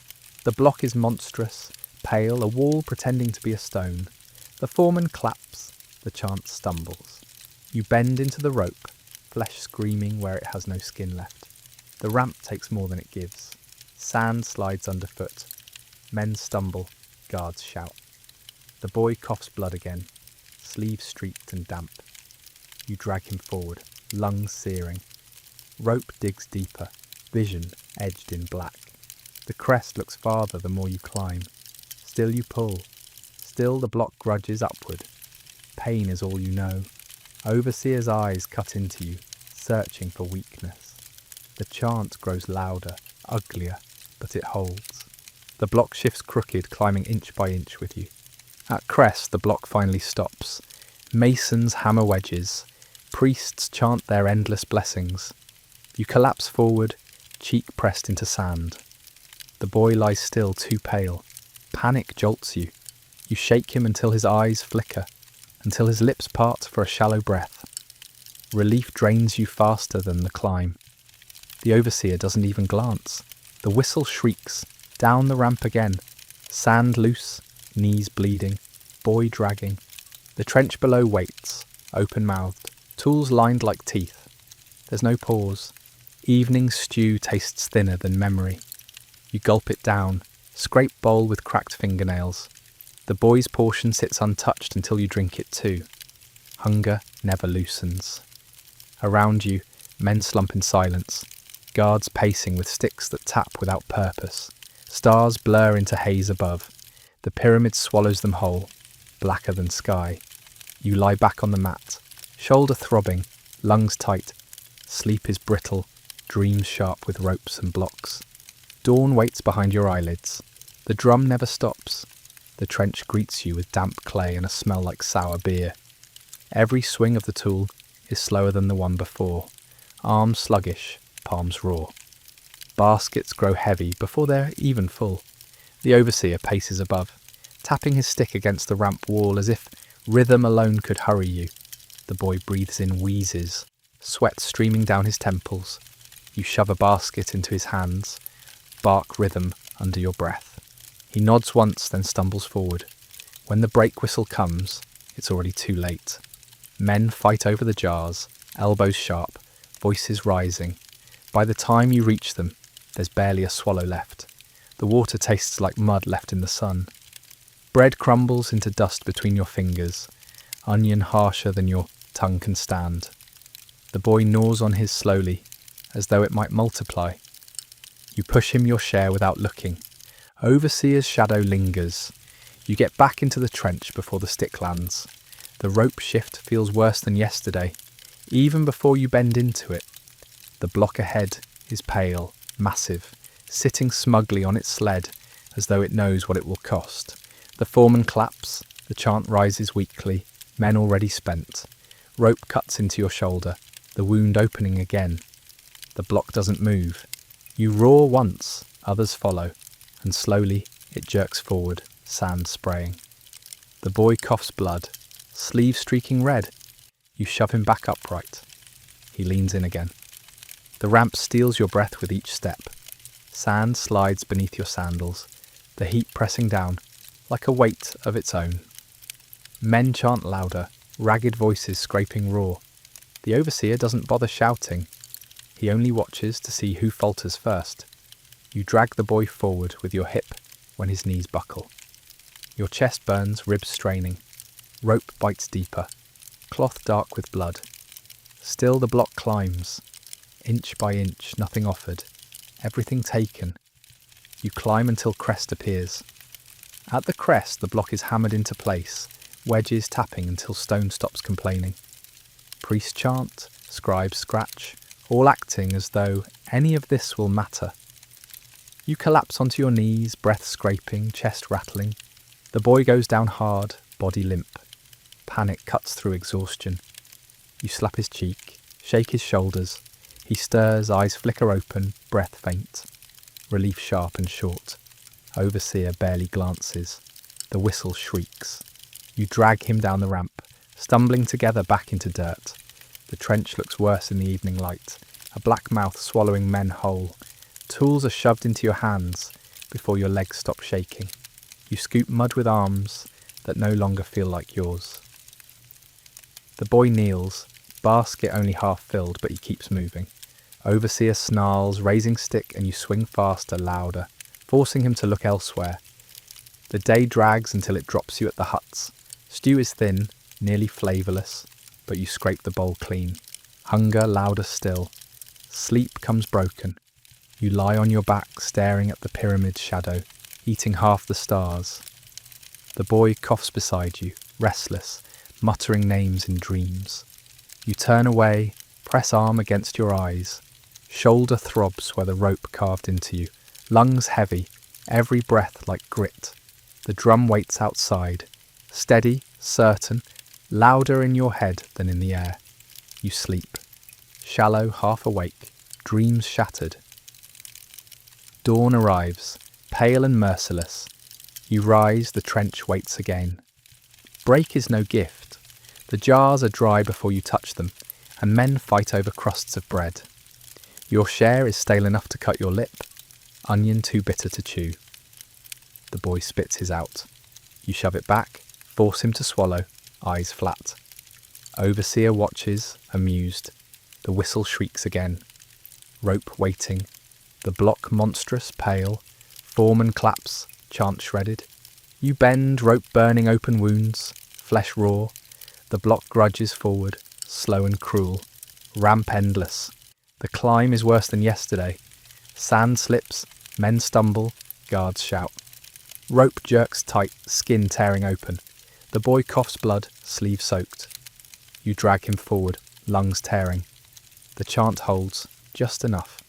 The block is monstrous, pale, a wall pretending to be a stone. The foreman claps, the chant stumbles. You bend into the rope, flesh screaming where it has no skin left. The ramp takes more than it gives. Sand slides underfoot. Men stumble, guards shout. The boy coughs blood again, sleeves streaked and damp. You drag him forward, lungs searing. Rope digs deeper, vision edged in black. The crest looks farther the more you climb. Still you pull. Still the block grudges upward. Pain is all you know. Overseer's eyes cut into you, searching for weakness. The chant grows louder, uglier, but it holds. The block shifts crooked, climbing inch by inch with you. At crest, the block finally stops. Masons hammer wedges. Priests chant their endless blessings. You collapse forward, cheek pressed into sand. The boy lies still, too pale. Panic jolts you. You shake him until his eyes flicker, until his lips part for a shallow breath. Relief drains you faster than the climb. The overseer doesn't even glance. The whistle shrieks, down the ramp again. Sand loose, knees bleeding, boy dragging. The trench below waits, open-mouthed, tools lined like teeth. There's no pause. Evening stew tastes thinner than memory. You gulp it down, scrape bowl with cracked fingernails. The boy's portion sits untouched until you drink it too. Hunger never loosens. Around you, men slump in silence, guards pacing with sticks that tap without purpose. Stars blur into haze above. The pyramid swallows them whole, blacker than sky. You lie back on the mat, shoulder throbbing, lungs tight. Sleep is brittle, dreams sharp with ropes and blocks. Dawn waits behind your eyelids. The drum never stops. The trench greets you with damp clay and a smell like sour beer. Every swing of the tool is slower than the one before. Arms sluggish, palms raw. Baskets grow heavy before they're even full. The overseer paces above, tapping his stick against the ramp wall as if rhythm alone could hurry you. The boy breathes in wheezes, sweat streaming down his temples. You shove a basket into his hands, bark rhythm under your breath. He nods once, then stumbles forward. When the brake whistle comes, it's already too late. Men fight over the jars, elbows sharp, voices rising. By the time you reach them, there's barely a swallow left. The water tastes like mud left in the sun. Bread crumbles into dust between your fingers, onion harsher than your tongue can stand. The boy gnaws on his slowly, as though it might multiply. You push him your share without looking. Overseer's shadow lingers. You get back into the trench before the stick lands. The rope shift feels worse than yesterday, even before you bend into it. The block ahead is pale, massive, sitting smugly on its sled as though it knows what it will cost. The foreman claps, the chant rises weakly, men already spent. Rope cuts into your shoulder, the wound opening again. The block doesn't move. You roar once, others follow, and slowly it jerks forward, sand spraying. The boy coughs blood, sleeve streaking red. You shove him back upright. He leans in again. The ramp steals your breath with each step. Sand slides beneath your sandals, the heat pressing down, like a weight of its own. Men chant louder, ragged voices scraping raw. The overseer doesn't bother shouting. He only watches to see who falters first. You drag the boy forward with your hip when his knees buckle. Your chest burns, ribs straining. Rope bites deeper. Cloth dark with blood. Still the block climbs. Inch by inch, nothing offered. Everything taken. You climb until crest appears. At the crest, the block is hammered into place, wedges tapping until stone stops complaining. Priest chant, scribe scratch, all acting as though any of this will matter. You collapse onto your knees, breath scraping, chest rattling. The boy goes down hard, body limp. Panic cuts through exhaustion. You slap his cheek, shake his shoulders. He stirs, eyes flicker open, breath faint. Relief sharp and short. Overseer barely glances. The whistle shrieks. You drag him down the ramp, stumbling together back into dirt. The trench looks worse in the evening light, a black mouth swallowing men whole. Tools are shoved into your hands before your legs stop shaking. You scoop mud with arms that no longer feel like yours. The boy kneels, basket only half filled, but he keeps moving. Overseer snarls, raising stick, and you swing faster, louder, forcing him to look elsewhere. The day drags until it drops you at the huts. Stew is thin, nearly flavourless, but you scrape the bowl clean. Hunger louder still. Sleep comes broken. You lie on your back, staring at the pyramid's shadow, eating half the stars. The boy coughs beside you, restless, muttering names in dreams. You turn away, press arm against your eyes. Shoulder throbs where the rope carved into you. Lungs heavy, every breath like grit. The drum waits outside. Steady, certain, louder in your head than in the air. You sleep. Shallow, half awake, dreams shattered. Dawn arrives, pale and merciless. You rise, the trench waits again. Break is no gift. The jars are dry before you touch them, and men fight over crusts of bread. Your share is stale enough to cut your lip, onion too bitter to chew. The boy spits his out. You shove it back, force him to swallow, eyes flat. Overseer watches, amused. The whistle shrieks again. Rope waiting. The block monstrous, pale. Foreman claps, chant shredded. You bend, rope burning open wounds, flesh raw. The block grudges forward, slow and cruel. Ramp endless. The climb is worse than yesterday. Sand slips, men stumble, guards shout. Rope jerks tight, skin tearing open. The boy coughs blood, sleeve soaked. You drag him forward, lungs tearing. The chant holds, just enough.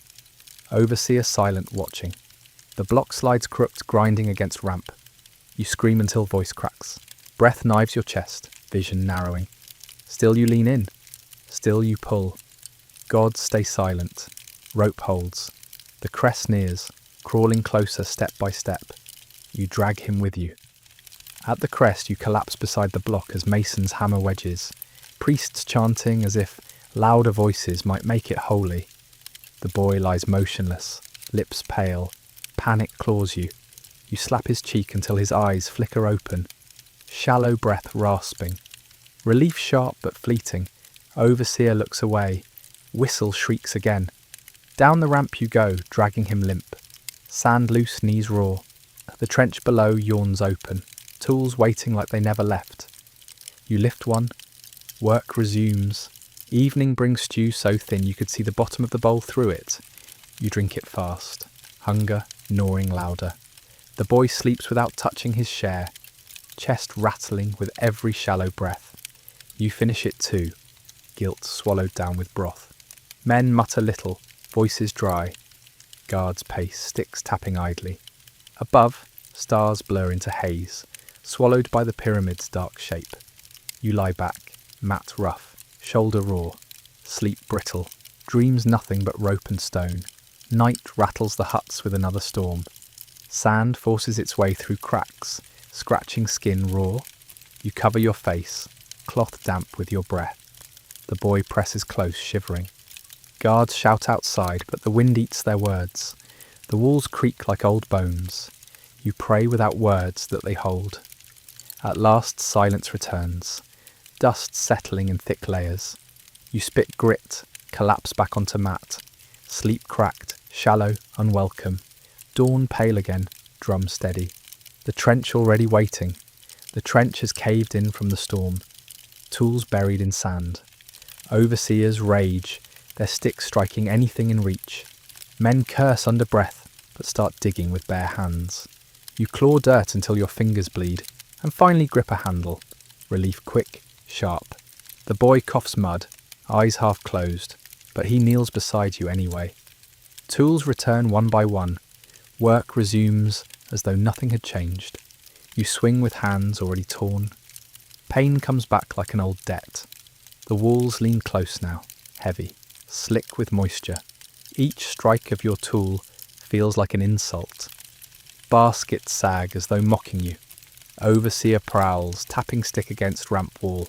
Overseer silent, watching. The block slides crooked, grinding against ramp. You scream until voice cracks. Breath knives your chest, vision narrowing. Still you lean in. Still you pull. Gods stay silent. Rope holds. The crest nears, crawling closer step by step. You drag him with you. At the crest you collapse beside the block as masons hammer wedges. Priests chanting as if louder voices might make it holy. The boy lies motionless, lips pale. Panic claws you. You slap his cheek until his eyes flicker open. Shallow breath rasping. Relief sharp but fleeting. Overseer looks away. Whistle shrieks again. Down the ramp you go, dragging him limp. Sand loose, knees raw. The trench below yawns open. Tools waiting like they never left. You lift one. Work resumes. Evening brings stew so thin you could see the bottom of the bowl through it. You drink it fast. Hunger gnawing louder. The boy sleeps without touching his share. Chest rattling with every shallow breath. You finish it too. Guilt swallowed down with broth. Men mutter little, voices dry. Guards pace, sticks tapping idly. Above, stars blur into haze, swallowed by the pyramid's dark shape. You lie back, mat rough, shoulder raw, sleep brittle, dreams nothing but rope and stone. Night rattles the huts with another storm. Sand forces its way through cracks, scratching skin raw. You cover your face, cloth damp with your breath. The boy presses close, shivering. Guards shout outside, but the wind eats their words. The walls creak like old bones. You pray without words that they hold. At last silence returns, dust settling in thick layers. You spit grit, collapse back onto mat. Sleep cracked, shallow, unwelcome. Dawn pale again, drum steady. The trench already waiting. The trench has caved in from the storm. Tools buried in sand. Overseers rage, their sticks striking anything in reach. Men curse under breath, but start digging with bare hands. You claw dirt until your fingers bleed, and finally grip a handle. Relief quick, sharp. The boy coughs mud, eyes half closed, but he kneels beside you anyway. Tools return one by one. Work resumes as though nothing had changed. You swing with hands already torn. Pain comes back like an old debt. The walls lean close now, heavy, slick with moisture. Each strike of your tool feels like an insult. Baskets sag as though mocking you. Overseer prowls, tapping stick against ramp wall.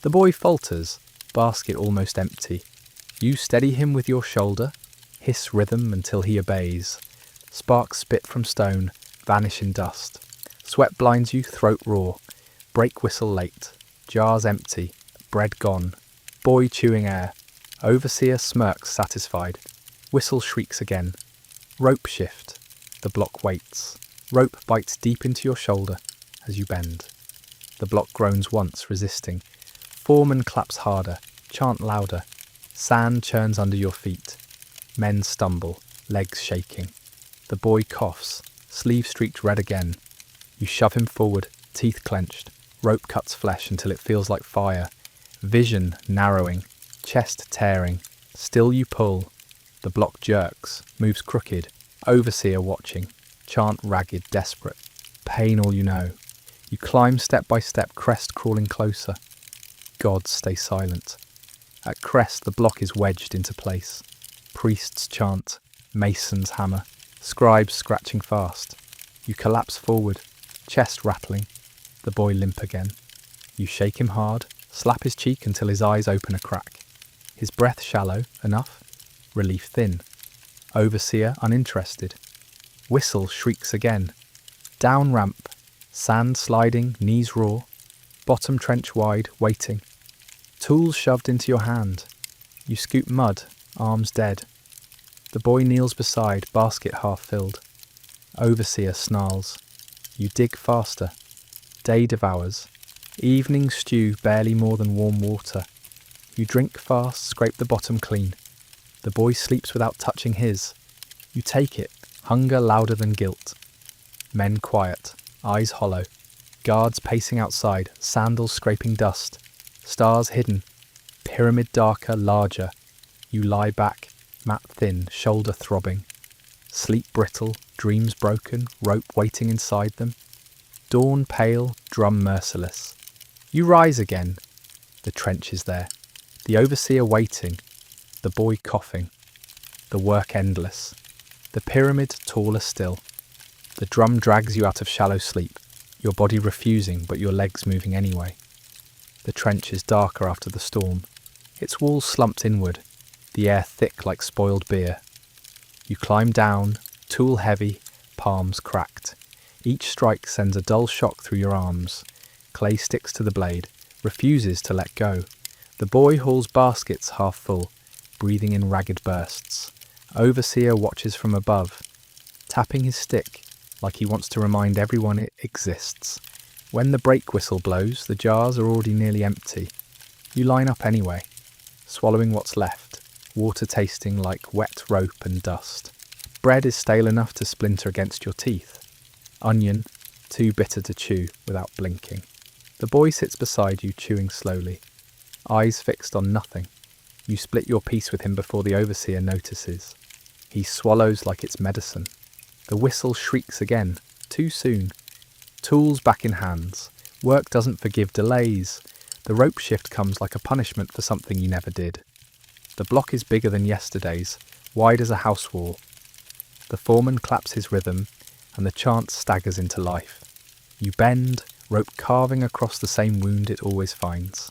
The boy falters, basket almost empty. You steady him with your shoulder, hiss rhythm until he obeys. Sparks spit from stone, vanish in dust. Sweat blinds you, throat raw. Brake whistle late. Jars empty. Bread gone. Boy chewing air. Overseer smirks satisfied. Whistle shrieks again. Rope shift. The block waits. Rope bites deep into your shoulder as you bend. The block groans once, resisting. Foreman claps harder. Chant louder. Sand churns under your feet. Men stumble, legs shaking. The boy coughs, sleeve streaked red again. You shove him forward, teeth clenched. Rope cuts flesh until it feels like fire. Vision narrowing, chest tearing. Still you pull. The block jerks, moves crooked. Overseer watching. Chant ragged, desperate. Pain all you know. You climb step by step, crest crawling closer. Gods stay silent. At crest the block is wedged into place. Priests chant, masons hammer, scribes scratching fast. You collapse forward, chest rattling. The boy limp again. You shake him hard, slap his cheek until his eyes open a crack. His breath shallow, enough. Relief thin. Overseer uninterested. Whistle shrieks again. Down ramp. Sand sliding, knees raw. Bottom trench wide, waiting. Tools shoved into your hand. You scoop mud, arms dead. The boy kneels beside, basket half filled. Overseer snarls. You dig faster. Day devours. Evening stew barely more than warm water. You drink fast, scrape the bottom clean. The boy sleeps without touching his. You take it, hunger louder than guilt. Men quiet, eyes hollow. Guards pacing outside, sandals scraping dust. Stars hidden. Pyramid darker, larger. You lie back, mat thin, shoulder throbbing. Sleep brittle, dreams broken, rope waiting inside them. Dawn pale, drum merciless. You rise again. The trench is there. The overseer waiting. The boy coughing. The work endless. The pyramid taller still. The drum drags you out of shallow sleep, your body refusing but your legs moving anyway. The trench is darker after the storm. Its walls slumped inward, the air thick like spoiled beer. You climb down, tool heavy, palms cracked. Each strike sends a dull shock through your arms. Clay sticks to the blade, refuses to let go. The boy hauls baskets half full, breathing in ragged bursts. Overseer watches from above, tapping his stick like he wants to remind everyone it exists. When the brake whistle blows, the jars are already nearly empty. You line up anyway, swallowing what's left, water tasting like wet rope and dust. Bread is stale enough to splinter against your teeth. Onion, too bitter to chew without blinking. The boy sits beside you, chewing slowly, eyes fixed on nothing. You split your piece with him before the overseer notices. He swallows like it's medicine. The whistle shrieks again, too soon. Tools back in hands. Work doesn't forgive delays. The rope shift comes like a punishment for something you never did. The block is bigger than yesterday's, wide as a house wall. The foreman claps his rhythm, and the chant staggers into life. You bend, rope carving across the same wound it always finds.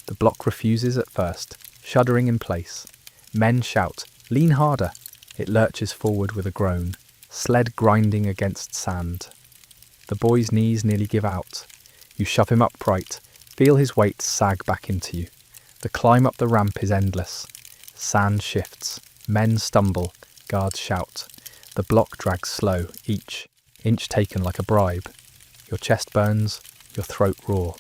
The block refuses at first, shuddering in place. Men shout, "Lean harder!" It lurches forward with a groan, sled grinding against sand. The boy's knees nearly give out. You shove him upright, feel his weight sag back into you. The climb up the ramp is endless. Sand shifts. Men stumble, guards shout. The block drags slow, each inch taken like a bribe. Your chest burns, your throat raw.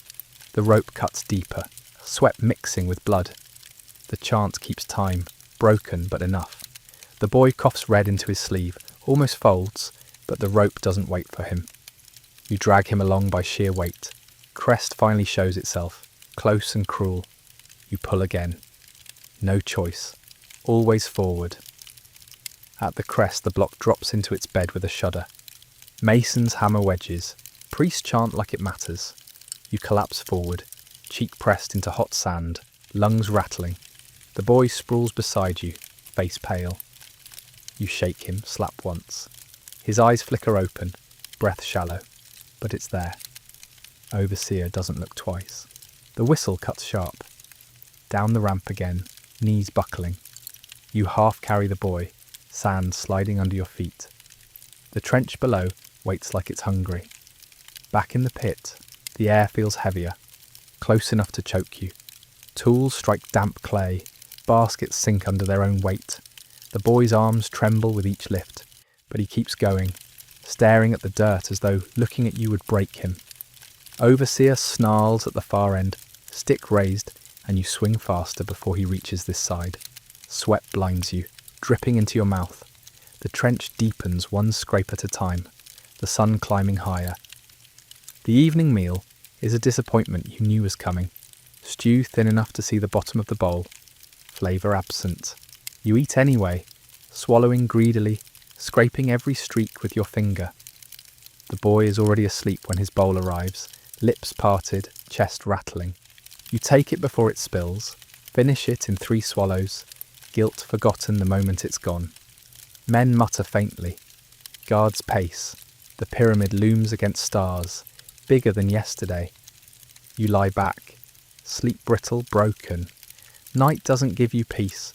The rope cuts deeper, sweat mixing with blood. The chant keeps time, broken but enough. The boy coughs red into his sleeve, almost folds, but the rope doesn't wait for him. You drag him along by sheer weight. Crest finally shows itself, close and cruel. You pull again. No choice. Always forward. At the crest, the block drops into its bed with a shudder. Masons hammer wedges. Priests chant like it matters. You collapse forward, cheek pressed into hot sand, lungs rattling. The boy sprawls beside you, face pale. You shake him, slap once. His eyes flicker open, breath shallow, but it's there. Overseer doesn't look twice. The whistle cuts sharp. Down the ramp again, knees buckling. You half carry the boy, sand sliding under your feet. The trench below waits like it's hungry. Back in the pit, the air feels heavier, close enough to choke you. Tools strike damp clay, baskets sink under their own weight. The boy's arms tremble with each lift, but he keeps going, staring at the dirt as though looking at you would break him. Overseer snarls at the far end, stick raised, and you swing faster before he reaches this side. Sweat blinds you, dripping into your mouth. The trench deepens one scrape at a time, the sun climbing higher. The evening meal is a disappointment you knew was coming. Stew thin enough to see the bottom of the bowl, flavour absent. You eat anyway, swallowing greedily, scraping every streak with your finger. The boy is already asleep when his bowl arrives, lips parted, chest rattling. You take it before it spills, finish it in 3 swallows, guilt forgotten the moment it's gone. Men mutter faintly. Guards pace. The pyramid looms against stars, bigger than yesterday. You lie back, sleep brittle, broken. Night doesn't give you peace.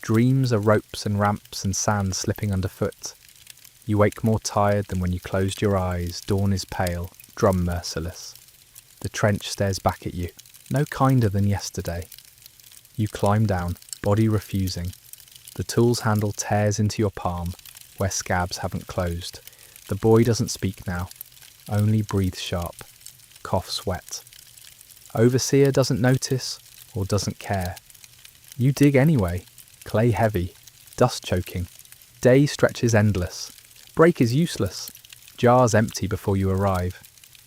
Dreams are ropes and ramps and sand slipping underfoot. You wake more tired than when you closed your eyes. Dawn is pale, drum merciless. The trench stares back at you, no kinder than yesterday. You climb down, body refusing. The tool's handle tears into your palm, where scabs haven't closed. The boy doesn't speak now, only breathes sharp, coughs wet. Overseer doesn't notice or doesn't care. You dig anyway, clay heavy, dust choking. Day stretches endless. Break is useless. Jars empty before you arrive.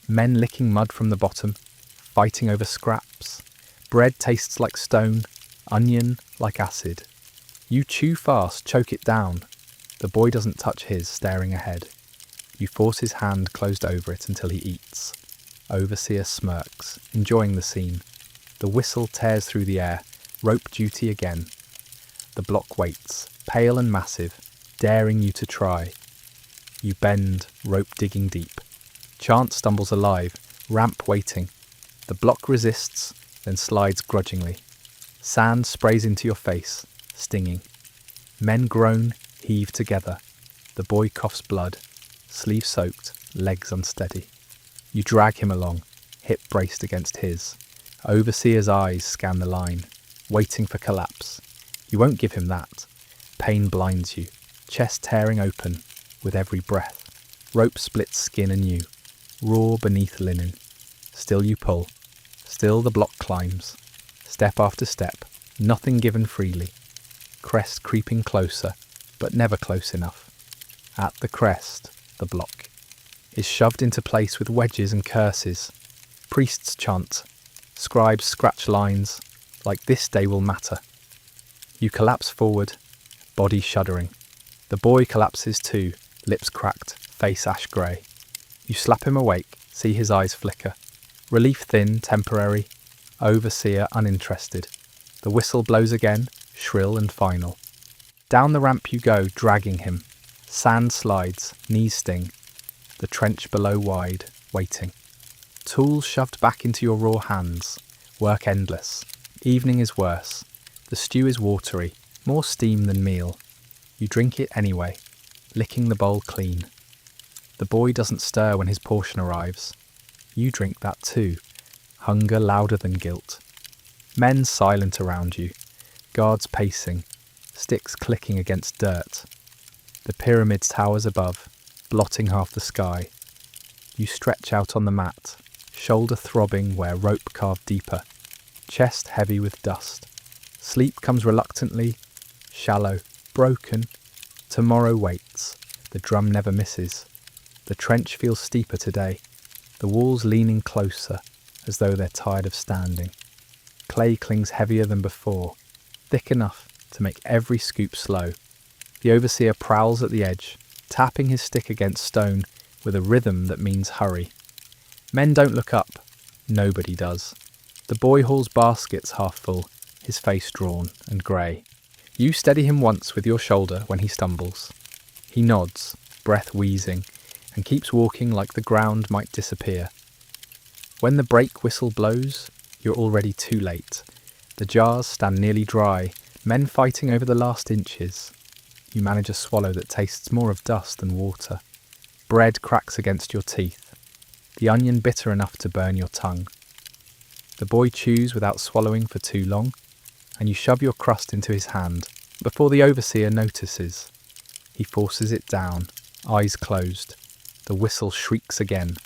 Men licking mud from the bottom, fighting over scraps. Bread tastes like stone, onion like acid. You chew fast, choke it down. The boy doesn't touch his, staring ahead. You force his hand closed over it until he eats. Overseer smirks, enjoying the scene. The whistle tears through the air, rope duty again. The block waits, pale and massive, daring you to try. You bend, rope digging deep. Chant stumbles alive, ramp waiting. The block resists, then slides grudgingly. Sand sprays into your face, stinging. Men groan, heave together. The boy coughs blood, sleeve soaked, legs unsteady. You drag him along, hip braced against his. Overseer's eyes scan the line, waiting for collapse. You won't give him that. Pain blinds you, chest tearing open with every breath. Rope splits skin anew, raw beneath linen. Still you pull. Still the block climbs. Step after step, nothing given freely. Crest creeping closer, but never close enough. At the crest, the block is shoved into place with wedges and curses. Priests chant. Scribes scratch lines, like this day will matter. You collapse forward, body shuddering. The boy collapses too, lips cracked, face ash grey. You slap him awake, see his eyes flicker. Relief thin, temporary. Overseer uninterested. The whistle blows again, shrill and final. Down the ramp you go, dragging him. Sand slides, knees sting. The trench below wide, waiting. Tools shoved back into your raw hands. Work endless. Evening is worse. The stew is watery, more steam than meal. You drink it anyway, licking the bowl clean. The boy doesn't stir when his portion arrives. You drink that too, hunger louder than guilt. Men silent around you, guards pacing. sticks clicking against dirt. The pyramid towers above, blotting half the sky. You stretch out on the mat, shoulder throbbing where rope carved deeper, chest heavy with dust. Sleep comes reluctantly, shallow, broken. Tomorrow waits. The drum never misses. The trench feels steeper today, the walls leaning closer, as though they're tired of standing. Clay clings heavier than before, thick enough to make every scoop slow. The overseer prowls at the edge, tapping his stick against stone with a rhythm that means hurry. Men don't look up. Nobody does. The boy hauls baskets half full, his face drawn and grey. You steady him once with your shoulder when he stumbles. He nods, breath wheezing, and keeps walking like the ground might disappear. When the brake whistle blows, you're already too late. The jars stand nearly dry, men fighting over the last inches. You manage a swallow that tastes more of dust than water. Bread cracks against your teeth, the onion bitter enough to burn your tongue. The boy chews without swallowing for too long, and you shove your crust into his hand before the overseer notices. He forces it down, eyes closed. The whistle shrieks again,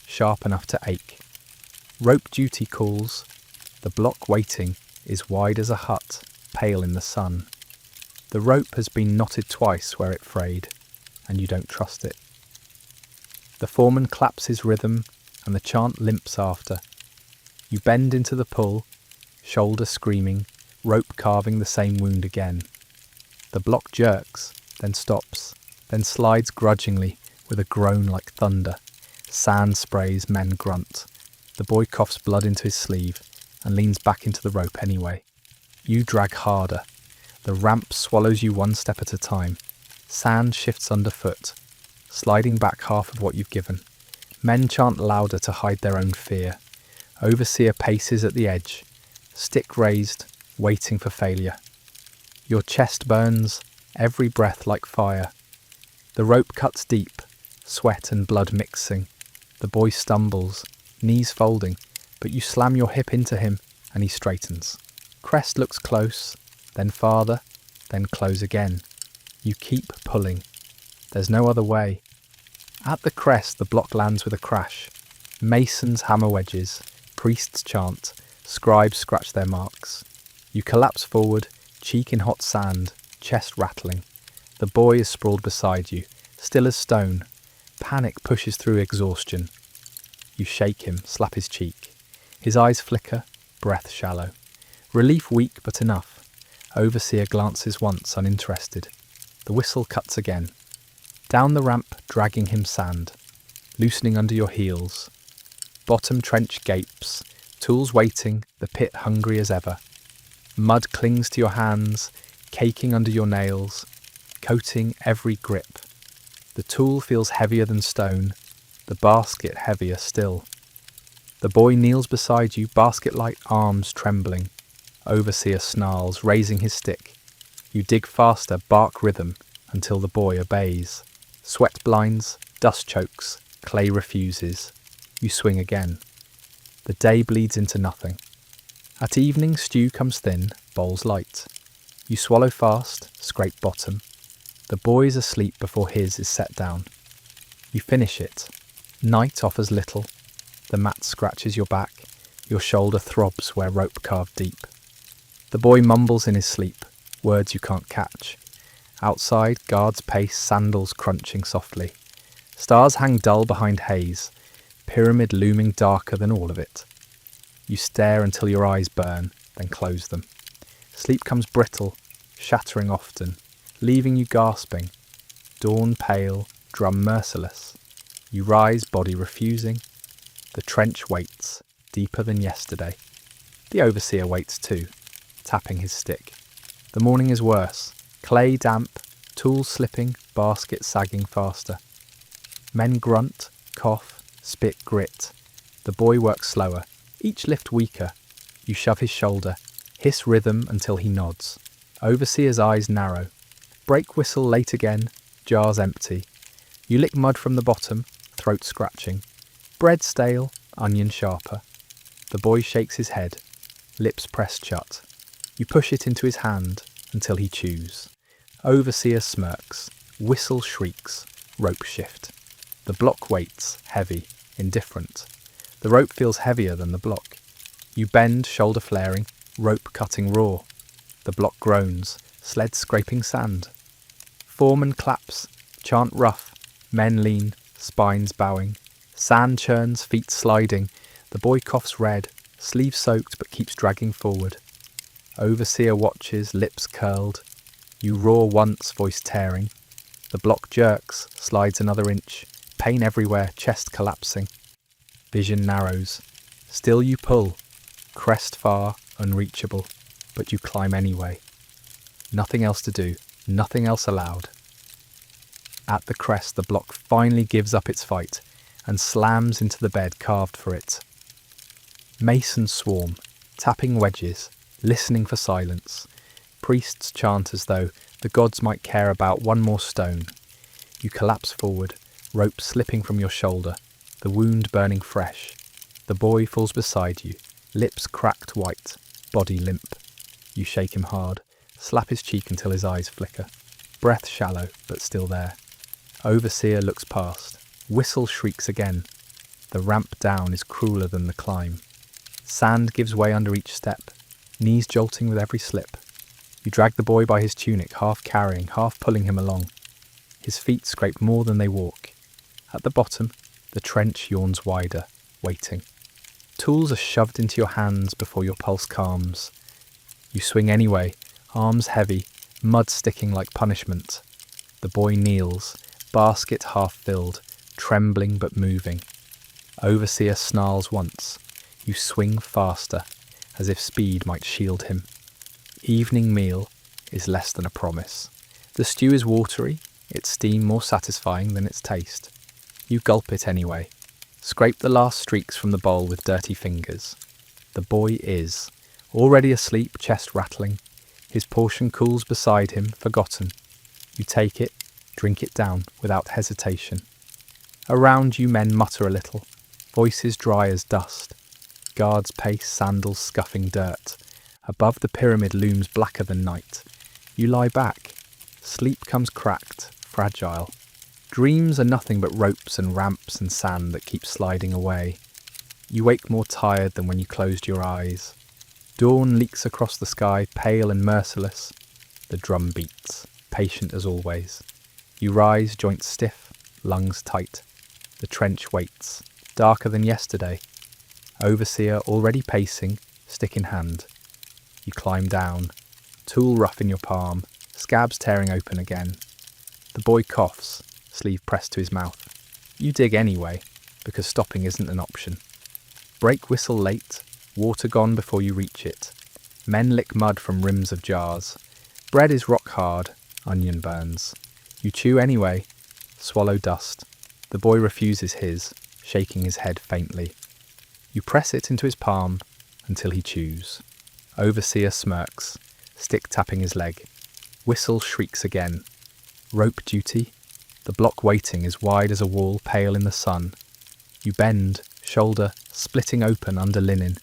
sharp enough to ache. Rope duty calls. The block waiting is wide as a hut, pale in the sun. The rope has been knotted twice where it frayed, and you don't trust it. The foreman claps his rhythm, and the chant limps after. You bend into the pull, shoulder screaming, rope carving the same wound again. The block jerks, then stops, then slides grudgingly with a groan like thunder. Sand sprays, men grunt. The boy coughs blood into his sleeve and leans back into the rope anyway. You drag harder. The ramp swallows you one step at a time. Sand shifts underfoot, sliding back half of what you've given. Men chant louder to hide their own fear. Overseer paces at the edge, stick raised, waiting for failure. Your chest burns, every breath like fire. The rope cuts deep, sweat and blood mixing. The boy stumbles, knees folding, but you slam your hip into him and he straightens. Crest looks close, then farther, then close again. You keep pulling. There's no other way. At the crest, the block lands with a crash. Masons hammer wedges, priests chant, scribes scratch their marks. You collapse forward, cheek in hot sand, chest rattling. The boy is sprawled beside you, still as stone. Panic pushes through exhaustion. You shake him, slap his cheek. His eyes flicker, breath shallow. Relief weak but enough. Overseer glances once, uninterested. The whistle cuts again. Down the ramp, dragging him sand, loosening under your heels. Bottom trench gapes, tools waiting, the pit hungry as ever. Mud clings to your hands, caking under your nails, coating every grip. The tool feels heavier than stone, the basket heavier still. The boy kneels beside you, basket-like arms trembling. Overseer snarls, raising his stick. You dig faster, bark rhythm, until the boy obeys. Sweat blinds, dust chokes, clay refuses. You swing again. The day bleeds into nothing. At evening, stew comes thin, bowls light. You swallow fast, scrape bottom. The boy's asleep before his is set down. You finish it. Night offers little. The mat scratches your back. Your shoulder throbs where rope carved deep. The boy mumbles in his sleep, words you can't catch. Outside, guards pace, sandals crunching softly. Stars hang dull behind haze, pyramid looming darker than all of it. You stare until your eyes burn, then close them. Sleep comes brittle, shattering often, leaving you gasping. Dawn pale, drum merciless. You rise, body refusing. The trench waits, deeper than yesterday. The overseer waits too, tapping his stick. The morning is worse. Clay damp, tools slipping, basket sagging faster. Men grunt, cough, spit grit. The boy works slower, each lift weaker. You shove his shoulder, hiss rhythm until he nods. Overseer's eyes narrow. Brake whistle late again, jars empty. You lick mud from the bottom, throat scratching. Bread stale, onion sharper. The boy shakes his head, lips pressed shut. You push it into his hand, until he chews. Overseer smirks. Whistle shrieks. Rope shift. The block waits, heavy, indifferent. The rope feels heavier than the block. You bend, shoulder flaring, rope cutting raw. The block groans, sled scraping sand. Foreman claps, chant rough, men lean, spines bowing. Sand churns, feet sliding. The boy coughs red, sleeve soaked but keeps dragging forward. Overseer watches, lips curled. You roar once, voice tearing. The block jerks, slides another inch. Pain everywhere, chest collapsing. Vision narrows. Still you pull. Crest far, unreachable. But you climb anyway. Nothing else to do, nothing else allowed. At the crest, the block finally gives up its fight and slams into the bed carved for it. Masons swarm, tapping wedges, listening for silence. Priests chant as though the gods might care about one more stone. You collapse forward, rope slipping from your shoulder, the wound burning fresh. The boy falls beside you, lips cracked white, body limp. You shake him hard, slap his cheek until his eyes flicker. Breath shallow, but still there. Overseer looks past. Whistle shrieks again. The ramp down is crueler than the climb. Sand gives way under each step, knees jolting with every slip. You drag the boy by his tunic, half carrying, half pulling him along. His feet scrape more than they walk. At the bottom, the trench yawns wider, waiting. Tools are shoved into your hands before your pulse calms. You swing anyway, arms heavy, mud sticking like punishment. The boy kneels, basket half filled, trembling but moving. Overseer snarls once. You swing faster, as if speed might shield him. Evening meal is less than a promise. The stew is watery, its steam more satisfying than its taste. You gulp it anyway. Scrape the last streaks from the bowl with dirty fingers. The boy is, already asleep, chest rattling. His portion cools beside him, forgotten. You take it, drink it down without hesitation. Around you men mutter a little, voices dry as dust. Guards pace, sandals scuffing dirt. Above the pyramid looms blacker than night. You lie back. Sleep comes cracked, fragile. Dreams are nothing but ropes and ramps and sand that keep sliding away. You wake more tired than when you closed your eyes. Dawn leaks across the sky, pale and merciless. The drum beats, patient as always. You rise, joints stiff, lungs tight. The trench waits, darker than yesterday. Overseer already pacing, stick in hand. You climb down, tool rough in your palm, scabs tearing open again. The boy coughs, sleeve pressed to his mouth. You dig anyway, because stopping isn't an option. Brake whistle late, water gone before you reach it. Men lick mud from rims of jars. Bread is rock hard, onion burns. You chew anyway, swallow dust. The boy refuses his, shaking his head faintly. You press it into his palm until he chews. Overseer smirks, stick tapping his leg. Whistle shrieks again. Rope duty. The block waiting is wide as a wall pale in the sun. You bend, shoulder, splitting open under linen.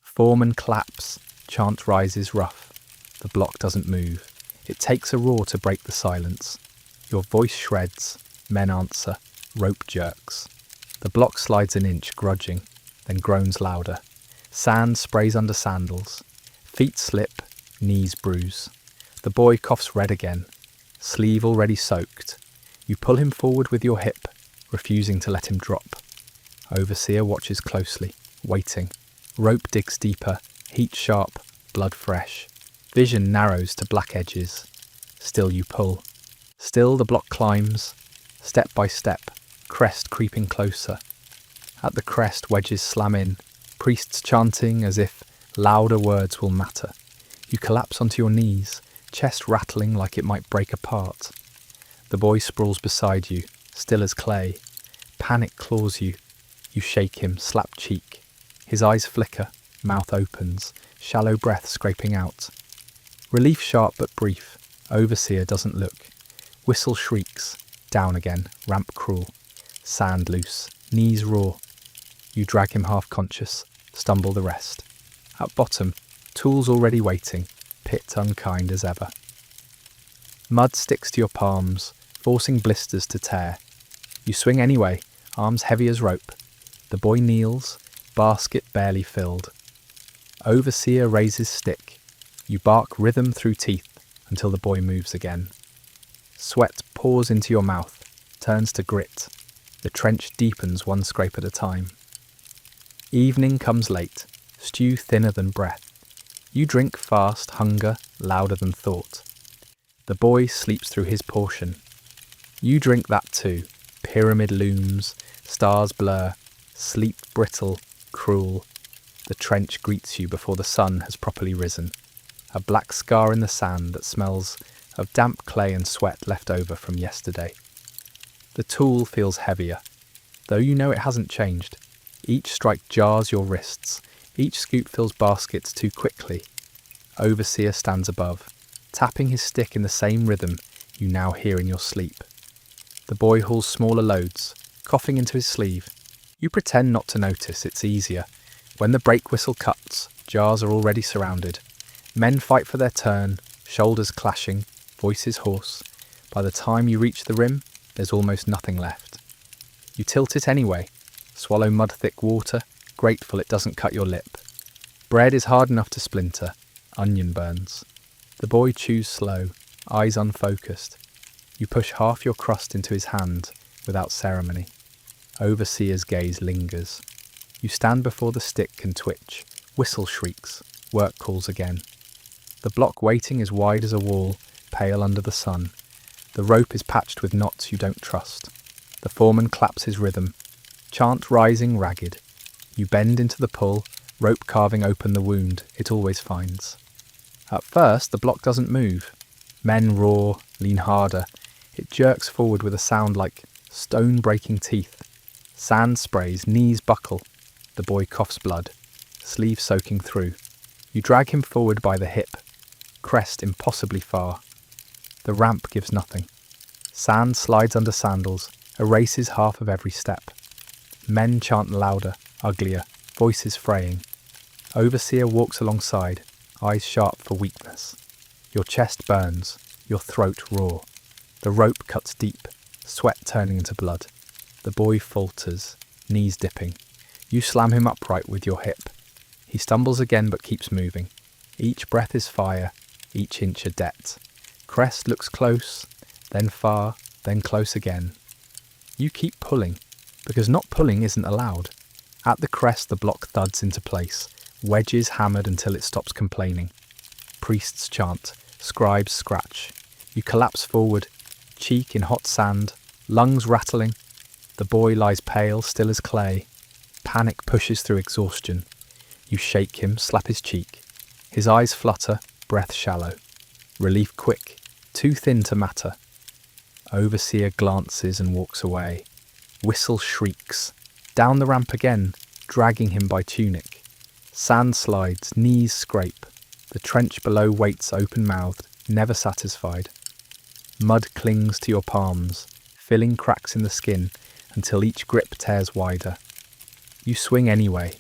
Foreman claps, chant rises rough. The block doesn't move. It takes a roar to break the silence. Your voice shreds, men answer, rope jerks. The block slides an inch, grudging, then groans louder. Sand sprays under sandals. Feet slip, knees bruise. The boy coughs red again, sleeve already soaked. You pull him forward with your hip, refusing to let him drop. Overseer watches closely, waiting. Rope digs deeper, heat sharp, blood fresh. Vision narrows to black edges. Still you pull. Still the block climbs, step by step, crest creeping closer. At the crest wedges slam in, priests chanting as if louder words will matter. You collapse onto your knees, chest rattling like it might break apart. The boy sprawls beside you, still as clay. Panic claws you. You shake him, slap cheek. His eyes flicker, mouth opens, shallow breath scraping out. Relief sharp but brief. Overseer doesn't look. Whistle shrieks. Down again, ramp cruel. Sand loose, knees raw. You drag him half conscious, stumble the rest. At bottom, tools already waiting, pit unkind as ever. Mud sticks to your palms, forcing blisters to tear. You swing anyway, arms heavy as rope. The boy kneels, basket barely filled. Overseer raises stick. You bark rhythm through teeth until the boy moves again. Sweat pours into your mouth, turns to grit. The trench deepens one scrape at a time. Evening comes late, stew thinner than breath. You drink fast, hunger louder than thought. The boy sleeps through his portion. You drink that too. Pyramid looms, stars blur, sleep brittle, cruel. The trench greets you before the sun has properly risen. A black scar in the sand that smells of damp clay and sweat left over from yesterday. The tool feels heavier, though you know it hasn't changed. Each strike jars your wrists. Each scoop fills baskets too quickly. Overseer stands above, tapping his stick in the same rhythm you now hear in your sleep. The boy hauls smaller loads, coughing into his sleeve. You pretend not to notice, it's easier. When the brake whistle cuts, jars are already surrounded. Men fight for their turn, shoulders clashing, voices hoarse. By the time you reach the rim, there's almost nothing left. You tilt it anyway, swallow mud-thick water, grateful it doesn't cut your lip. Bread is hard enough to splinter, onion burns. The boy chews slow, eyes unfocused. You push half your crust into his hand without ceremony. Overseer's gaze lingers. You stand before the stick and twitch. Whistle shrieks. Work calls again. The block waiting is wide as a wall, pale under the sun. The rope is patched with knots you don't trust. The foreman claps his rhythm. Chant rising ragged. You bend into the pull, rope carving open the wound it always finds. At first, the block doesn't move. Men roar, lean harder. It jerks forward with a sound like stone-breaking teeth. Sand sprays, knees buckle. The boy coughs blood, sleeve soaking through. You drag him forward by the hip, crest impossibly far. The ramp gives nothing. Sand slides under sandals, erases half of every step. Men chant louder, uglier, voices fraying. Overseer walks alongside, eyes sharp for weakness. Your chest burns, your throat raw. The rope cuts deep, sweat turning into blood. The boy falters, knees dipping. You slam him upright with your hip. He stumbles again but keeps moving. Each breath is fire, each inch a debt. Crest looks close, then far, then close again. You keep pulling, because not pulling isn't allowed. At the crest the block thuds into place, wedges hammered until it stops complaining. Priests chant, scribes scratch. You collapse forward, cheek in hot sand, lungs rattling. The boy lies pale, still as clay. Panic pushes through exhaustion. You shake him, slap his cheek. His eyes flutter, breath shallow. Relief quick, too thin to matter. Overseer glances and walks away. Whistle shrieks. Down the ramp again, dragging him by tunic. Sand slides, knees scrape. The trench below waits open-mouthed, never satisfied. Mud clings to your palms, filling cracks in the skin until each grip tears wider. You swing anyway.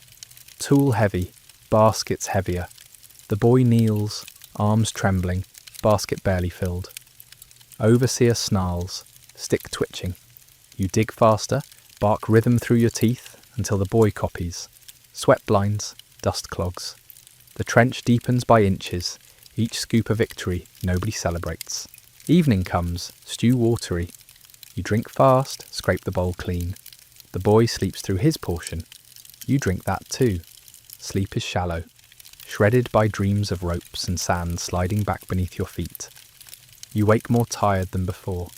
Tool heavy, baskets heavier. The boy kneels, arms trembling, basket barely filled. Overseer snarls, stick twitching. You dig faster, bark rhythm through your teeth until the boy copies. Sweat blinds, dust clogs. The trench deepens by inches, each scoop a victory nobody celebrates. Evening comes, stew watery. You drink fast, scrape the bowl clean. The boy sleeps through his portion. You drink that too. Sleep is shallow, shredded by dreams of ropes and sand sliding back beneath your feet. You wake more tired than before.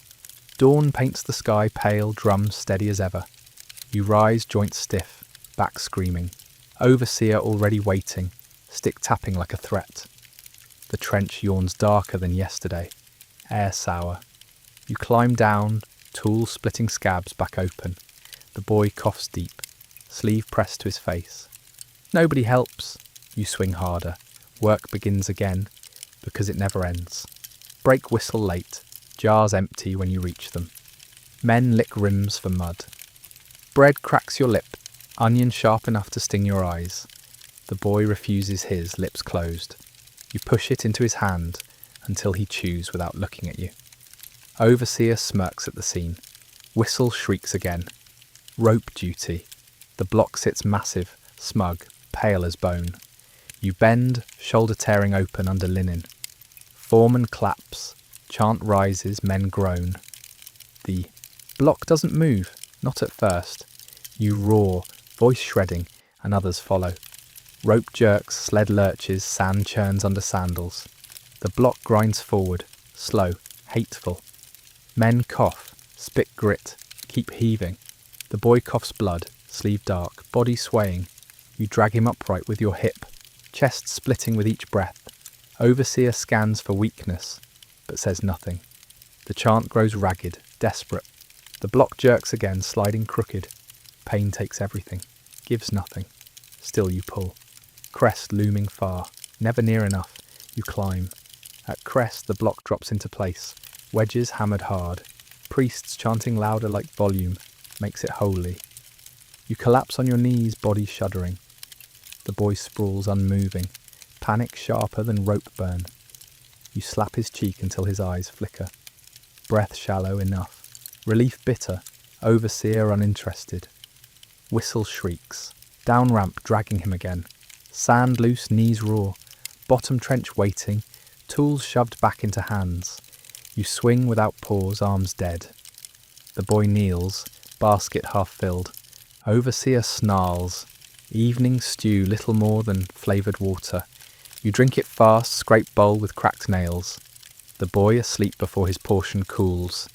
Dawn paints the sky pale, drum steady as ever. You rise, joints stiff, back screaming. Overseer already waiting, stick tapping like a threat. The trench yawns darker than yesterday, air sour. You climb down, tool splitting scabs back open. The boy coughs deep, sleeve pressed to his face. Nobody helps. You swing harder. Work begins again, because it never ends. Brake whistle late, jars empty when you reach them. Men lick rims for mud. Bread cracks your lip, onion sharp enough to sting your eyes. The boy refuses his, lips closed. You push it into his hand until he chews without looking at you. Overseer smirks at the scene. Whistle shrieks again. Rope duty. The block sits massive, smug, pale as bone. You bend, shoulder tearing open under linen. Foreman claps. Chant rises, men groan. The block doesn't move, not at first. You roar, voice shredding, and others follow. Rope jerks, sled lurches, sand churns under sandals. The block grinds forward, slow, hateful. Men cough, spit grit, keep heaving. The boy coughs blood, sleeve dark, body swaying. You drag him upright with your hip, chest splitting with each breath. Overseer scans for weakness, but says nothing. The chant grows ragged, desperate. The block jerks again, sliding crooked. Pain takes everything, gives nothing. Still you pull. Crest looming far, never near enough. You climb. At crest, the block drops into place. Wedges hammered hard. Priests chanting louder like volume, makes it holy. You collapse on your knees, body shuddering. The boy sprawls unmoving, panic sharper than rope burn. You slap his cheek until his eyes flicker. Breath shallow enough. Relief bitter. Overseer uninterested. Whistle shrieks. Down ramp dragging him again. Sand loose, knees raw. Bottom trench waiting. Tools shoved back into hands. You swing without pause, arms dead. The boy kneels, basket half filled. Overseer snarls. Evening stew, little more than flavoured water. You drink it fast, scrape bowl with cracked nails. The boy asleep before his portion cools.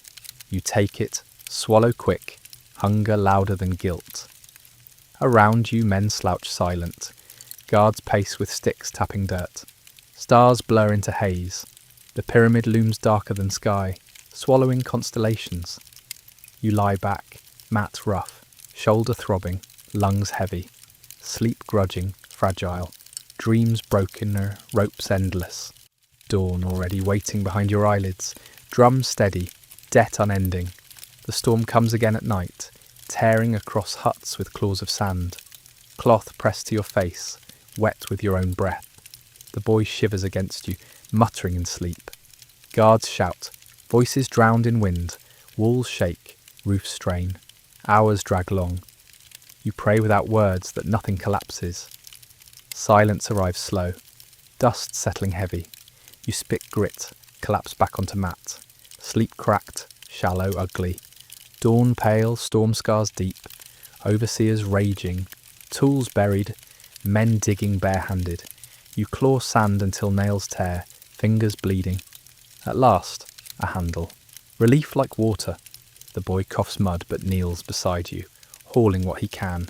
You take it, swallow quick, hunger louder than guilt. Around you men slouch silent. Guards pace with sticks tapping dirt. Stars blur into haze. The pyramid looms darker than sky, swallowing constellations. You lie back, mat rough, shoulder throbbing, lungs heavy. Sleep grudging, fragile. Dreams brokener, ropes endless. Dawn already waiting behind your eyelids. Drum steady, debt unending. The storm comes again at night, tearing across huts with claws of sand. Cloth pressed to your face, wet with your own breath. The boy shivers against you, muttering in sleep. Guards shout, voices drowned in wind. Walls shake, roofs strain. Hours drag long. You pray without words that nothing collapses. Silence arrives slow, dust settling heavy. You spit grit, collapse back onto mat. Sleep cracked, shallow, ugly. Dawn pale, storm scars deep. Overseers raging, tools buried, men digging barehanded. You claw sand until nails tear, fingers bleeding. At last, a handle. Relief like water. The boy coughs mud but kneels beside you, hauling what he can.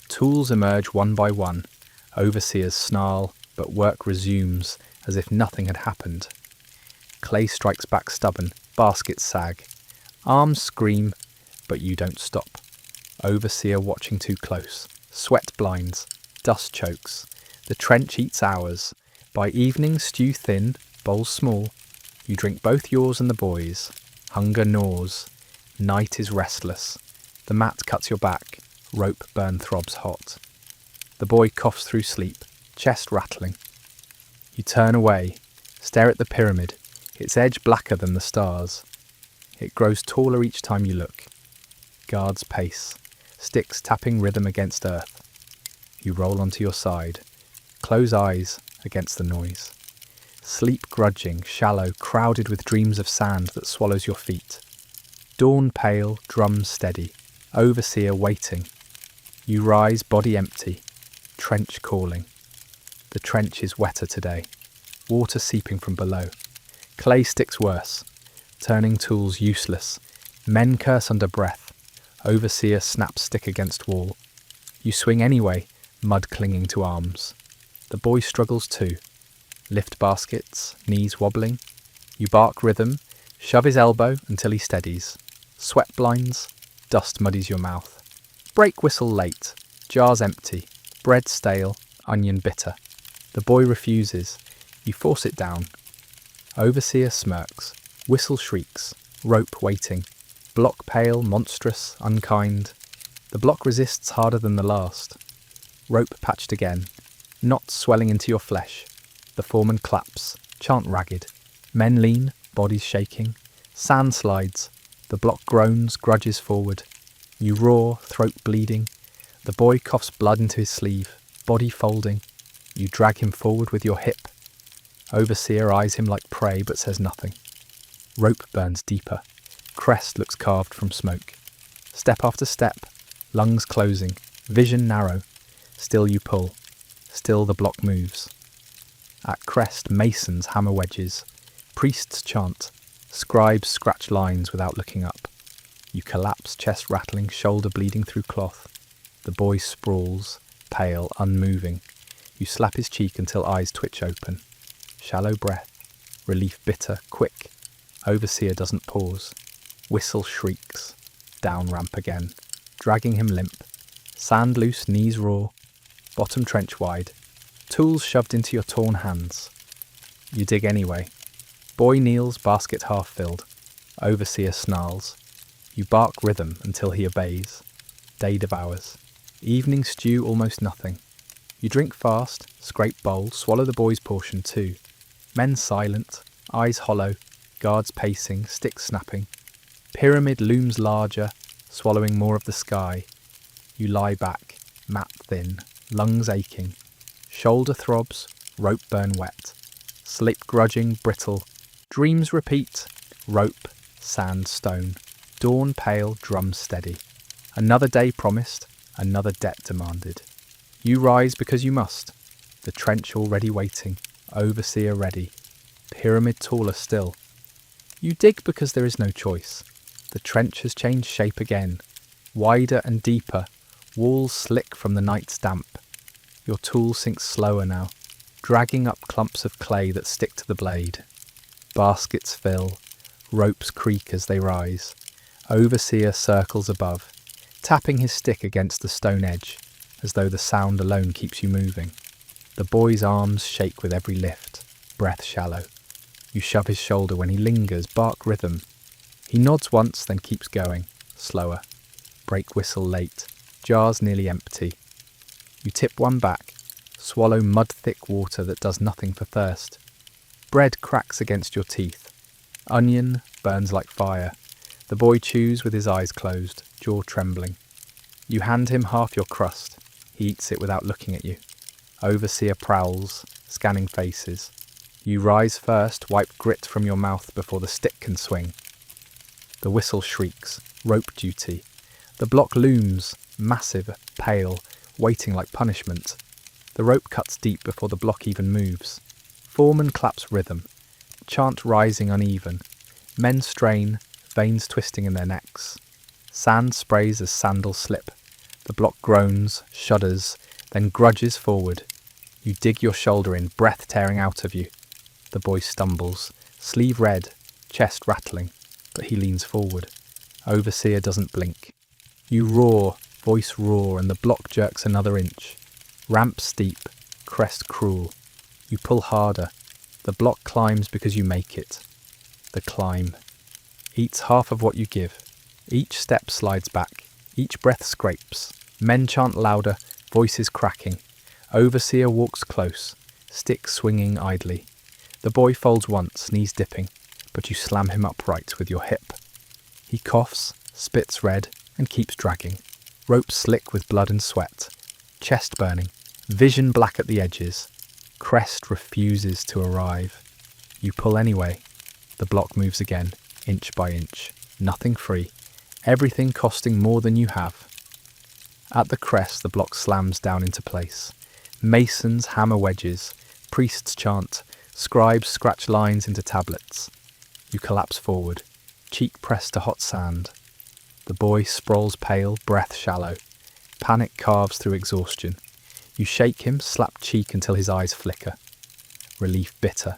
Tools emerge one by one. Overseers snarl, but work resumes as if nothing had happened. Clay strikes back stubborn, baskets sag. Arms scream, but you don't stop. Overseer watching too close. Sweat blinds, dust chokes. The trench eats hours. By evening, stew thin, bowls small. You drink both yours and the boys'. Hunger gnaws. Night is restless. The mat cuts your back. Rope burn throbs hot. The boy coughs through sleep, chest rattling. You turn away, stare at the pyramid, its edge blacker than the stars. It grows taller each time you look. Guards pace, sticks tapping rhythm against earth. You roll onto your side, close eyes against the noise. Sleep grudging, shallow, crowded with dreams of sand that swallows your feet. Dawn pale, drum steady, overseer waiting. You rise, body empty, trench calling. The trench is wetter today, water seeping from below. Clay sticks worse, turning tools useless. Men curse under breath. Overseer snaps stick against wall. You swing anyway, mud clinging to arms. The boy struggles too. Lift baskets, knees wobbling. You bark rhythm, shove his elbow until he steadies. Sweat blinds, dust muddies your mouth. Brake whistle late, jars empty, bread stale, onion bitter. The boy refuses. You force it down. Overseer smirks, whistle shrieks, rope waiting. Block pale, monstrous, unkind. The block resists harder than the last. Rope patched again, knots swelling into your flesh. The foreman claps, chant ragged. Men lean, bodies shaking. Sand slides. The block groans, grudges forward. You roar, throat bleeding. The boy coughs blood into his sleeve, body folding. You drag him forward with your hip. Overseer eyes him like prey but says nothing. Rope burns deeper. Crest looks carved from smoke. Step after step, lungs closing, vision narrow. Still you pull. Still the block moves. At crest, masons hammer wedges. Priests chant. Scribes scratch lines without looking up. You collapse, chest rattling, shoulder bleeding through cloth. The boy sprawls, pale, unmoving. You slap his cheek until eyes twitch open. Shallow breath. Relief bitter, quick. Overseer doesn't pause. Whistle shrieks. Down ramp again. Dragging him limp. Sand loose, knees raw. Bottom trench wide. Tools shoved into your torn hands. You dig anyway. Boy kneels, basket half filled. Overseer snarls. You bark rhythm until he obeys. Day devours. Evening stew almost nothing. You drink fast, scrape bowl, swallow the boy's portion too. Men silent, eyes hollow, guards pacing, sticks snapping. Pyramid looms larger, swallowing more of the sky. You lie back, mat thin, lungs aching. Shoulder throbs, rope burn wet. Sleep grudging, brittle. Dreams repeat, rope, sand, stone. Dawn pale, drum steady. Another day promised, another debt demanded. You rise because you must. The trench already waiting, overseer ready. Pyramid taller still. You dig because there is no choice. The trench has changed shape again. Wider and deeper, walls slick from the night's damp. Your tool sinks slower now, dragging up clumps of clay that stick to the blade. Baskets fill, ropes creak as they rise. Overseer circles above, tapping his stick against the stone edge, as though the sound alone keeps you moving. The boy's arms shake with every lift, breath shallow. You shove his shoulder when he lingers, bark rhythm. He nods once, then keeps going, slower. Brake whistle late, jars nearly empty. You tip one back, swallow mud-thick water that does nothing for thirst. Bread cracks against your teeth. Onion burns like fire. The boy chews with his eyes closed, jaw trembling. You hand him half your crust. He eats it without looking at you. Overseer prowls, scanning faces. You rise first, wipe grit from your mouth before the stick can swing. The whistle shrieks, rope duty. The block looms, massive, pale, waiting like punishment. The rope cuts deep before the block even moves. Foreman claps rhythm. Chant rising uneven. Men strain, veins twisting in their necks. Sand sprays as sandals slip. The block groans, shudders, then grudges forward. You dig your shoulder in, breath tearing out of you. The boy stumbles, sleeve red, chest rattling, but he leans forward. Overseer doesn't blink. You roar, voice raw, and the block jerks another inch. Ramp steep, crest cruel. You pull harder. The block climbs because you make it. The climb eats half of what you give. Each step slides back. Each breath scrapes. Men chant louder, voices cracking. Overseer walks close, stick swinging idly. The boy folds once, knees dipping, but you slam him upright with your hip. He coughs, spits red, and keeps dragging. Rope slick with blood and sweat. Chest burning, vision black at the edges. Crest refuses to arrive. You pull anyway. The block moves again, inch by inch. Nothing free. Everything costing more than you have. At the crest, the block slams down into place. Masons hammer wedges. Priests chant. Scribes scratch lines into tablets. You collapse forward, cheek pressed to hot sand. The boy sprawls pale, breath shallow. Panic carves through exhaustion. You shake him, slap cheek until his eyes flicker. Relief bitter.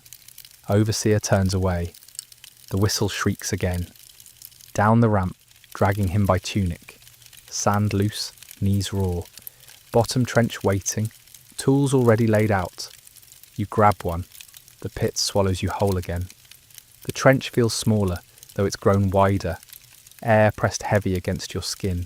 Overseer turns away. The whistle shrieks again. Down the ramp, dragging him by tunic. Sand loose, knees raw. Bottom trench waiting. Tools already laid out. You grab one. The pit swallows you whole again. The trench feels smaller, though it's grown wider. Air pressed heavy against your skin.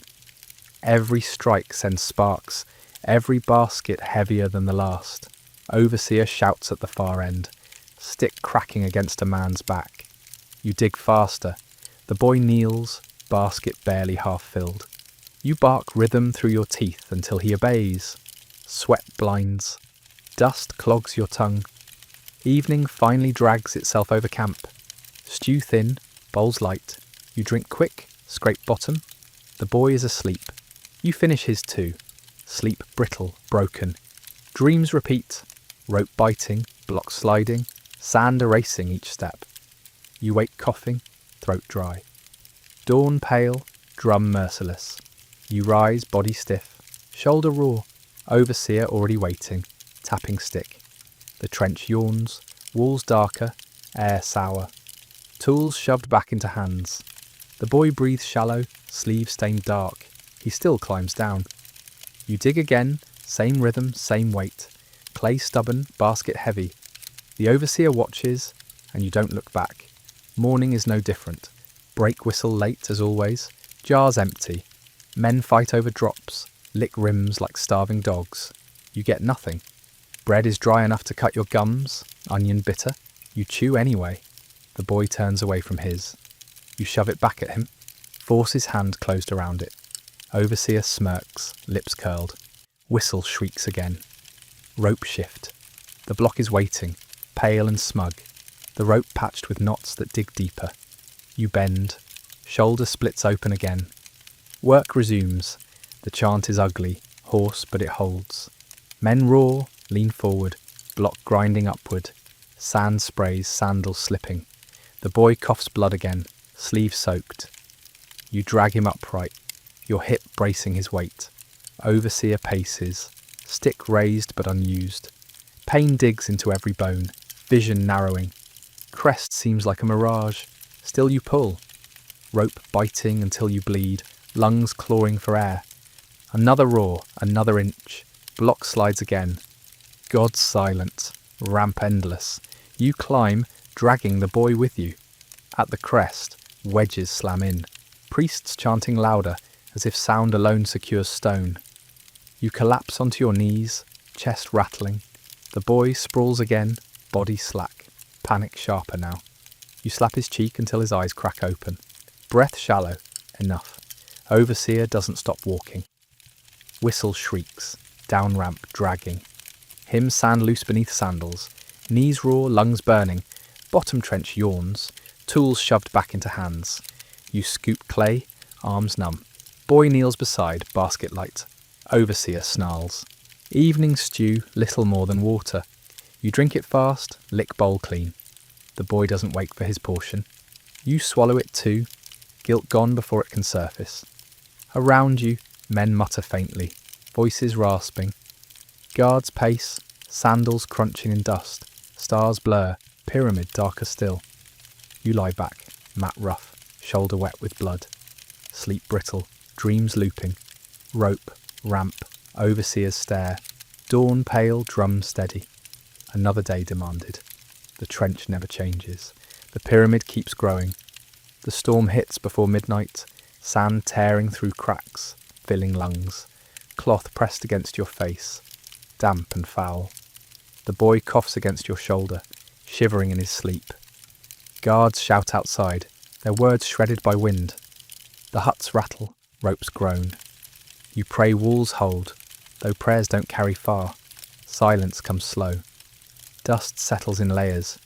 Every strike sends sparks, every basket heavier than the last. Overseer shouts at the far end, stick cracking against a man's back. You dig faster. The boy kneels, basket barely half filled. You bark rhythm through your teeth until he obeys. Sweat blinds. Dust clogs your tongue. Evening finally drags itself over camp. Stew thin, bowls light. You drink quick, scrape bottom. The boy is asleep. You finish his too. Sleep brittle, broken. Dreams repeat. Rope biting, block sliding, sand erasing each step. You wake coughing, throat dry. Dawn pale, drum merciless. You rise, body stiff, shoulder raw. Overseer already waiting, tapping stick. The trench yawns, walls darker, air sour. Tools shoved back into hands. The boy breathes shallow, sleeve stained dark. He still climbs down. You dig again, same rhythm, same weight. Clay stubborn, basket heavy. The overseer watches, and you don't look back. Morning is no different. Brake whistle late as always. Jars empty. Men fight over drops, lick rims like starving dogs. You get nothing. Bread is dry enough to cut your gums, onion bitter. You chew anyway. The boy turns away from his. You shove it back at him, force his hand closed around it. Overseer smirks, lips curled. Whistle shrieks again. Rope shift. The block is waiting, pale and smug. The rope patched with knots that dig deeper. You bend. Shoulder splits open again. Work resumes. The chant is ugly, hoarse, but it holds. Men roar, lean forward, block grinding upward. Sand sprays, sandals slipping. The boy coughs blood again, sleeve soaked. You drag him upright, your hip bracing his weight. Overseer paces, stick raised but unused. Pain digs into every bone, vision narrowing. Crest seems like a mirage, still you pull. Rope biting until you bleed, lungs clawing for air. Another roar, another inch, block slides again. God's silent, ramp endless. You climb, dragging the boy with you. At the crest, wedges slam in. Priests chanting louder, as if sound alone secures stone. You collapse onto your knees, chest rattling. The boy sprawls again, body slack, panic sharper now. You slap his cheek until his eyes crack open. Breath shallow, enough. Overseer doesn't stop walking. Whistle shrieks, down ramp dragging. Him sand loose beneath sandals. Knees raw, lungs burning. Bottom trench yawns. Tools shoved back into hands. You scoop clay, arms numb. Boy kneels beside, basket light. Overseer snarls. Evening stew, little more than water. You drink it fast, lick bowl clean. The boy doesn't wait for his portion. You swallow it too, guilt gone before it can surface. Around you, men mutter faintly, voices rasping. Guards pace, sandals crunching in dust. Stars blur, pyramid darker still. You lie back, mat rough, shoulder wet with blood. Sleep brittle, dreams looping. Rope, ramp, overseer's stare. Dawn pale, drum steady. Another day demanded. The trench never changes. The pyramid keeps growing. The storm hits before midnight, sand tearing through cracks, filling lungs. Cloth pressed against your face, damp and foul. The boy coughs against your shoulder, shivering in his sleep. Guards shout outside, their words shredded by wind. The huts rattle, ropes groan. You pray walls hold, though prayers don't carry far. Silence comes slow. Dust settles in layers.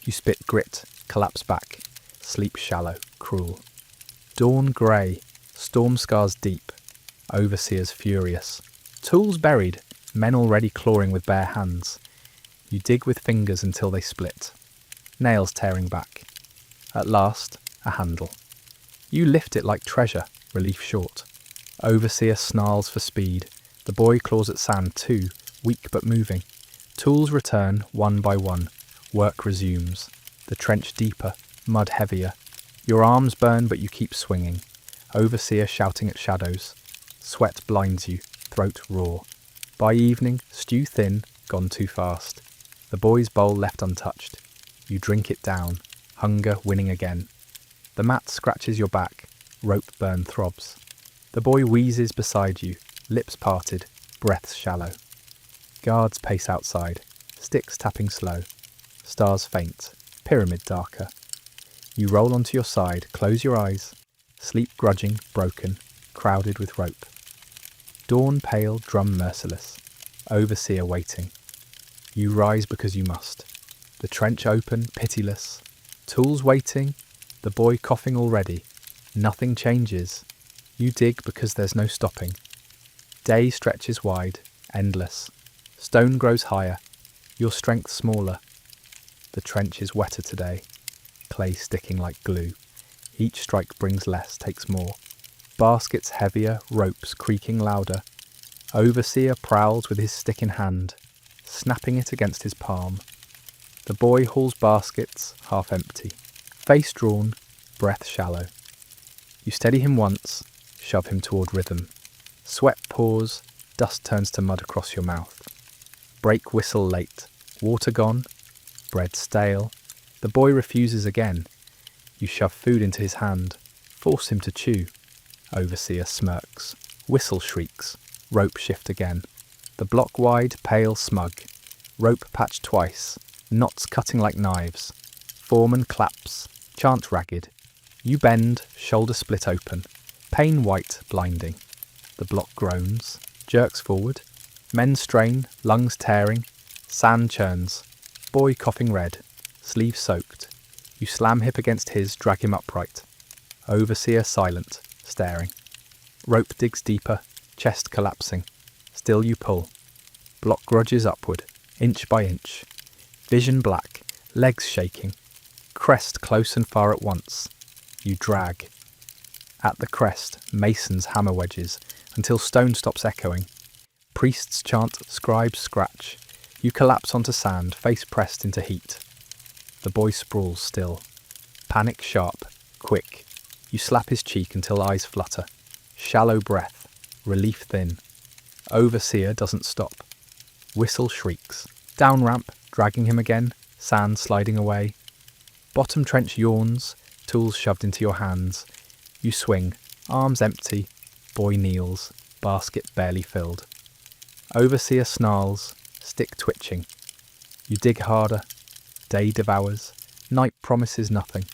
You spit grit, collapse back. Sleep shallow, cruel. Dawn grey, storm scars deep. Overseers furious. Tools buried, men already clawing with bare hands. You dig with fingers until they split. Nails tearing back. At last, a handle. You lift it like treasure, relief short. Overseer snarls for speed. The boy claws at sand too, weak but moving. Tools return, one by one. Work resumes. The trench deeper, mud heavier. Your arms burn but you keep swinging. Overseer shouting at shadows. Sweat blinds you, throat raw. By evening, stew thin, gone too fast. The boy's bowl left untouched. You drink it down, hunger winning again. The mat scratches your back, rope burn throbs. The boy wheezes beside you, lips parted, breaths shallow. Guards pace outside, sticks tapping slow, stars faint, pyramid darker. You roll onto your side, close your eyes, sleep grudging, broken, crowded with rope. Dawn pale, drum merciless, overseer waiting. You rise because you must. The trench open, pitiless. Tools waiting, the boy coughing already. Nothing changes. You dig because there's no stopping. Day stretches wide, endless. Stone grows higher, your strength smaller. The trench is wetter today, clay sticking like glue. Each strike brings less, takes more. Baskets heavier, ropes creaking louder. Overseer prowls with his stick in hand, snapping it against his palm. The boy hauls baskets, half empty. Face drawn, breath shallow. You steady him once, shove him toward rhythm. Sweat pours, dust turns to mud across your mouth. Brake whistle late, water gone, bread stale. The boy refuses again. You shove food into his hand, force him to chew. Overseer smirks, whistle shrieks, rope shift again. The block wide, pale, smug. Rope patched twice, knots cutting like knives. Foreman claps, chant ragged. You bend, shoulder split open. Pain white, blinding. The block groans, jerks forward. Men strain, lungs tearing. Sand churns. Boy coughing red, sleeve soaked. You slam hip against his, drag him upright. Overseer silent, staring. Rope digs deeper, chest collapsing. Still you pull. Block grudges upward, inch by inch. Vision black, legs shaking. Crest close and far at once. You drag. At the crest, masons hammer wedges, until stone stops echoing. Priests chant, scribes scratch. You collapse onto sand, face pressed into heat. The boy sprawls still. Panic sharp, quick. You slap his cheek until eyes flutter. Shallow breath, relief thin. Overseer doesn't stop. Whistle shrieks. Down ramp, dragging him again, sand sliding away. Bottom trench yawns, tools shoved into your hands. You swing, arms empty. Boy kneels, basket barely filled. Overseer snarls, stick twitching. You dig harder. Day devours. Night promises nothing.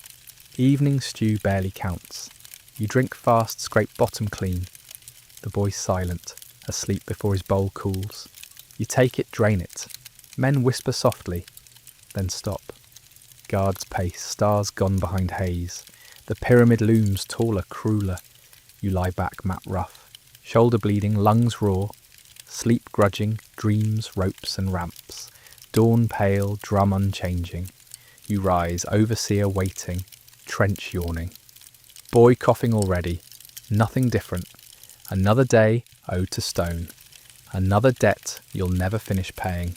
Evening stew barely counts. You drink fast, scrape bottom clean. The boy's silent, asleep before his bowl cools. You take it, drain it. Men whisper softly, then stop. Guards pace, stars gone behind haze. The pyramid looms taller, crueler. You lie back, mat rough. Shoulder bleeding, lungs raw. Sleep grudging, dreams, ropes and ramps. Dawn pale, drum unchanging. You rise, overseer waiting, trench yawning. Boy coughing already, nothing different. Another day owed to stone. Another debt you'll never finish paying.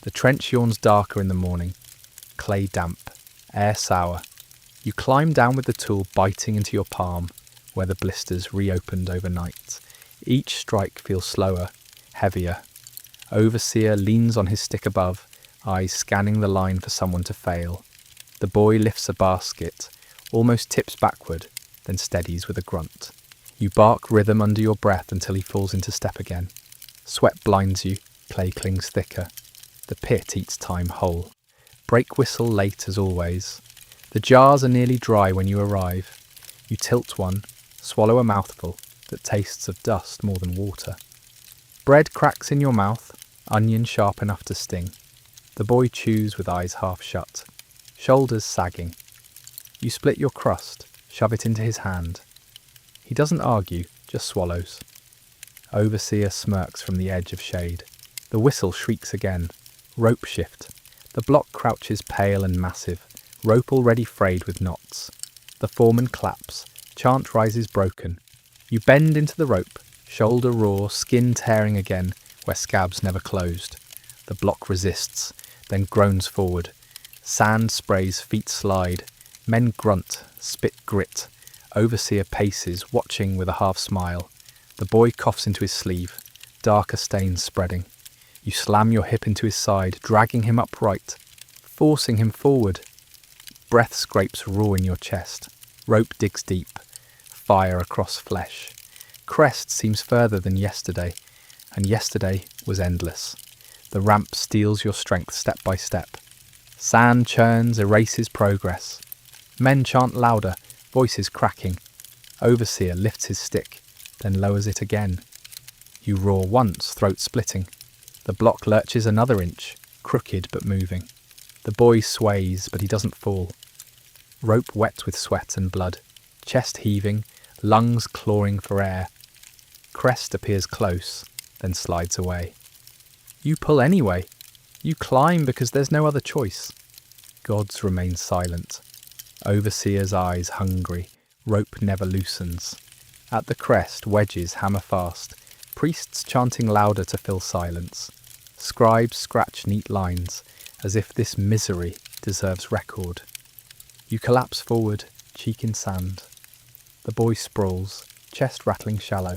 The trench yawns darker in the morning. Clay damp, air sour. You climb down with the tool biting into your palm, where the blisters reopened overnight. Each strike feels slower, heavier. Overseer leans on his stick above, eyes scanning the line for someone to fail. The boy lifts a basket, almost tips backward, then steadies with a grunt. You bark rhythm under your breath until he falls into step again. Sweat blinds you, clay clings thicker. The pit eats time whole. Brake whistle late as always. The jars are nearly dry when you arrive. You tilt one, swallow a mouthful that tastes of dust more than water. Bread cracks in your mouth, onion sharp enough to sting. The boy chews with eyes half shut, shoulders sagging. You split your crust, shove it into his hand. He doesn't argue, just swallows. Overseer smirks from the edge of shade. The whistle shrieks again. Rope shift. The block crouches pale and massive, rope already frayed with knots. The foreman claps. Chant rises broken. You bend into the rope, shoulder raw, skin tearing again where scabs never closed. The block resists, then groans forward. Sand sprays, feet slide. Men grunt, spit grit. Overseer paces, watching with a half smile. The boy coughs into his sleeve, darker stains spreading. You slam your hip into his side, dragging him upright, forcing him forward. Breath scrapes raw in your chest. Rope digs deep. Fire across flesh. Crest seems further than yesterday, and yesterday was endless. The ramp steals your strength step by step. Sand churns, erases progress. Men chant louder, voices cracking. Overseer lifts his stick, then lowers it again. You roar once, throat splitting. The block lurches another inch, crooked but moving. The boy sways, but he doesn't fall. Rope wet with sweat and blood, chest heaving, lungs clawing for air. Crest appears close, then slides away. You pull anyway. You climb because there's no other choice. Gods remain silent. Overseer's eyes hungry. Rope never loosens. At the crest, wedges hammer fast. Priests chanting louder to fill silence. Scribes scratch neat lines, as if this misery deserves record. You collapse forward, cheek in sand. The boy sprawls, chest rattling shallow.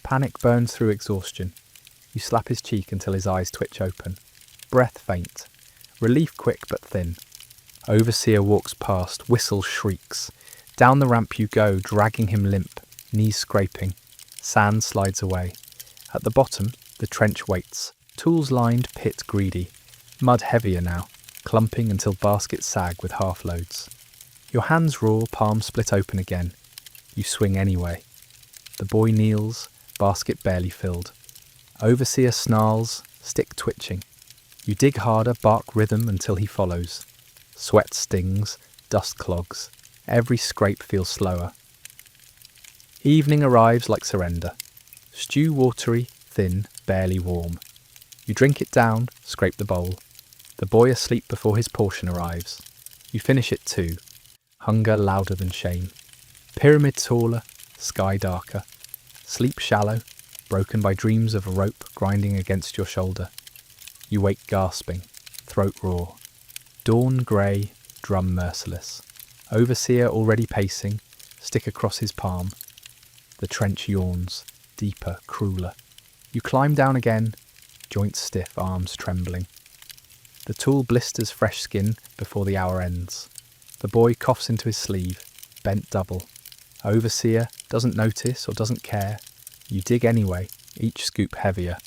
Panic burns through exhaustion. You slap his cheek until his eyes twitch open. Breath faint. Relief quick but thin. Overseer walks past, whistle shrieks. Down the ramp you go, dragging him limp, knees scraping. Sand slides away. At the bottom, the trench waits, tools lined, pit greedy. Mud heavier now, clumping until baskets sag with half loads. Your hands roar, palms split open again. You swing anyway. The boy kneels, basket barely filled. Overseer snarls, stick twitching. You dig harder, bark rhythm until he follows. Sweat stings, dust clogs. Every scrape feels slower. Evening arrives like surrender. Stew watery, thin, barely warm. You drink it down, scrape the bowl. The boy asleep before his portion arrives. You finish it too. Hunger louder than shame. Pyramid taller, sky darker. Sleep shallow, broken by dreams of a rope grinding against your shoulder. You wake gasping, throat raw. Dawn grey, drum merciless. Overseer already pacing, stick across his palm. The trench yawns, deeper, crueler. You climb down again, joints stiff, arms trembling. The tool blisters fresh skin before the hour ends. The boy coughs into his sleeve, bent double. Overseer doesn't notice or doesn't care. You dig anyway, each scoop heavier.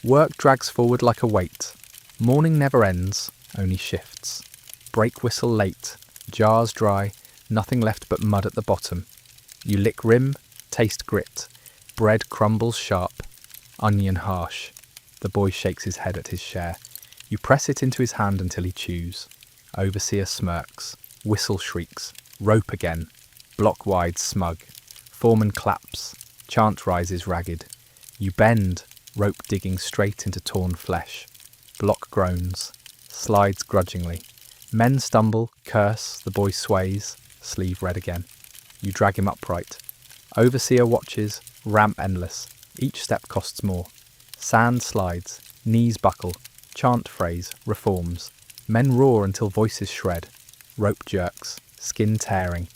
Work drags forward like a weight. Morning never ends, only shifts. Brake whistle late, jars dry, nothing left but mud at the bottom. You lick rim, taste grit. Bread crumbles sharp, onion harsh. The boy shakes his head at his share. You press it into his hand until he chews. Overseer smirks, whistle shrieks, rope again. Block wide smug. Foreman claps, chant rises ragged. You bend, rope digging straight into torn flesh. Block groans, slides grudgingly. Men stumble, curse, the boy sways, sleeve red again. You drag him upright. Overseer watches, ramp endless. Each step costs more. Sand slides, knees buckle, chant phrase, reforms. Men roar until voices shred. Rope jerks, skin tearing.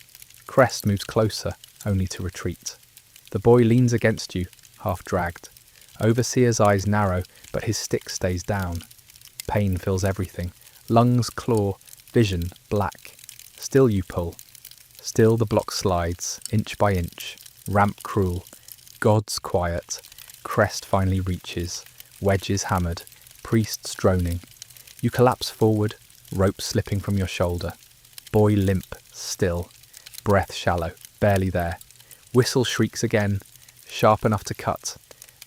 Crest moves closer, only to retreat. The boy leans against you, half dragged. Overseer's eyes narrow, but his stick stays down. Pain fills everything. Lungs claw, vision black. Still you pull. Still the block slides, inch by inch. Ramp cruel. Gods quiet. Crest finally reaches. Wedges hammered. Priests droning. You collapse forward, rope slipping from your shoulder. Boy limp, still. Breath shallow, barely there. Whistle shrieks again, sharp enough to cut.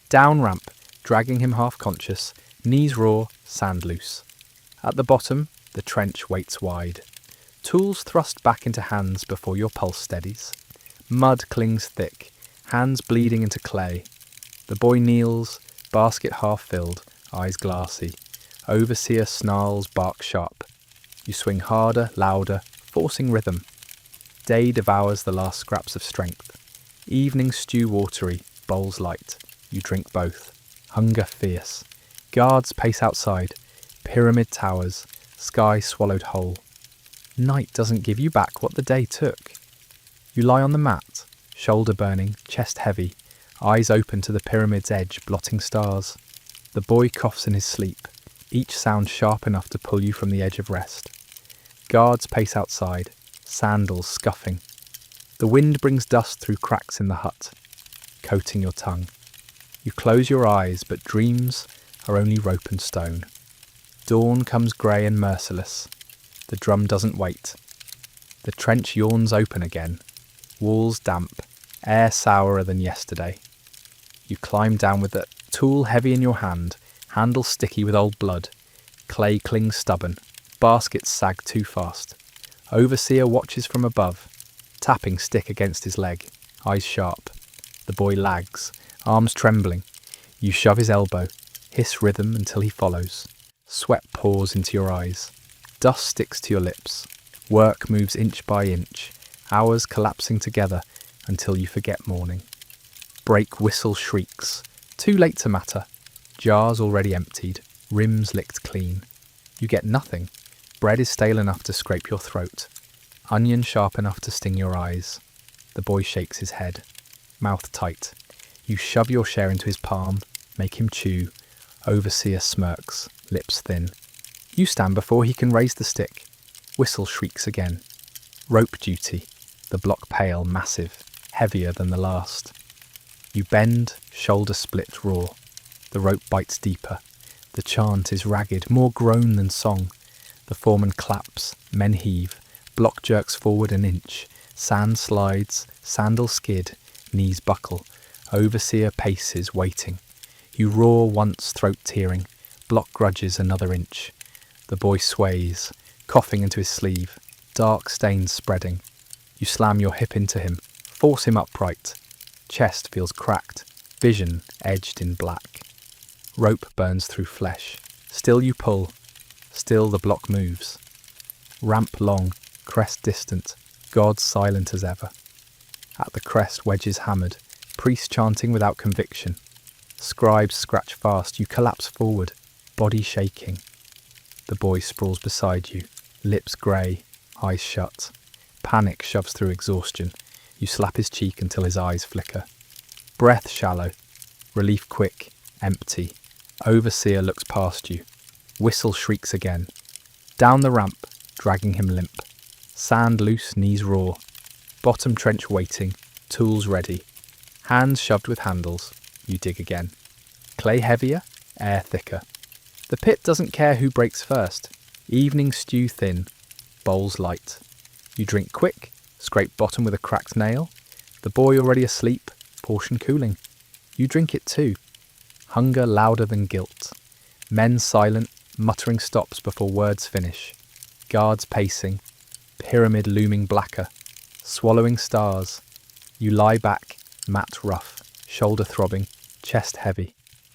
Down ramp, dragging him half conscious. Knees raw, sand loose. At the bottom, the trench waits wide. Tools thrust back into hands before your pulse steadies. Mud clings thick, hands bleeding into clay. The boy kneels, basket half filled, eyes glassy. Overseer snarls, bark sharp. You swing harder, louder, forcing rhythm. Day devours the last scraps of strength. Evening stew watery, bowls light. You drink both. Hunger fierce. Guards pace outside. Pyramid towers. Sky swallowed whole. Night doesn't give you back what the day took. You lie on the mat, shoulder burning, chest heavy, eyes open to the pyramid's edge, blotting stars. The boy coughs in his sleep, each sound sharp enough to pull you from the edge of rest. Guards pace outside, sandals scuffing. The wind brings dust through cracks in the hut, coating your tongue. You close your eyes, but dreams are only rope and stone. Dawn comes grey and merciless. The drum doesn't wait. The trench yawns open again. Walls damp, air sourer than yesterday. You climb down with the tool heavy in your hand, handle sticky with old blood. Clay clings stubborn. Baskets sag too fast. Overseer watches from above, tapping stick against his leg, eyes sharp. The boy lags, arms trembling. You shove his elbow, hiss rhythm until he follows. Sweat pours into your eyes. Dust sticks to your lips. Work moves inch by inch, hours collapsing together until you forget morning. Brake whistle shrieks. Too late to matter. Jars already emptied, rims licked clean. You get nothing. Bread is stale enough to scrape your throat. Onion sharp enough to sting your eyes. The boy shakes his head, mouth tight. You shove your share into his palm, make him chew. Overseer smirks, lips thin. You stand before he can raise the stick. Whistle shrieks again. Rope duty. The block pale, massive, heavier than the last. You bend, shoulder split raw. The rope bites deeper. The chant is ragged, more groan than song. The foreman claps, men heave, block jerks forward an inch, sand slides, sandal skid, knees buckle, overseer paces waiting. You roar once, throat tearing, block grudges another inch. The boy sways, coughing into his sleeve, dark stains spreading. You slam your hip into him, force him upright. Chest feels cracked, vision edged in black. Rope burns through flesh. Still you pull. Still the block moves. Ramp long, crest distant, God silent as ever. At the crest wedges hammered, priest chanting without conviction. Scribes scratch fast, you collapse forward, body shaking. The boy sprawls beside you, lips grey, eyes shut. Panic shoves through exhaustion. You slap his cheek until his eyes flicker. Breath shallow, relief quick, empty. Overseer looks past you. Whistle shrieks again. Down the ramp, dragging him limp. Sand loose, knees raw. Bottom trench waiting, tools ready. Hands shoved with handles. You dig again. Clay heavier, air thicker. The pit doesn't care who breaks first. Evening stew thin, bowls light. You drink quick, scrape bottom with a cracked nail. The boy already asleep, portion cooling. You drink it too. Hunger louder than guilt. Men silent, muttering stops before words finish. Guards pacing, pyramid looming blacker. Swallowing stars. You lie back, mat rough, shoulder throbbing, chest heavy.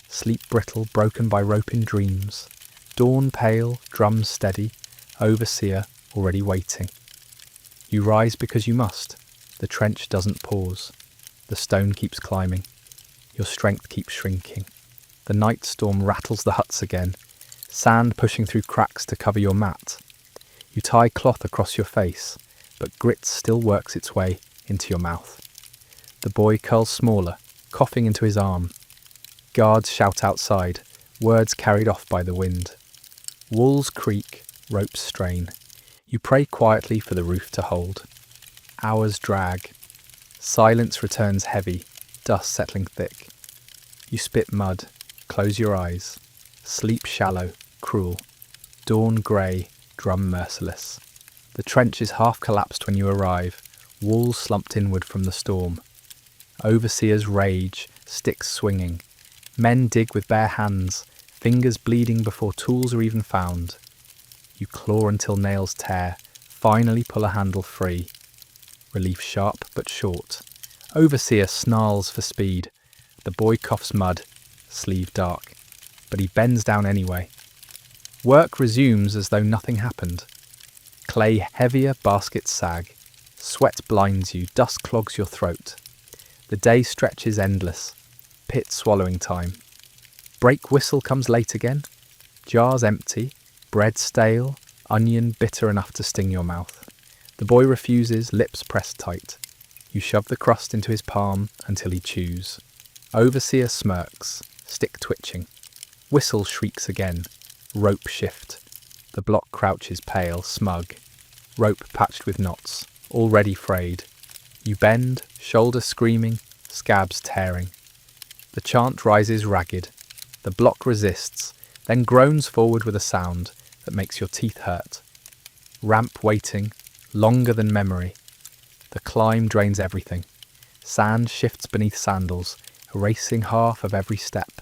Sleep brittle, broken by rope in dreams. Dawn pale, drums steady, overseer already waiting. You rise because you must. The trench doesn't pause. The stone keeps climbing. Your strength keeps shrinking. The night storm rattles the huts again, sand pushing through cracks to cover your mat. You tie cloth across your face, but grit still works its way into your mouth. The boy curls smaller, coughing into his arm. Guards shout outside, words carried off by the wind. Walls creak, ropes strain. You pray quietly for the roof to hold. Hours drag. Silence returns heavy, dust settling thick. You spit mud, close your eyes. Sleep shallow, cruel. Dawn grey, drum merciless. The trench is half collapsed when you arrive, walls slumped inward from the storm. Overseers rage, sticks swinging. Men dig with bare hands, fingers bleeding before tools are even found. You claw until nails tear, finally pull a handle free. Relief sharp but short. Overseer snarls for speed. The boy coughs mud, sleeve dark, but he bends down anyway. Work resumes as though nothing happened. Clay heavier, baskets sag. Sweat blinds you, dust clogs your throat. The day stretches endless. Pit swallowing time. Brake whistle comes late again. Jars empty. Bread stale. Onion bitter enough to sting your mouth. The boy refuses, lips pressed tight. You shove the crust into his palm until he chews. Overseer smirks, stick twitching. Whistle shrieks again. Rope shift. The block crouches pale, smug. Rope patched with knots, already frayed. You bend, shoulder screaming, scabs tearing. The chant rises ragged. The block resists, then groans forward with a sound that makes your teeth hurt. Ramp waiting, longer than memory. The climb drains everything. Sand shifts beneath sandals, erasing half of every step.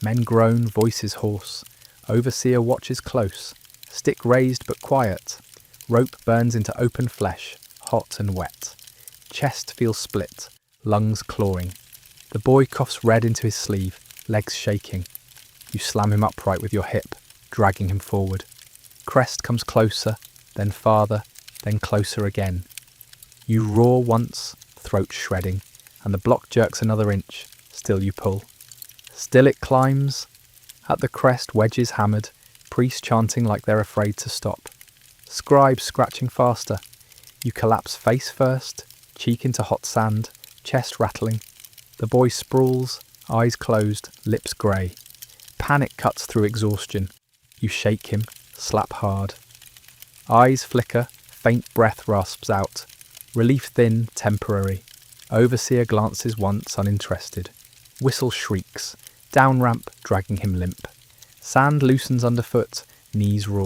Men groan, voices hoarse. Overseer watches close. Stick raised but quiet. Rope burns into open flesh, hot and wet. Chest feels split, lungs clawing. The boy coughs red into his sleeve, legs shaking. You slam him upright with your hip, dragging him forward. Crest comes closer, then farther, then closer again. You roar once, throat shredding, and the block jerks another inch. Still you pull. Still it climbs. At the crest, wedges hammered, priests chanting like they're afraid to stop. Scribes scratching faster. You collapse face first, cheek into hot sand, chest rattling. The boy sprawls, eyes closed, lips grey. Panic cuts through exhaustion. You shake him, slap hard. Eyes flicker, faint breath rasps out. Relief thin, temporary. Overseer glances once, uninterested. Whistle shrieks. Down ramp, dragging him limp. Sand loosens underfoot, knees raw.